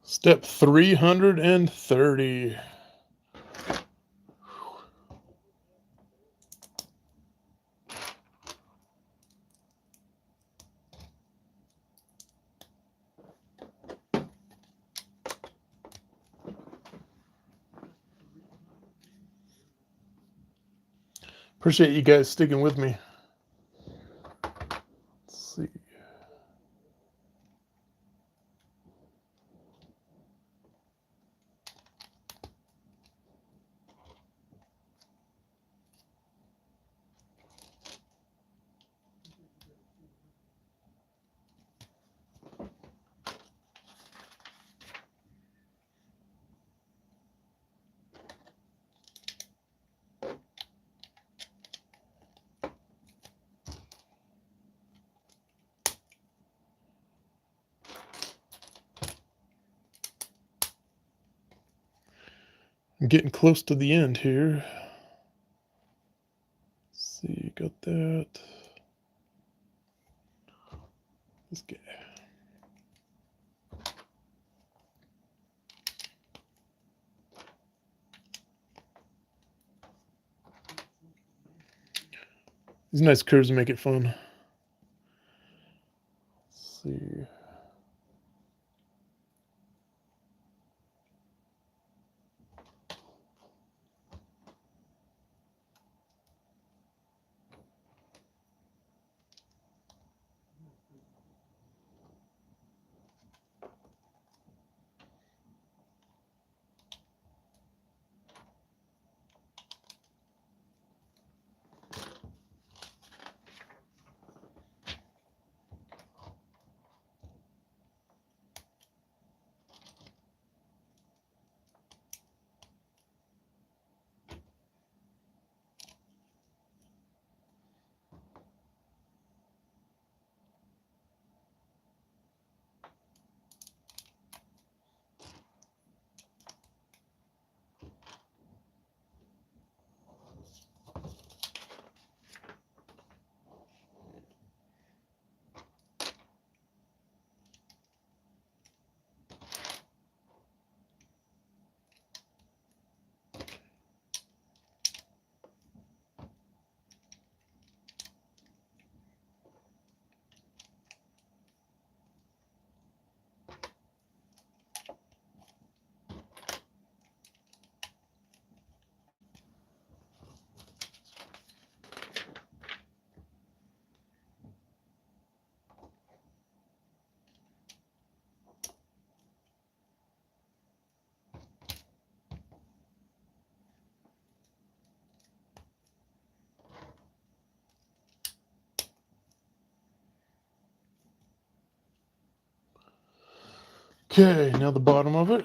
Step 330. Appreciate you guys sticking with me. Let's see. I'm getting close to the end here. Let's see, got that. This guy. These nice curves make it fun. Let's see. Okay, now the bottom of it.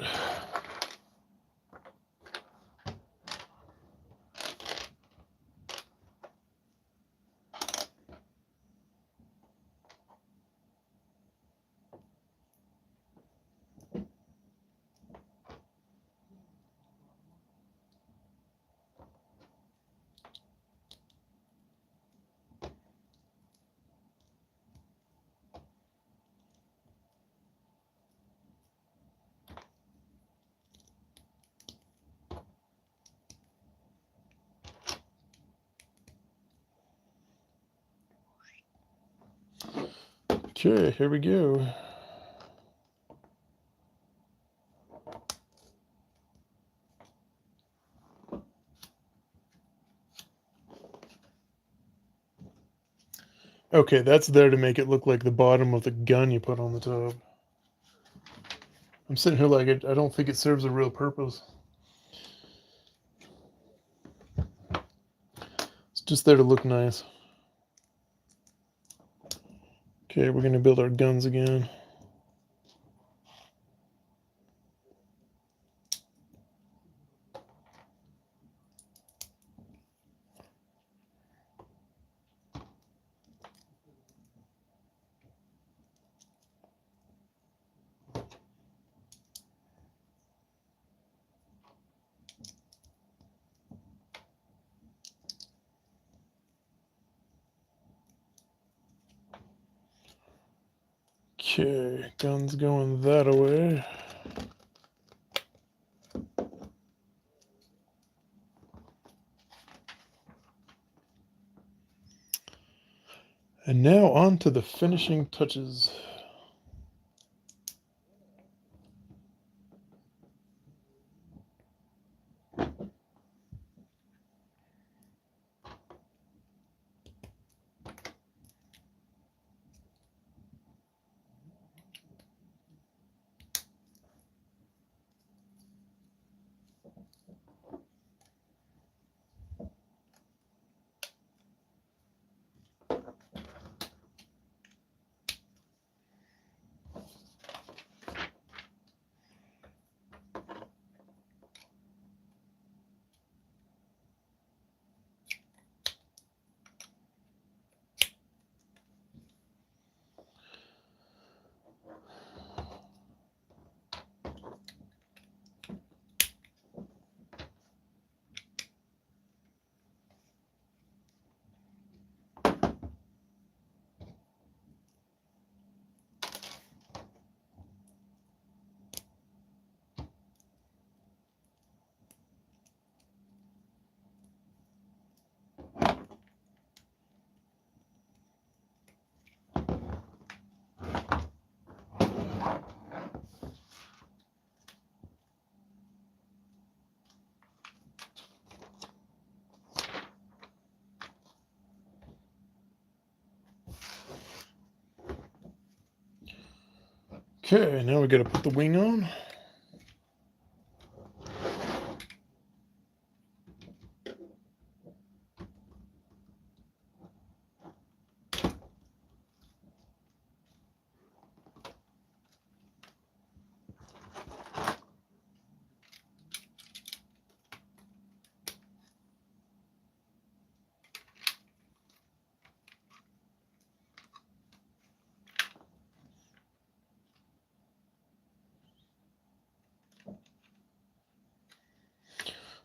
Okay, here we go. Okay, that's there to make it look like the bottom of the gun you put on the top. I'm sitting here like I don't think it serves a real purpose. It's just there to look nice. Okay, we're gonna build our guns again. Okay, guns going that away. And now on to the finishing touches. Okay, now we gotta put the wing on.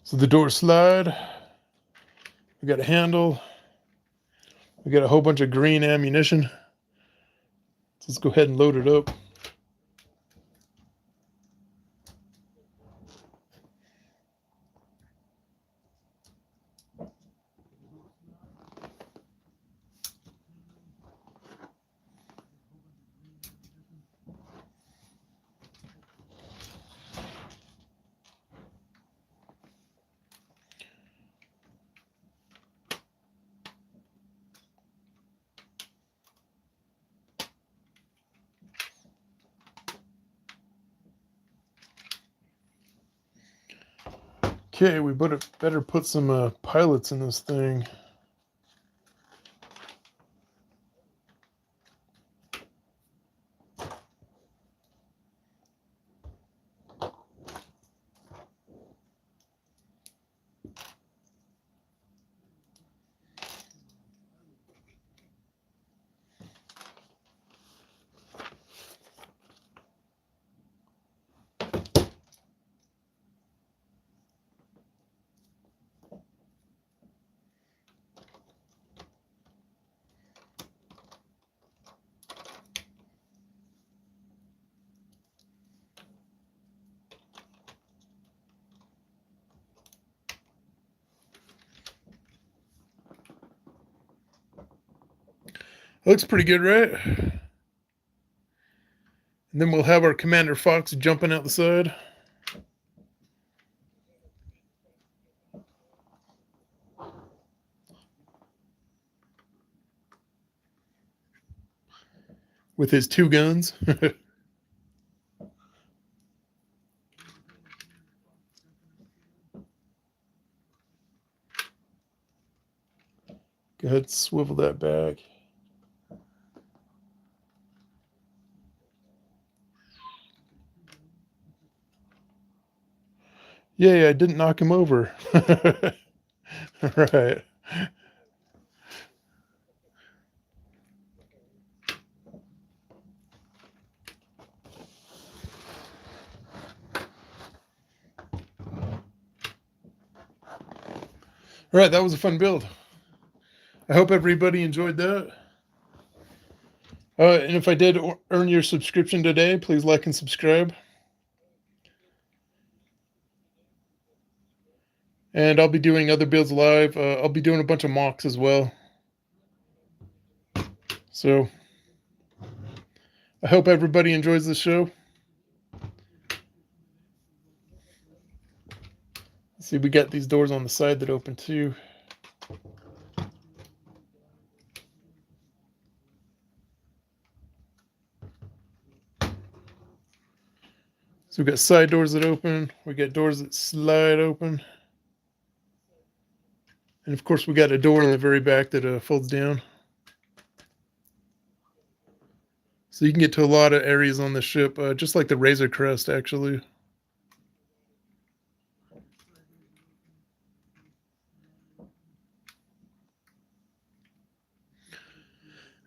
So the door slide. We got a handle. We got a whole bunch of green ammunition. So let's go ahead and load it up. Okay, we better put some pilots in this thing. Looks pretty good, right? And then we'll have our Commander Fox jumping out the side. With his 2 guns. Go ahead and swivel that back. Yay, I didn't knock him over. Right. All right, that was a fun build. I hope everybody enjoyed that. And if I did earn your subscription today, please like and subscribe. And I'll be doing other builds live. I'll be doing a bunch of mocks as well. So I hope everybody enjoys the show. Let's see, we got these doors on the side that open too. So we've got side doors that open. We got doors that slide open. And of course, we got a door in the very back that folds down. So you can get to a lot of areas on the ship, just like the Razor Crest, actually.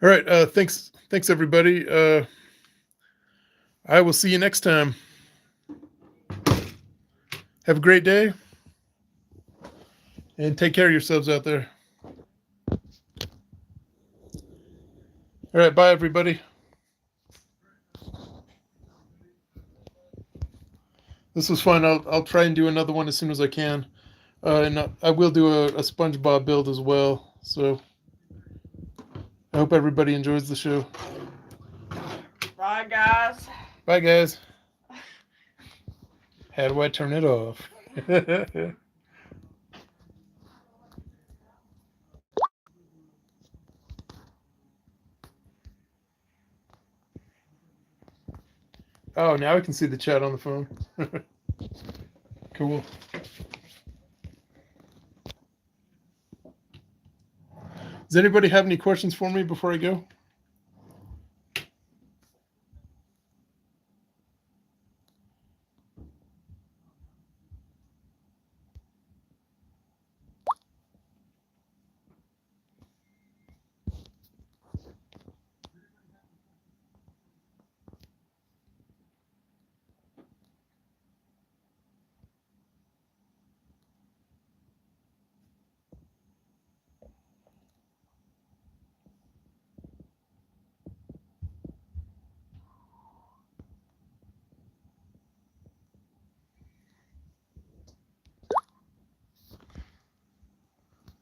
All right, thanks everybody. I will see you next time. Have a great day, and take care of yourselves out there. All right, bye everybody. This was fun. I'll try and do another one as soon as I can, and I will do a SpongeBob build as well. So I hope everybody enjoys the show. Bye, guys. Bye, guys. How do I turn it off? Oh, now I can see the chat on the phone. Cool. Does anybody have any questions for me before I go?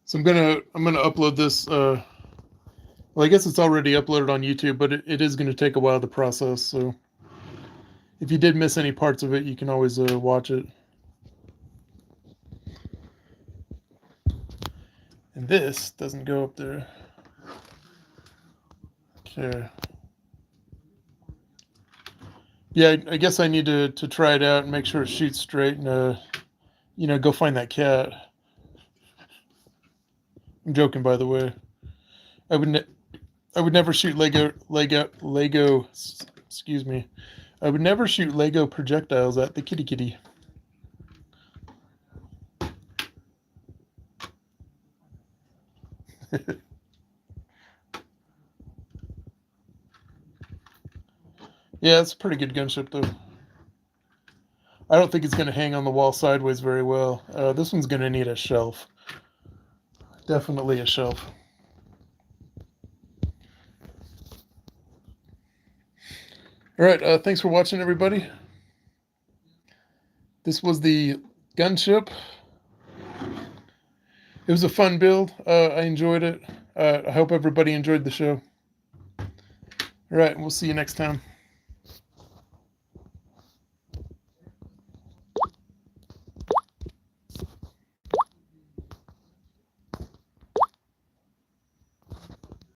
So I'm gonna upload this. Well, I guess it's already uploaded on YouTube, but it is going to take a while to process. So if you did miss any parts of it, you can always watch it. And this doesn't go up there. Okay. Yeah, I guess I need to try it out and make sure it shoots straight and go find that cat. I'm joking, by the way. I would never shoot Lego. Excuse me. I would never shoot Lego projectiles at the kitty. Yeah, it's a pretty good gunship, though. I don't think it's going to hang on the wall sideways very well. This one's going to need a shelf. Definitely a shelf. All right, thanks for watching, everybody. This was the Gunship. It was a fun build. I enjoyed it. I hope everybody enjoyed the show. All right, we'll see you next time.